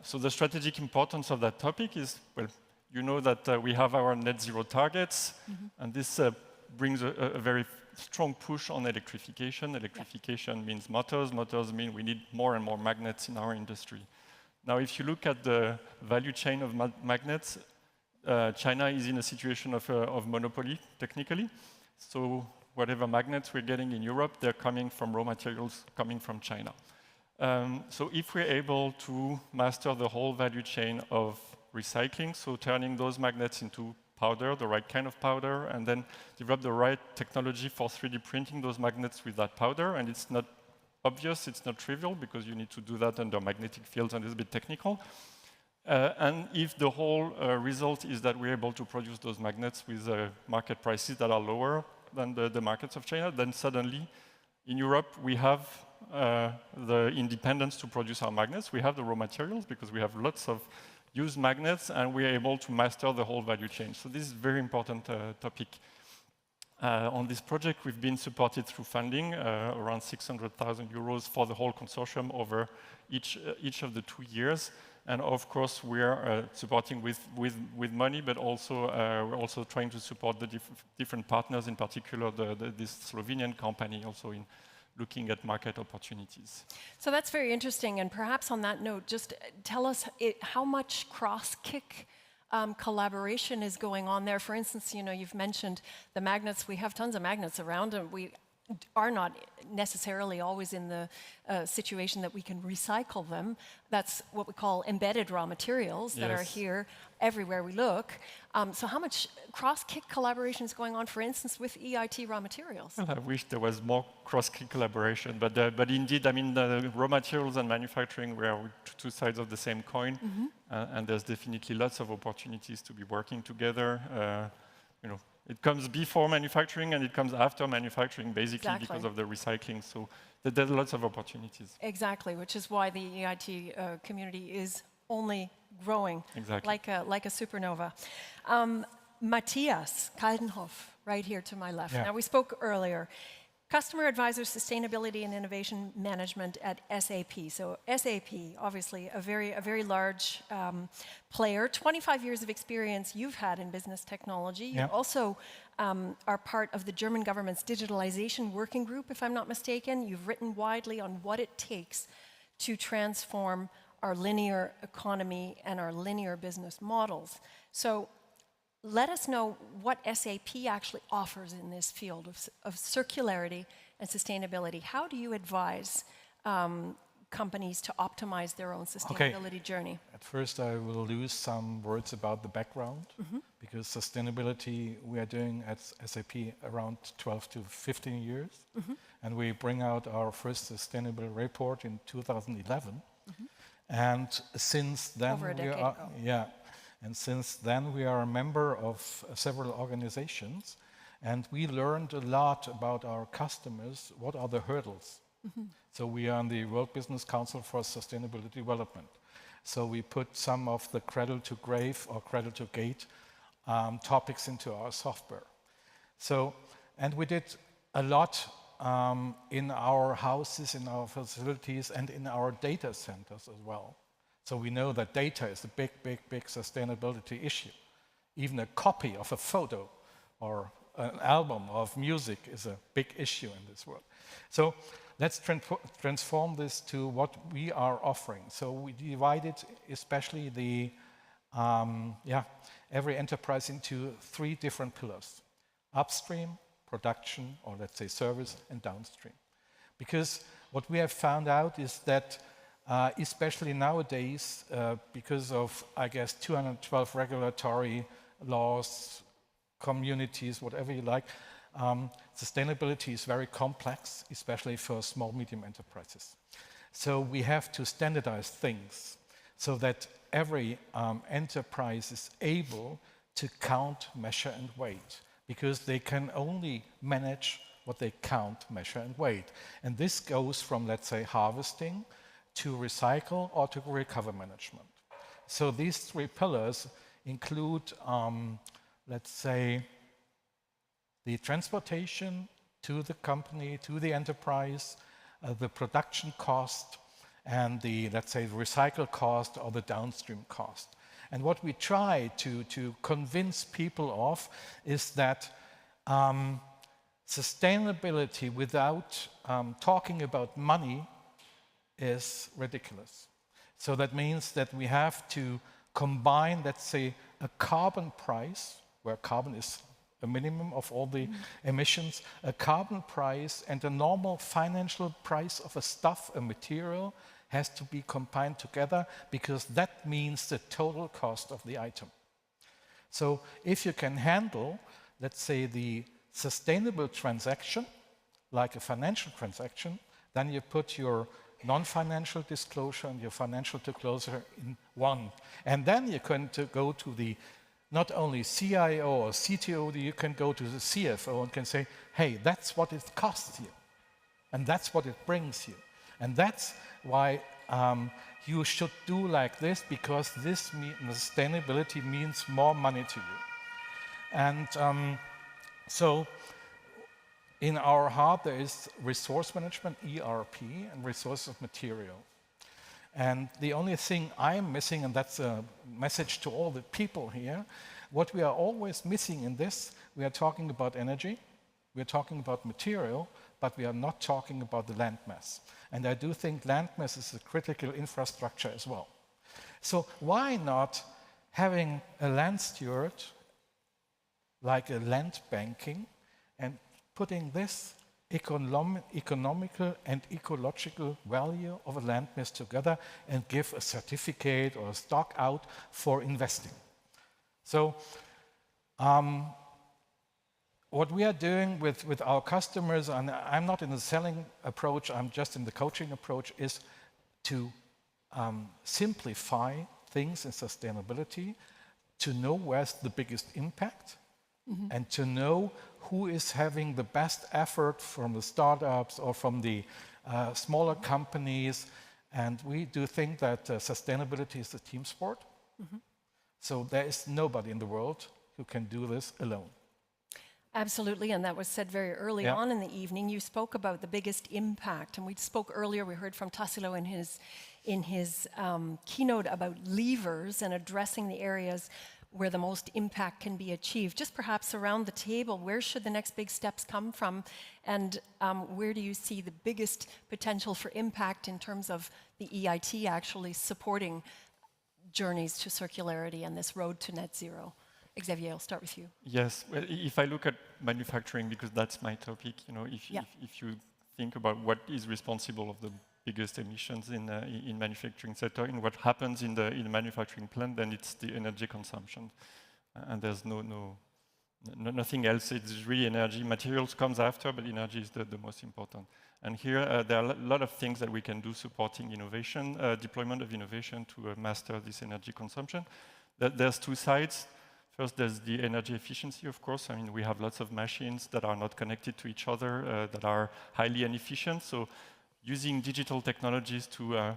So the strategic importance of that topic is, well, you know that we have our net zero targets, and this brings a very strong push on electrification. Electrification means motors. Motors mean we need more and more magnets in our industry. Now, if you look at the value chain of magnets, China is in a situation of monopoly, technically. So whatever magnets we're getting in Europe, they're coming from raw materials coming from China. So if we're able to master the whole value chain of recycling, so turning those magnets into powder, the right kind of powder, and then develop the right technology for 3D printing those magnets with that powder, and it's not obvious, it's not trivial, because you need to do that under magnetic fields and it's a bit technical. And if the whole result is that we're able to produce those magnets with market prices that are lower than the markets of China, then suddenly in Europe we have the independence to produce our magnets. We have the raw materials because we have lots of used magnets and we're able to master the whole value chain. So this is a very important topic. On this project, we've been supported through funding, around 600,000 euros for the whole consortium over each of the 2 years. And of course, we are supporting with money, but also we're also trying to support the different partners, in particular this Slovenian company, also in looking at market opportunities. So that's very interesting. And perhaps on that note, just tell us how much cross-kick collaboration is going on there. For instance, you know, you've mentioned the magnets. We have tons of magnets around, and we are not necessarily always in the situation that we can recycle them. That's what we call embedded raw materials that are here everywhere we look. So how much cross-kick collaboration is going on, for instance, with EIT raw materials? Well, I wish there was more cross-kick collaboration, but indeed, I mean, the raw materials and manufacturing were two sides of the same coin, and there's definitely lots of opportunities to be working together. You know, it comes before manufacturing and it comes after manufacturing, basically, because of the recycling. So there's lots of opportunities. Exactly, which is why the EIT community is only growing like a supernova. Matthias Kaldenhoff, right here to my left. Now, we spoke earlier. Customer Advisor Sustainability and Innovation Management at SAP. So SAP, obviously a very large player. 25 years of experience you've had in business technology. You also are part of the German government's digitalization working group, if I'm not mistaken. You've written widely on what it takes to transform our linear economy and our linear business models. So let us know what SAP actually offers in this field of circularity and sustainability. How do you advise companies to optimize their own sustainability journey? At first, I will lose some words about the background, because sustainability we are doing at SAP around 12 to 15 years, and we bring out our first sustainable report in 2011, and since then over a decade ago. And since then we are a member of several organizations, and we learned a lot about our customers. What are the hurdles? So we are in the World Business Council for Sustainable Development. So we put some of the cradle to grave or cradle to gate topics into our software. So, and we did a lot in our houses, in our facilities, and in our data centers as well. So we know that data is a big, big, big sustainability issue. Even a copy of a photo or an album of music is a big issue in this world. So let's transform this to what we are offering. So we divided especially the every enterprise into 3 different pillars: upstream, production, or let's say service, and downstream. Because what we have found out is that especially nowadays, because of, I guess, 212 regulatory laws, communities, whatever you like, sustainability is very complex, especially for small, medium enterprises. So we have to standardize things so that every enterprise is able to count, measure, and weight, because they can only manage what they count, measure, and weight. And this goes from, let's say, harvesting to recycle or to recover management. So these 3 pillars include, let's say, the transportation to the company, to the enterprise, the production cost, and the, let's say, recycle cost or the downstream cost. And what we try to convince people of is that sustainability without talking about money is ridiculous. So that means that we have to combine, let's say, a carbon price, where carbon is a minimum of all the emissions, a carbon price and a normal financial price of a stuff, a material, has to be combined together, because that means the total cost of the item. So if you can handle, let's say, the sustainable transaction, like a financial transaction, then you put your non-financial disclosure and your financial disclosure in one. And then you can go to the not only CIO or CTO, you can go to the CFO and can say, hey, that's what it costs you. And that's what it brings you. And that's why you should do like this, because this sustainability means more money to you. And so in our heart, there is resource management, ERP, and resource of material. And the only thing I'm missing, and that's a message to all the people here, what we are always missing in this, we are talking about energy, we are talking about material, but we are not talking about the land mass. And I do think land mass is a critical infrastructure as well. So why not having a land steward, like a land banking, and putting this economical and ecological value of a land mass together and give a certificate or a stock out for investing. So what we are doing with our customers, and I'm not in the selling approach, I'm just in the coaching approach, is to simplify things in sustainability, to know where's the biggest impact, and to know who is having the best effort from the startups or from the smaller companies. And we do think that sustainability is a team sport. So there is nobody in the world who can do this alone. Absolutely, and that was said very early on in the evening. You spoke about the biggest impact, and we spoke earlier, we heard from Tassilo in his keynote about levers and addressing the areas where the most impact can be achieved. Just perhaps around the table, where should the next big steps come from, and where do you see the biggest potential for impact in terms of the EIT actually supporting journeys to circularity and this road to net zero? Xavier, I'll start with you. Yes, well, if I look at manufacturing, because that's my topic, you know, if you think about what is responsible of the biggest emissions in manufacturing sector, in what happens in the manufacturing plant, then it's the energy consumption, and there's nothing else. It's really energy. Materials comes after, but energy is the most important. And here there are a lot of things that we can do supporting innovation, deployment of innovation to master this energy consumption. There's two sides. First, there's the energy efficiency, of course. I mean, we have lots of machines that are not connected to each other, that are highly inefficient. So using digital technologies to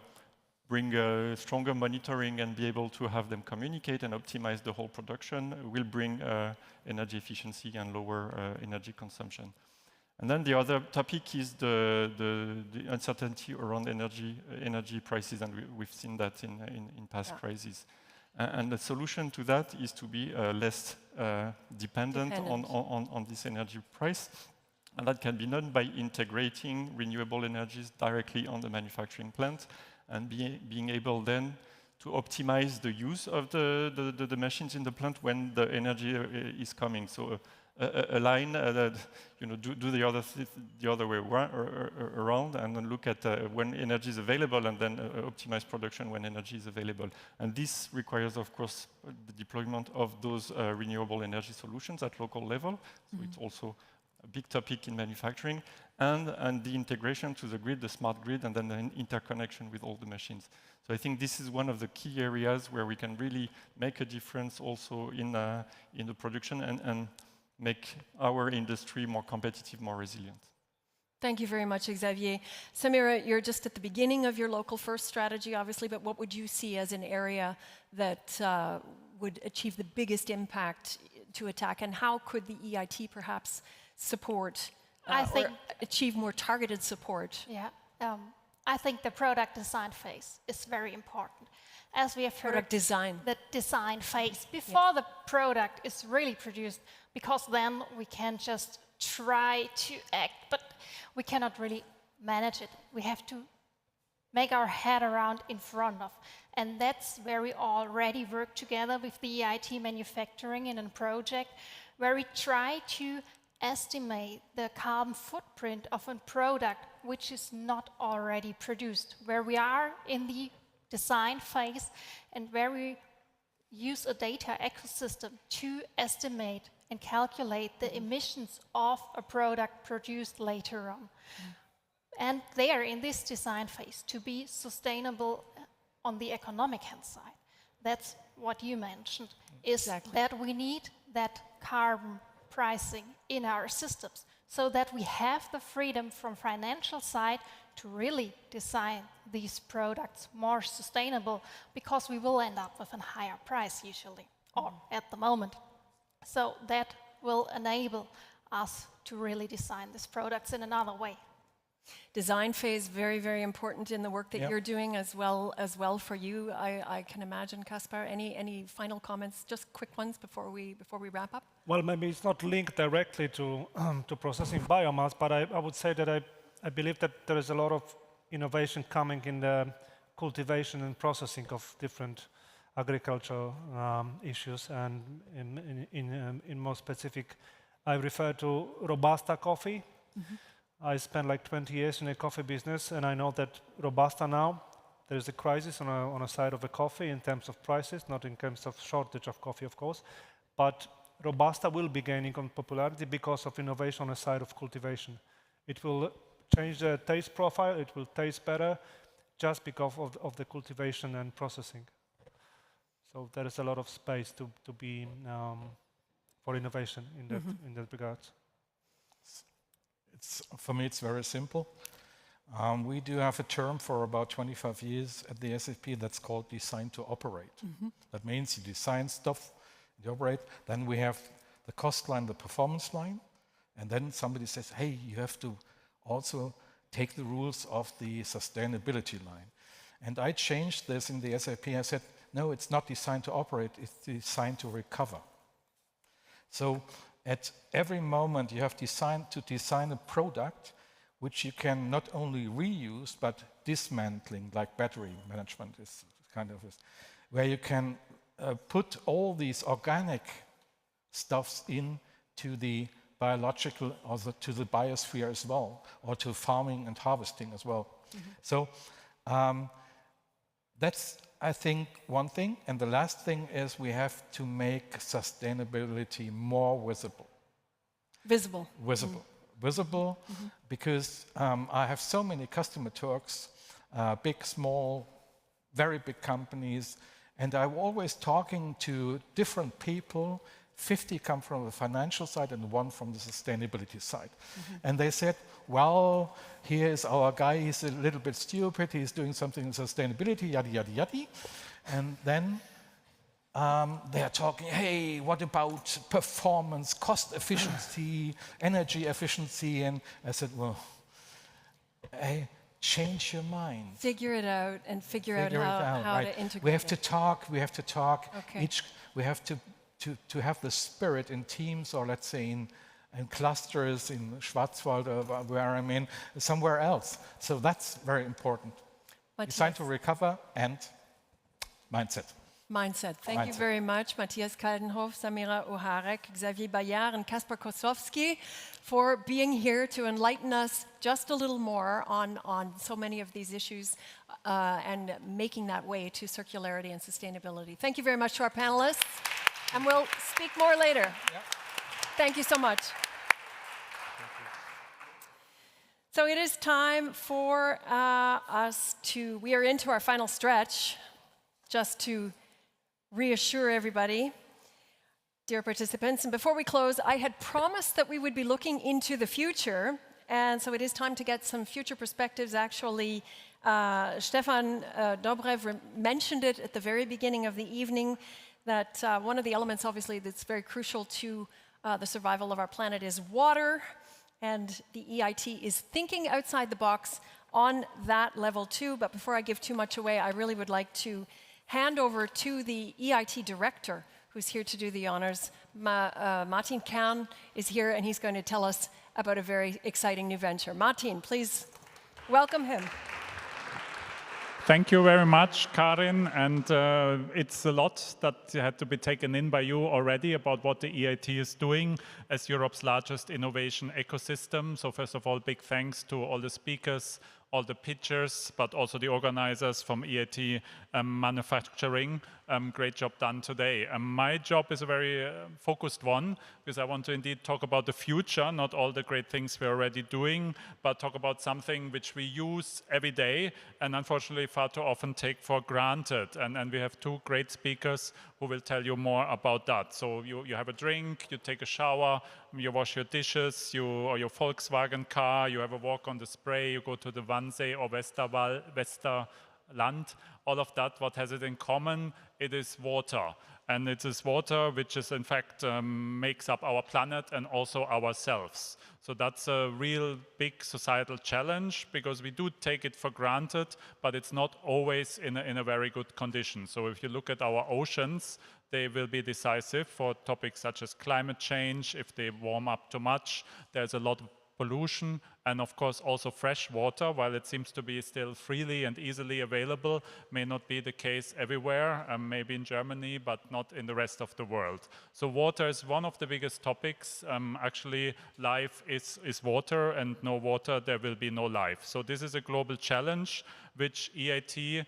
bring stronger monitoring and be able to have them communicate and optimize the whole production will bring energy efficiency and lower energy consumption. And then the other topic is the uncertainty around energy prices, and we've seen that in past crises. And the solution to that is to be less dependent on this energy price. And that can be done by integrating renewable energies directly on the manufacturing plant and being able then to optimize the use of the machines in the plant when the energy is coming. So a line that, you know, do the other way around, and then look at when energy is available, and then optimize production when energy is available. And this requires, of course, the deployment of those renewable energy solutions at local level. So it's also a big topic in manufacturing, and the integration to the grid, the smart grid, and then the interconnection with all the machines. So I think this is one of the key areas where we can really make a difference also in the production and make our industry more competitive, more resilient. Thank you very much, Xavier. Samira, you're just at the beginning of your local first strategy, obviously, but what would you see as an area that would achieve the biggest impact to attack, and how could the EIT perhaps support or achieve more targeted support? Yeah, I think the product design phase is very important. As we have heard, the design phase, before the product is really produced, because then we can just try to act, but we cannot really manage it. We have to make our head around in front of. And that's where we already work together with the EIT manufacturing in a project where we try to estimate the carbon footprint of a product which is not already produced, where we are in the design phase and where we use a data ecosystem to estimate and calculate the emissions of a product produced later on. And there, in this design phase, to be sustainable on the economic hand side, that's what you mentioned, is that we need that carbon pricing in our systems so that we have the freedom from financial side to really design these products more sustainable, because we will end up with a higher price usually, or at the moment. So that will enable us to really design these products in another way. Design phase, very, very important in the work that you're doing as well for you, I can imagine. Kaspar, any final comments, just quick ones before we wrap up? Well, maybe it's not linked directly to processing biomass, but I would say that I believe that there is a lot of innovation coming in the cultivation and processing of different agricultural issues, and in more specific, I refer to Robusta coffee. I spent like 20 years in the coffee business, and I know that Robusta now, there is a crisis on a side of the coffee in terms of prices, not in terms of shortage of coffee, of course, but Robusta will be gaining on popularity because of innovation on the side of cultivation. It will change the taste profile, it will taste better just because of the cultivation and processing. So there is a lot of space to be for innovation in that regard. For me, it's very simple. We do have a term for about 25 years at the SAP that's called design to operate. That means you design stuff, you operate, then we have the cost line, the performance line, and then somebody says, hey, you have to also take the rules of the sustainability line. And I changed this in the SAP. I said, no, it's not designed to operate, it's designed to recover. So at every moment you have to design a product which you can not only reuse, but dismantling, like battery management is kind of this, where you can put all these organic stuffs into the biological or to the biosphere as well, or to farming and harvesting as well. So that's, I think, one thing. And the last thing is we have to make sustainability more visible. Visible. Visible, because I have so many customer talks, big, small, very big companies, and I'm always talking to different people. 50 come from the financial side and 1 from the sustainability side. And they said, well, here is our guy, he's a little bit stupid, he's doing something in sustainability, yada, yada, yada. And then they are talking, hey, what about performance, cost efficiency, energy efficiency? And I said, well, hey, change your mind. Figure it out and figure out how to integrate We have to talk, Okay. We have to have the spirit in teams, or let's say in clusters in Schwarzwald, or where I'm in, somewhere else. So that's very important. Designed to recover and mindset. Mindset. Thank you very much, Matthias Kaldenhoff, Samira Oharek, Xavier Bayard, and Kaspar Kosowski, for being here to enlighten us just a little more on so many of these issues and making that way to circularity and sustainability. Thank you very much to our panelists, and we'll speak more later. Thank you so much. So it is time for us to, we are into our final stretch, just to reassure everybody, dear participants. And before we close, I had promised that we would be looking into the future. And so it is time to get some future perspectives. Actually, Stefan Dobrev mentioned it at the very beginning of the evening, that one of the elements, obviously, that's very crucial to the survival of our planet is water. And the EIT is thinking outside the box on that level too. But before I give too much away, I really would like to hand over to the EIT director, who's here to do the honors. Martin Kern is here, and he's going to tell us about a very exciting new venture. Martin, please welcome him. Thank you very much, Karin. And it's a lot that had to be taken in by you already about what the EIT is doing as Europe's largest innovation ecosystem. So first of all, big thanks to all the speakers, all the pitchers, but also the organizers from EIT Manufacturing. Great job done today. My job is a very focused one, because I want to indeed talk about the future, not all the great things we're already doing, but talk about something which we use every day and unfortunately far too often take for granted. And we have 2 great speakers who will tell you more about that. So you have a drink, you take a shower, you wash your dishes, or your Volkswagen car, you have a walk on the spray, you go to the Wannsee or Westerland. All of that, what has it in common? It is water. And it is water which is in fact makes up our planet and also ourselves. So that's a real big societal challenge, because we do take it for granted, but it's not always in a very good condition. So if you look at our oceans, they will be decisive for topics such as climate change. If they warm up too much, there's a lot of pollution, and of course also fresh water, while it seems to be still freely and easily available, may not be the case everywhere, maybe in Germany, but not in the rest of the world. So water is one of the biggest topics. Actually, life is water, and no water, there will be no life. So this is a global challenge which EIT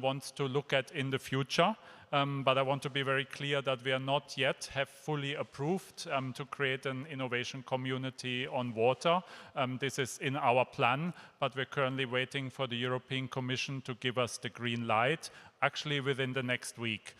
wants to look at in the future. But I want to be very clear that we are not yet have fully approved to create an innovation community on water. This is in our plan, but we're currently waiting for the European Commission to give us the green light, actually within the next weeks.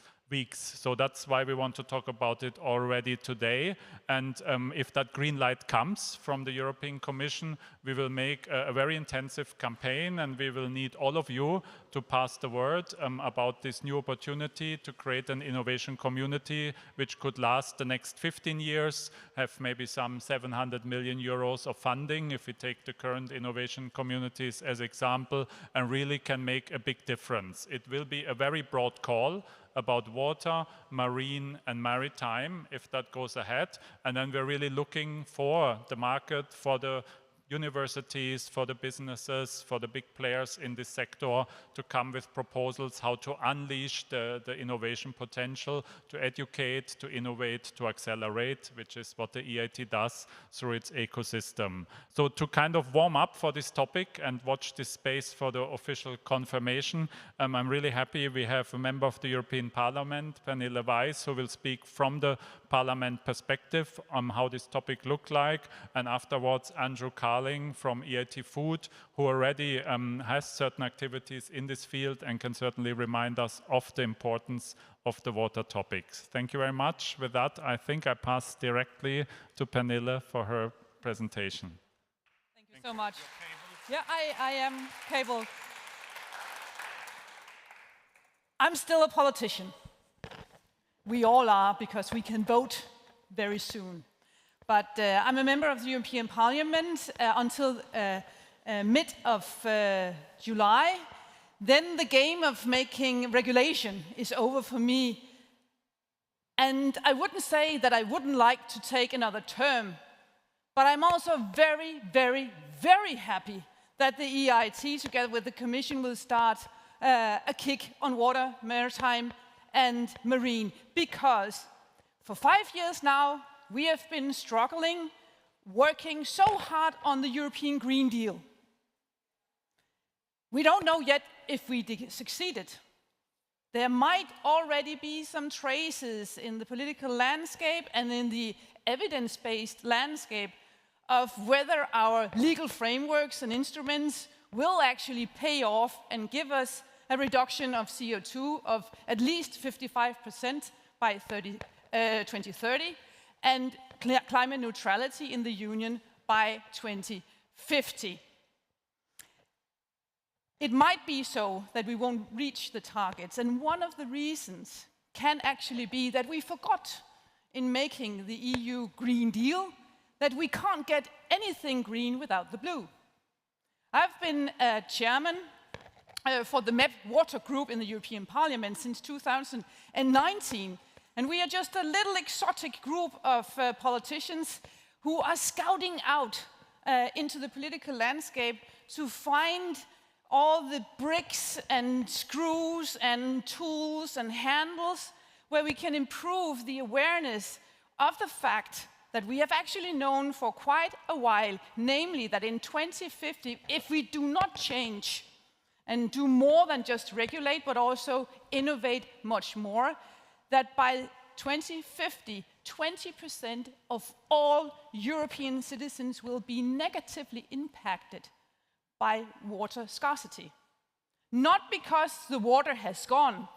So that's why we want to talk about it already today. And if that green light comes from the European Commission, we will make a very intensive campaign, and we will need all of you to pass the word about this new opportunity to create an innovation community which could last the next 15 years, have maybe some 700 million euros of funding if we take the current innovation communities as example, and really can make a big difference. It will be a very broad call. about water, marine, and maritime, if that goes ahead. And then we're really looking for the market, for the universities, for the businesses, for the big players in this sector to come with proposals how to unleash the innovation potential, to educate, to innovate, to accelerate, which is what the EIT does through its ecosystem. So to kind of warm up for this topic and watch this space for the official confirmation, I'm really happy we have a member of the European Parliament, Pernille Weiss, who will speak from the Parliament perspective on how this topic looked like, and afterwards Andrew Carling from EIT Food, who already has certain activities in this field and can certainly remind us of the importance of the water topics. Thank you very much. With that, I think I pass directly to Pernille for her presentation. Thank you so much. Yeah, I am Cable. I'm still a politician. We all are, because we can vote very soon. But I'm a member of the European Parliament until mid of July. Then the game of making regulation is over for me. And I wouldn't say that I wouldn't like to take another term, but I'm also very, very, very happy that the EIT, together with the Commission, will start a kick on water, maritime, and marine, because for 5 years now, we have been struggling, working so hard on the European Green Deal. We don't know yet if we succeeded. There might already be some traces in the political landscape and in the evidence-based landscape of whether our legal frameworks and instruments will actually pay off and give us a reduction of CO2 of at least 55% by 2030, and climate neutrality in the Union by 2050. It might be so that we won't reach the targets, and one of the reasons can actually be that we forgot in making the EU Green Deal that we can't get anything green without the blue. I've been chairman for the MEP Water Group in the European Parliament since 2019. And we are just a little exotic group of politicians who are scouting out into the political landscape to find all the bricks and screws and tools and handles where we can improve the awareness of the fact that we have actually known for quite a while, namely that in 2050, if we do not change and do more than just regulate, but also innovate much more, that by 2050, 20% of all European citizens will be negatively impacted by water scarcity. Not because the water has gone,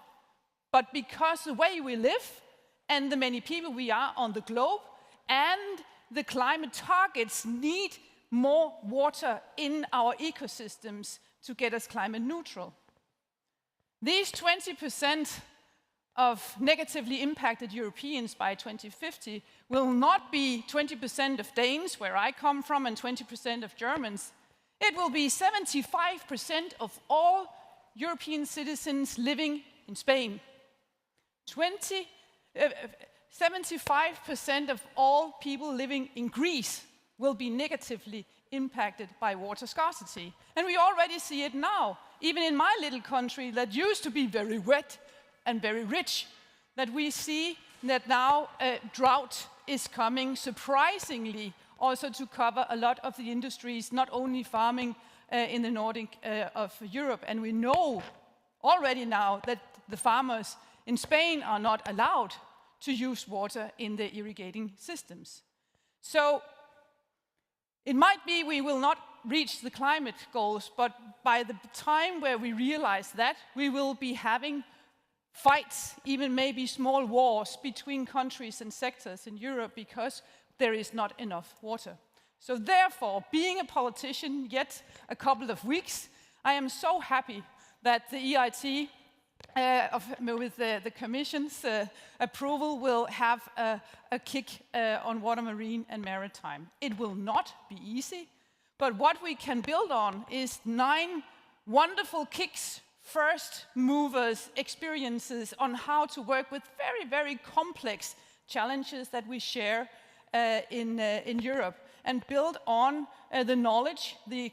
but because the way we live and the many people we are on the globe and the climate targets need more water in our ecosystems to get us climate neutral. These 20% of negatively impacted Europeans by 2050 will not be 20% of Danes, where I come from, and 20% of Germans. It will be 75% of all European citizens living in Spain. 75% of all people living in Greece will be negatively impacted by water scarcity. And we already see it now, even in my little country that used to be very wet and very rich, that we see that now drought is coming, surprisingly, also to cover a lot of the industries, not only farming in the Nordic of Europe. And we know already now that the farmers in Spain are not allowed to use water in their irrigating systems. So it might be we will not reach the climate goals, but by the time where we realize that, we will be having fights, even maybe small wars between countries and sectors in Europe because there is not enough water. So therefore, being a politician yet a couple of weeks, I am so happy that the EIT, with the Commission's approval, will have a kick on water, marine and maritime. It will not be easy, but what we can build on is 9 wonderful kicks first movers experiences on how to work with very, very complex challenges that we share in Europe, and build on the knowledge, the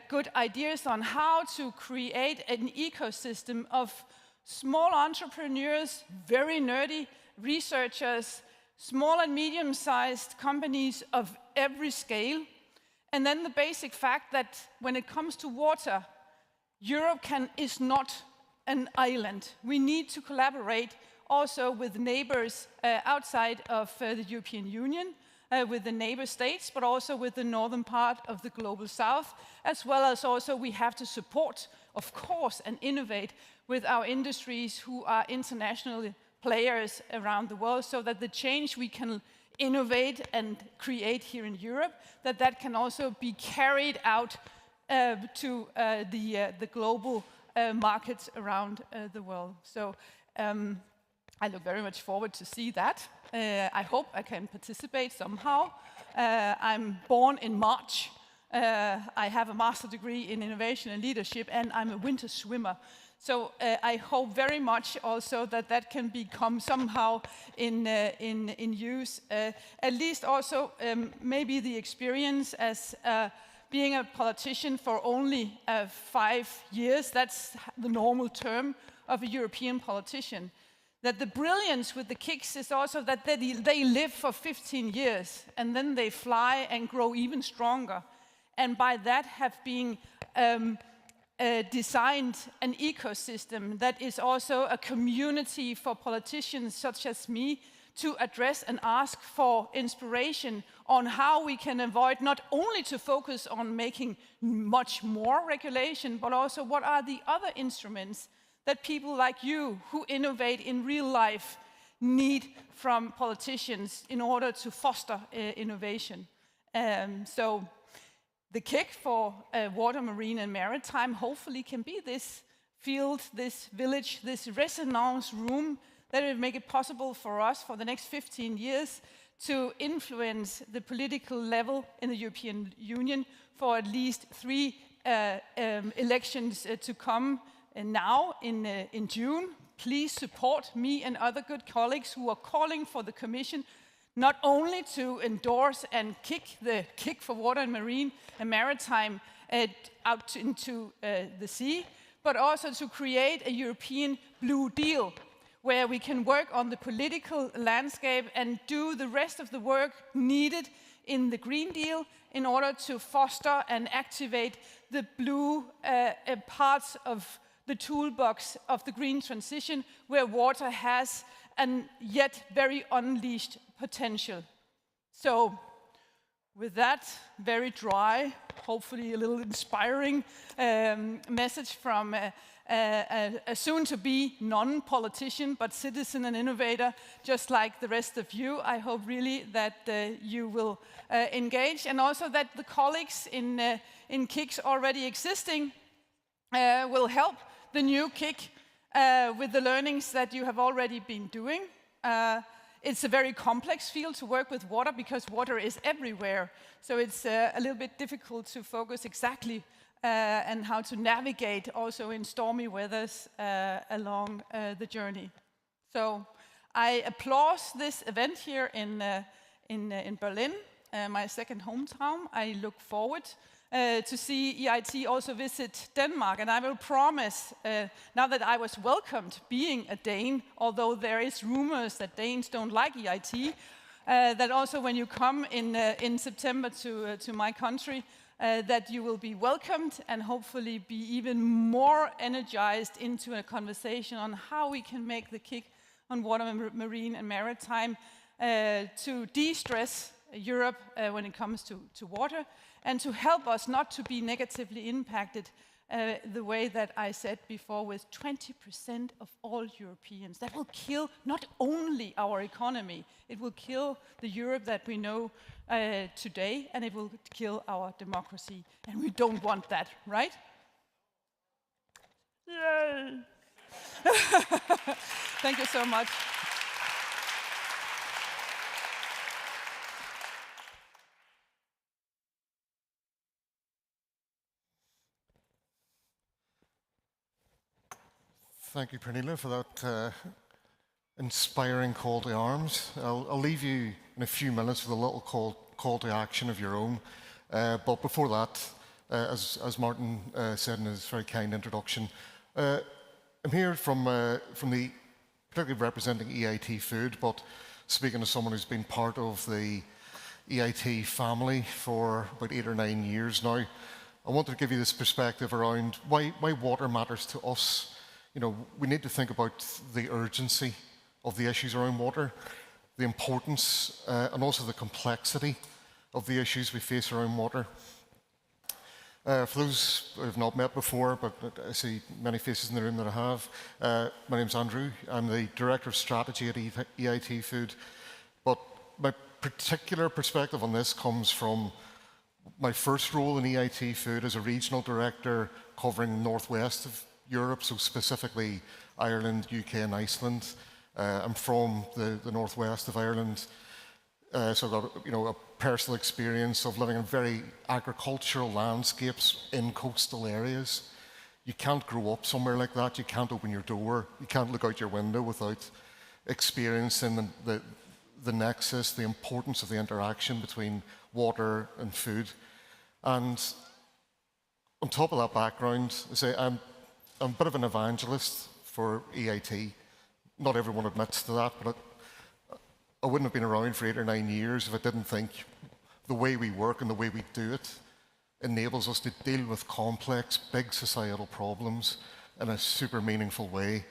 good ideas on how to create an ecosystem of small entrepreneurs, very nerdy researchers, small and medium-sized companies of every scale. And then the basic fact that when it comes to water, Europe is not an island. We need to collaborate also with neighbors outside of the European Union, with the neighbor states, but also with the northern part of the global south, as well as also we have to support, of course, and innovate with our industries who are international players around the world, so that the change we can innovate and create here in Europe, that can also be carried out to the global markets around the world. So I look very much forward to see that. I hope I can participate somehow. I'm born in March. I have a master's degree in innovation and leadership, and I'm a winter swimmer. So I hope very much also that can become somehow in use. At least also maybe the experience as being a politician for only 5 years. That's the normal term of a European politician. That the brilliance with the KICs is also that they live for 15 years and then they fly and grow even stronger. And by that have been designed an ecosystem that is also a community for politicians such as me to address and ask for inspiration on how we can avoid not only to focus on making much more regulation, but also what are the other instruments that people like you who innovate in real life need from politicians in order to foster innovation. So the KIC for water, marine and maritime hopefully can be this field, this village, this resonance room that will make it possible for us for the next 15 years to influence the political level in the European Union for at least 3 elections to come. And now in June, please support me and other good colleagues who are calling for the Commission not only to endorse and kick the KIC for water and marine and maritime out into the sea, but also to create a European Blue Deal where we can work on the political landscape and do the rest of the work needed in the Green Deal in order to foster and activate the blue parts of the toolbox of the green transition, where water has an yet very unleashed potential. So, with that very dry, hopefully a little inspiring message from a soon-to-be non-politician, but citizen and innovator, just like the rest of you, I hope really that you will engage, and also that the colleagues in KICs already existing will help the new KIC with the learnings that you have already been doing. It's a very complex field to work with water because water is everywhere. So it's a little bit difficult to focus exactly and how to navigate also in stormy weathers along the journey. So I applaud this event here in Berlin, my second hometown. I look forward to see EIT also visit Denmark, and I will promise, now that I was welcomed being a Dane, although there is rumors that Danes don't like EIT, that also when you come in September to my country, that you will be welcomed and hopefully be even more energized into a conversation on how we can make the KIC on water, marine and maritime to de-stress Europe when it comes to water, and to help us not to be negatively impacted the way that I said before, with 20% of all Europeans. That will kill not only our economy, it will kill the Europe that we know today, and it will kill our democracy. And we don't want that, right? Yay! Thank you so much. Thank you, Pernilla, for that inspiring call to arms. I'll leave you in a few minutes with a little call to action of your own. But before that, as Martin said in his very kind introduction, I'm here from the, particularly representing EIT Food, but speaking as someone who's been part of the EIT family for about 8 or 9 years now. I wanted to give you this perspective around why water matters to us. You know, we need to think about the urgency of the issues around water, the importance and also the complexity of the issues we face around water. For those who have not met before, but I see many faces in the room that I have, my name's Andrew. I'm the Director of Strategy at EIT Food. But my particular perspective on this comes from my first role in EIT Food as a regional director covering the northwest of Europe, so specifically Ireland, UK and Iceland. I'm from the northwest of Ireland, so I've got a personal experience of living in very agricultural landscapes in coastal areas. You can't grow up somewhere like that. You can't open your door. You can't look out your window without experiencing the nexus, the importance of the interaction between water and food. And on top of that background, I say I'm a bit of an evangelist for EIT. Not everyone admits to that, but I wouldn't have been around for 8 or 9 years if I didn't think the way we work and the way we do it enables us to deal with complex, big societal problems in a super meaningful way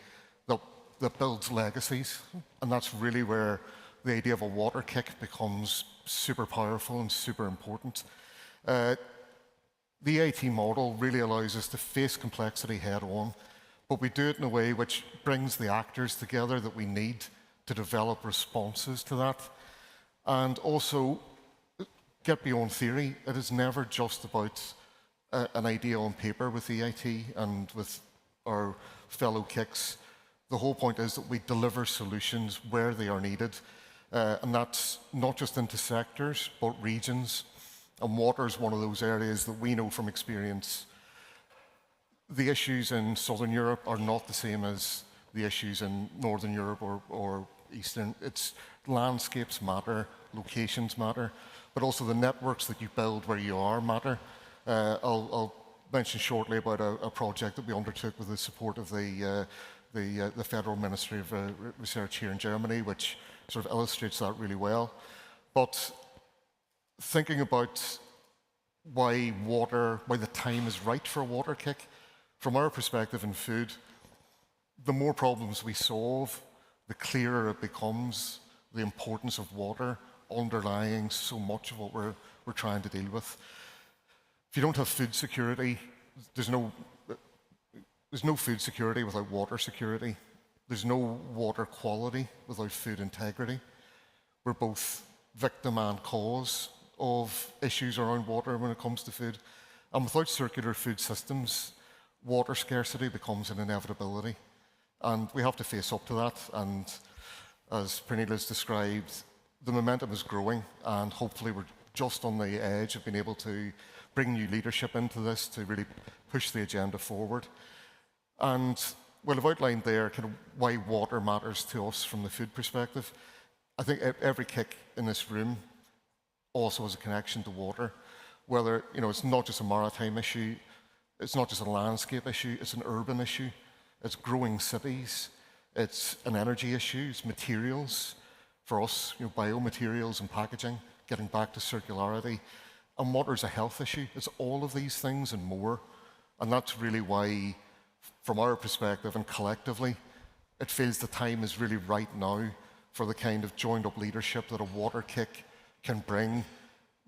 that builds legacies. And that's really where the idea of a water kick becomes super powerful and super important. The EIT model really allows us to face complexity head on, but we do it in a way which brings the actors together that we need to develop responses to that. And also, get beyond theory. It is never just about an idea on paper with EIT and with our fellow KICs. The whole point is that we deliver solutions where they are needed. And that's not just into sectors, but regions. And water is one of those areas that we know from experience. The issues in Southern Europe are not the same as the issues in Northern Europe or Eastern. It's landscapes matter, locations matter, but also the networks that you build where you are matter. I'll mention shortly about a project that we undertook with the support of the Federal Ministry of Research here in Germany, which sort of illustrates that really well. But thinking about why the time is right for a water kick, from our perspective in food, the more problems we solve, the clearer it becomes the importance of water underlying so much of what we're trying to deal with. If you don't have food security, there's no food security without water security. There's no water quality without food integrity. We're both victim and cause of issues around water when it comes to food. And without circular food systems, water scarcity becomes an inevitability. And we have to face up to that. And as Pernilla's described, the momentum is growing, and hopefully we're just on the edge of being able to bring new leadership into this to really push the agenda forward. And well, I've outlined there kind of why water matters to us from the food perspective. I think every kick in this room also has a connection to water, whether it's not just a maritime issue, it's not just a landscape issue, it's an urban issue, it's growing cities, it's an energy issue, it's materials for us, biomaterials and packaging, getting back to circularity, and water is a health issue. It's all of these things and more, and that's really why, from our perspective and collectively, it feels the time is really right now for the kind of joined-up leadership that a water kick can bring,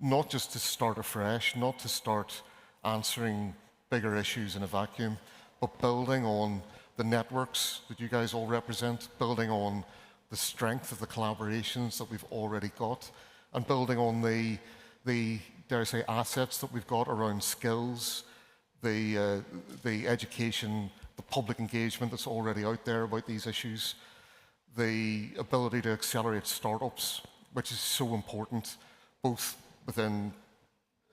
not just to start afresh, not to start answering bigger issues in a vacuum, but building on the networks that you guys all represent, building on the strength of the collaborations that we've already got, and building on the dare I say, assets that we've got around skills, the education, the public engagement that's already out there about these issues, the ability to accelerate startups, which is so important, both within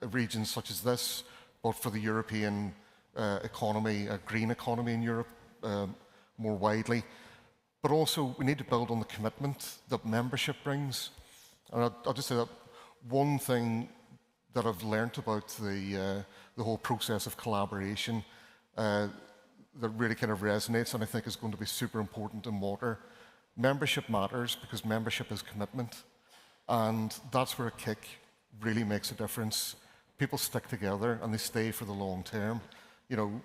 regions such as this, but for the European economy, a green economy in Europe more widely. But also, we need to build on the commitment that membership brings. And I'll just say that one thing that I've learnt about the whole process of collaboration that really kind of resonates and I think is going to be super important in water. Membership matters because membership is commitment. And that's where a KIC really makes a difference. People stick together and they stay for the long term. You know,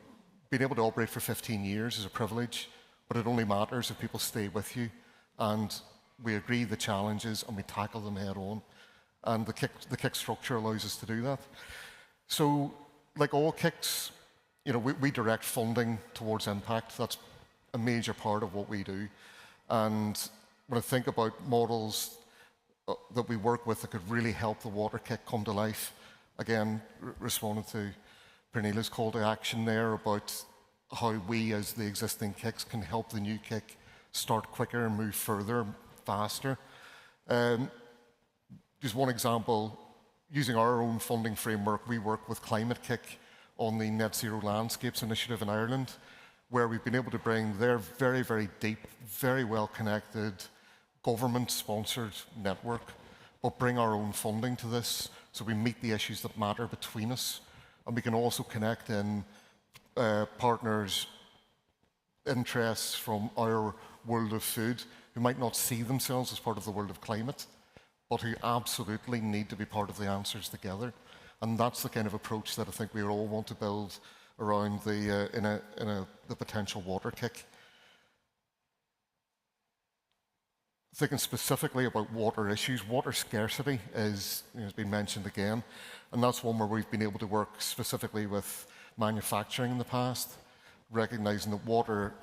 being able to operate for 15 years is a privilege, but it only matters if people stay with you and we agree the challenges and we tackle them head on. And the KIC structure allows us to do that. So, like all KICs, you know, we direct funding towards impact. That's a major part of what we do. And when I think about models that we work with that could really help the water KIC come to life, again, responding to Pernilla's call to action there about how we as the existing KICs can help the new KIC start quicker and move further, faster. Just one example, using our own funding framework, we work with Climate KIC on the Net Zero Landscapes Initiative in Ireland, where we've been able to bring their very, very deep, very well-connected, government-sponsored network, but bring our own funding to this so we meet the issues that matter between us. And we can also connect in partners' interests from our world of food who might not see themselves as part of the world of climate, but who absolutely need to be part of the answers together. And that's the kind of approach that I think we all want to build around the potential water KIC. Thinking specifically about water issues, water scarcity has been mentioned again, and that's one where we've been able to work specifically with manufacturing in the past, recognizing that water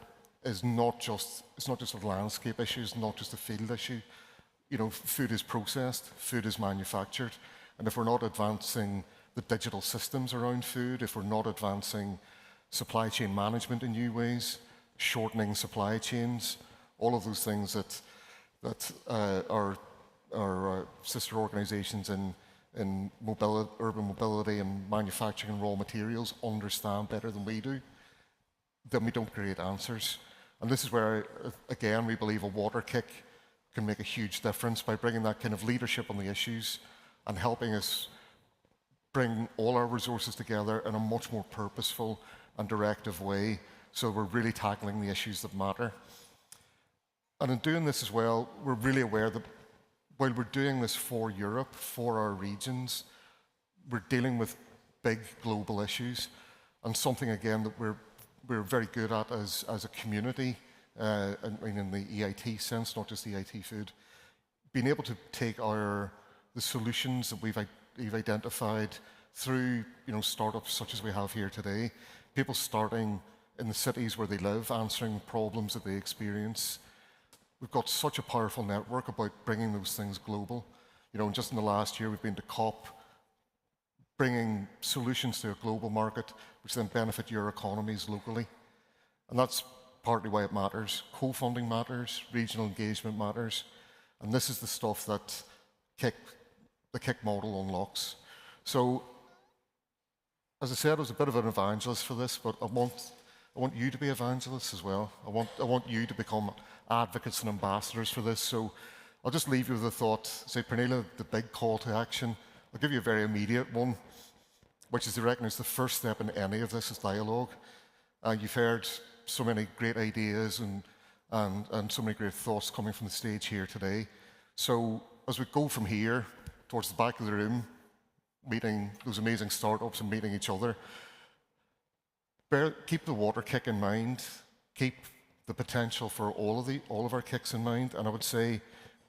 is not just a landscape issue, it's not just a field issue. You know, food is processed, food is manufactured, and if we're not advancing the digital systems around food, if we're not advancing supply chain management in new ways, shortening supply chains, all of those things that our sister organizations in mobility, urban mobility and manufacturing and raw materials understand better than we do, then we don't create answers. And this is where, again, we believe a water KIC can make a huge difference by bringing that kind of leadership on the issues and helping us bring all our resources together in a much more purposeful and directive way, so we're really tackling the issues that matter. And in doing this as well, we're really aware that while we're doing this for Europe, for our regions, we're dealing with big global issues, and something again that we're very good at as a community, in the EIT sense, not just EIT food, being able to take the solutions that we've identified through startups such as we have here today, people starting in the cities where they live, answering problems that they experience. We've got such a powerful network about bringing those things global. You know, just in the last year, we've been to COP, bringing solutions to a global market, which then benefit your economies locally. And that's partly why it matters. Co-funding matters, regional engagement matters, and this is the stuff that the KIC model unlocks. So, as I said, I was a bit of an evangelist for this, but I want you to be evangelists as well. I want you to become advocates and ambassadors for this. So I'll just leave you with a thought. Say, Pernilla, the big call to action. I'll give you a very immediate one, which is to recognize the first step in any of this is dialogue. You've heard so many great ideas and so many great thoughts coming from the stage here today. So as we go from here towards the back of the room, meeting those amazing startups and meeting each other, keep the water KIC in mind, keep the potential for all of our KICs in mind, and I would say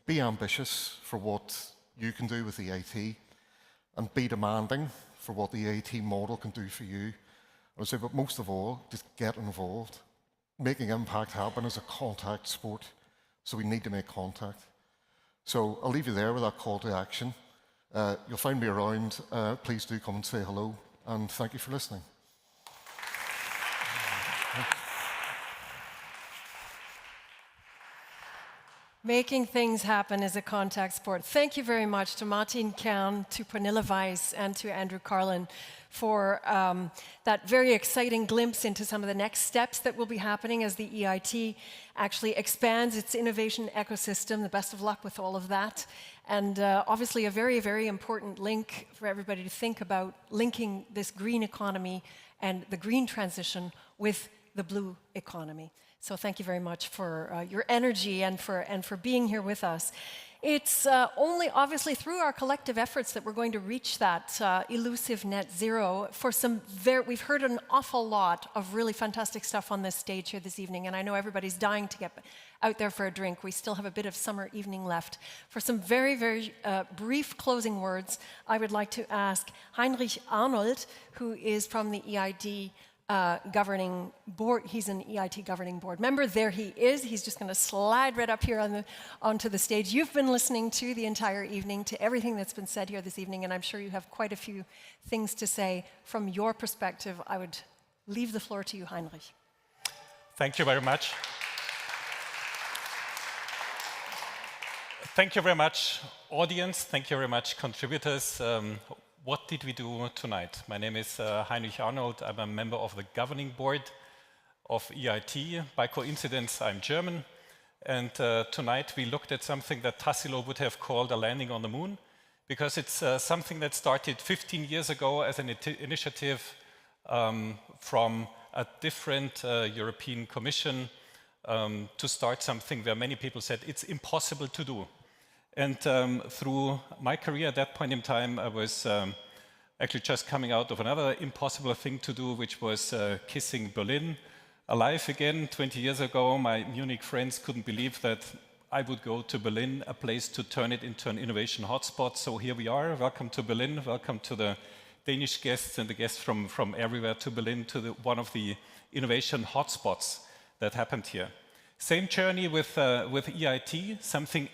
be ambitious for what you can do with the EIT, and be demanding for what the EIT model can do for you. I would say, but most of all, just get involved. Making impact happen is a contact sport, so we need to make contact. So I'll leave you there with that call to action. You'll find me around. Please do come and say hello, and thank you for listening. Making things happen is a contact sport. Thank you very much to Martin Kern, to Pernilla Weiss, and to Andrew Carlin for that very exciting glimpse into some of the next steps that will be happening as the EIT actually expands its innovation ecosystem. The best of luck with all of that. And obviously a very, very important link for everybody to think about, linking this green economy and the green transition with the blue economy. So thank you very much for your energy and for being here with us. It's only obviously through our collective efforts that we're going to reach that elusive net zero. We've heard an awful lot of really fantastic stuff on this stage here this evening, and I know everybody's dying to get out there for a drink. We still have a bit of summer evening left. For some very, very brief closing words, I would like to ask Heinrich Arnold, who is from the EIT governing board. He's an EIT governing board member. There he is. He's just going to slide right up here onto the stage. You've been listening to the entire evening, to everything that's been said here this evening, and I'm sure you have quite a few things to say from your perspective. I would leave the floor to you, Heinrich. Thank you very much. Thank you very much, audience. Thank you very much, contributors. What did we do tonight? My name is Heinrich Arnold. I'm a member of the governing board of EIT. By coincidence, I'm German. And tonight we looked at something that Tassilo would have called a landing on the moon, because it's something that started 15 years ago as an initiative from a different European Commission to start something where many people said it's impossible to do. And through my career at that point in time, I was actually just coming out of another impossible thing to do, which was kissing Berlin alive again. 20 years ago, my Munich friends couldn't believe that I would go to Berlin, a place to turn it into an innovation hotspot. So here we are. Welcome to Berlin. Welcome to the Danish guests and the guests from everywhere to Berlin, to one of the innovation hotspots that happened here. Same journey with EIT. Something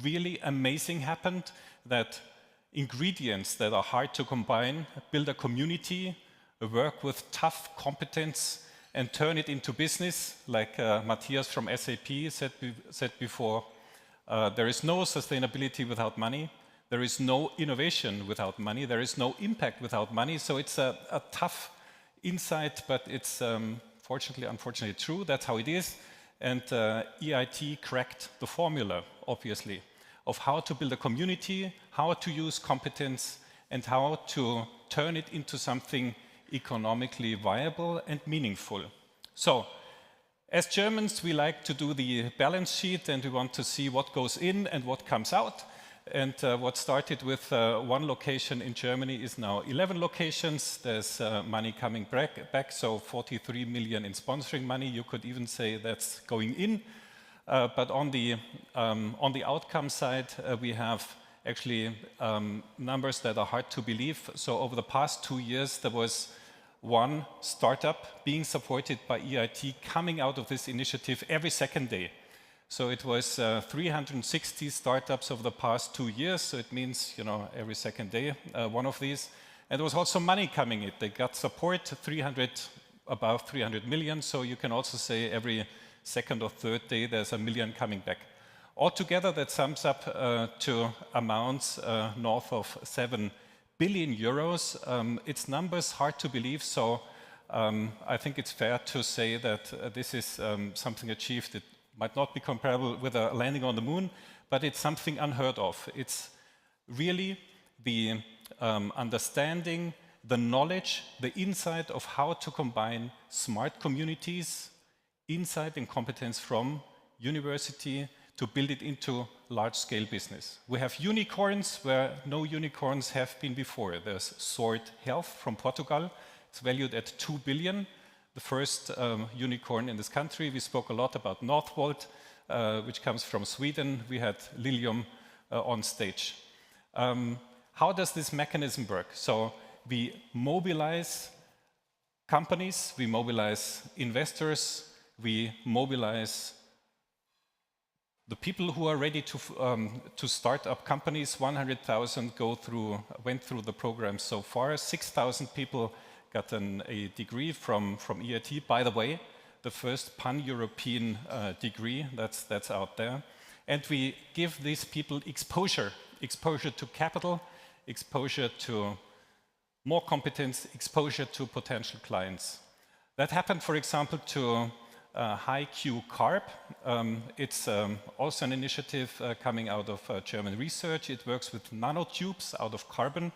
really amazing happened, that ingredients that are hard to combine, build a community, work with tough competence, and turn it into business, like Matthias from SAP said before. There is no sustainability without money. There is no innovation without money. There is no impact without money. So it's a tough insight, but it's unfortunately true. That's how it is. And EIT cracked the formula, obviously, of how to build a community, how to use competence, and how to turn it into something economically viable and meaningful. So, as Germans, we like to do the balance sheet, and we want to see what goes in and what comes out. And what started with one location in Germany is now 11 locations. There's money coming back, so 43 million in sponsoring money. You could even say that's going in. But on the outcome side, we have actually numbers that are hard to believe. So over the past 2 years, there was one startup being supported by EIT coming out of this initiative every second day. So it was 360 startups over the past 2 years. So it means, every second day, one of these. And there was also money coming in. They got support, above 300 million. So you can also say every second or third day, there's 1 million coming back. Altogether, that sums up to amounts north of 7 billion euros. It's numbers hard to believe. So I think it's fair to say that this is something achieved. It might not be comparable with a landing on the moon, but it's something unheard of. It's really the understanding, the knowledge, the insight of how to combine smart communities, insight and competence from university to build it into large-scale business. We have unicorns where no unicorns have been before. There's Sword Health from Portugal. It's valued at 2 billion. The first unicorn in this country. We spoke a lot about Northvolt, which comes from Sweden. We had Lilium on stage. How does this mechanism work? So we mobilize companies, we mobilize investors, we mobilize the people who are ready to start up companies. 100,000 went through the program so far. 6,000 people got a degree from EIT. By the way, the first pan-European degree that's out there. And we give these people exposure to capital, exposure to more competence, exposure to potential clients. That happened, for example, to HiQ Carb. It's also an initiative coming out of German research. It works with nanotubes out of carbon,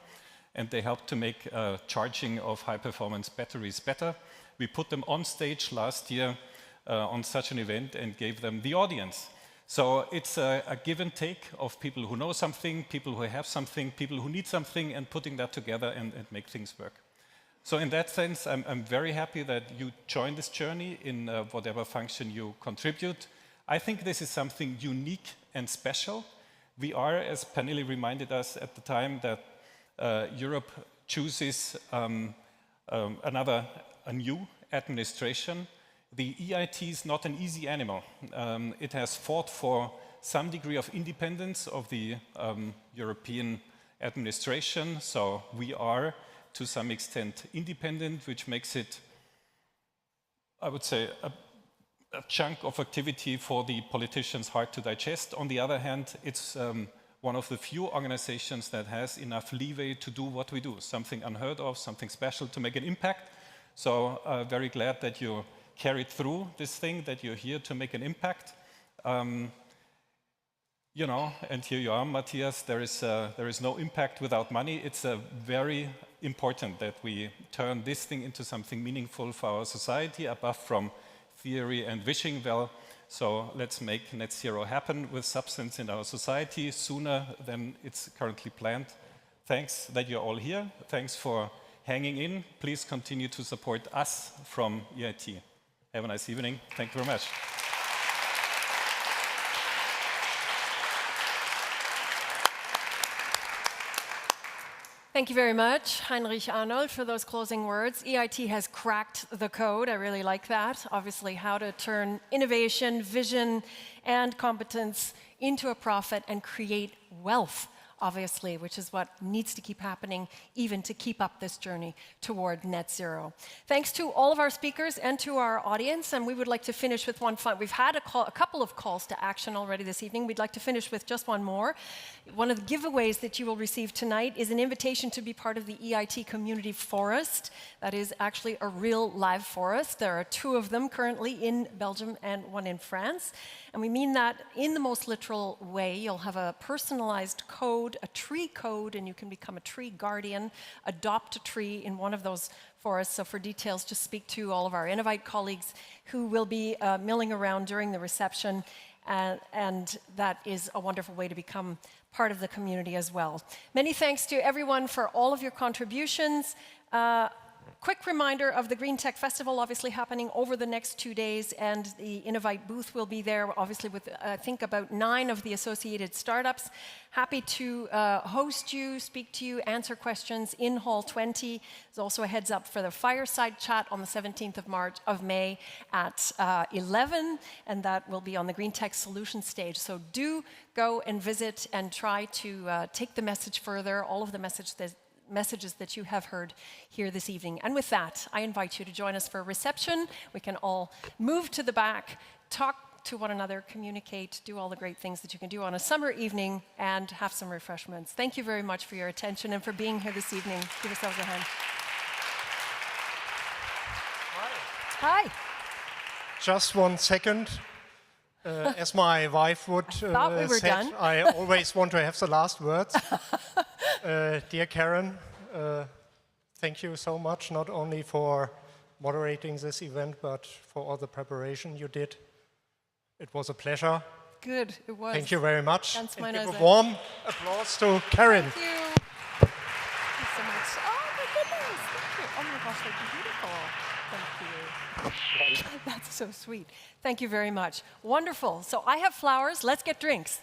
and they help to make charging of high-performance batteries better. We put them on stage last year on such an event and gave them the audience. So it's a give and take of people who know something, people who have something, people who need something, and putting that together and make things work. So in that sense, I'm very happy that you join this journey in whatever function you contribute. I think this is something unique and special. We are, as Pernille reminded us at the time, that Europe chooses a new administration. The EIT is not an easy animal. It has fought for some degree of independence of the European administration, so we are to some extent independent, which makes it, I would say, a chunk of activity for the politicians hard to digest. On the other hand, it's one of the few organizations that has enough leeway to do what we do, something unheard of, something special to make an impact. So very glad that you carried through this thing, that you're here to make an impact. You know, and here you are, Matthias, there is no impact without money. It's very important that we turn this thing into something meaningful for our society, above from theory and wishing well. So let's make net zero happen with substance in our society sooner than it's currently planned. Thanks that you're all here. Thanks for hanging in. Please continue to support us from EIT. Have a nice evening. Thank you very much. Thank you very much, Heinrich Arnold, for those closing words. EIT has cracked the code. I really like that. Obviously, how to turn innovation, vision, and competence into a profit and create wealth, obviously, which is what needs to keep happening even to keep up this journey toward net zero. Thanks to all of our speakers and to our audience, and we would like to finish with one fun. We've had a couple of calls to action already this evening. We'd like to finish with just one more. One of the giveaways that you will receive tonight is an invitation to be part of the EIT Community Forest. That is actually a real live forest. There are 2 of them currently in Belgium and 1 in France. And we mean that in the most literal way. You'll have a personalized code, a tree code, and you can become a tree guardian, adopt a tree in one of those forests. So for details, just speak to all of our INNOVEIT colleagues who will be milling around during the reception. And that is a wonderful way to become part of the community as well. Many thanks to everyone for all of your contributions. Quick reminder of the Greentech Festival, obviously happening over the next 2 days, and the INNOVEIT booth will be there, obviously with, I think, about 9 of the associated startups. Happy to host you, speak to you, answer questions in Hall 20. There's also a heads up for the fireside chat on the 17th of May at 11, and that will be on the Greentech Solutions stage. So do go and visit and try to take the message further, all of the messages that you have heard here this evening. And with that, I invite you to join us for a reception. We can all move to the back, talk to one another, communicate, do all the great things that you can do on a summer evening, and have some refreshments. Thank you very much for your attention and for being here this evening. Give yourselves a hand. Hi. Just 1 second. As my wife would say, I always want to have the last words. Dear Karen, thank you so much, not only for moderating this event, but for all the preparation you did. It was a pleasure. Good, it was. Thank you very much. And give a warm applause to Karen. Thank you. Thank you so much. Oh my goodness, thank you. Oh my gosh, they're beautiful. Thank you. That's so sweet. Thank you very much. Wonderful. So I have flowers. Let's get drinks.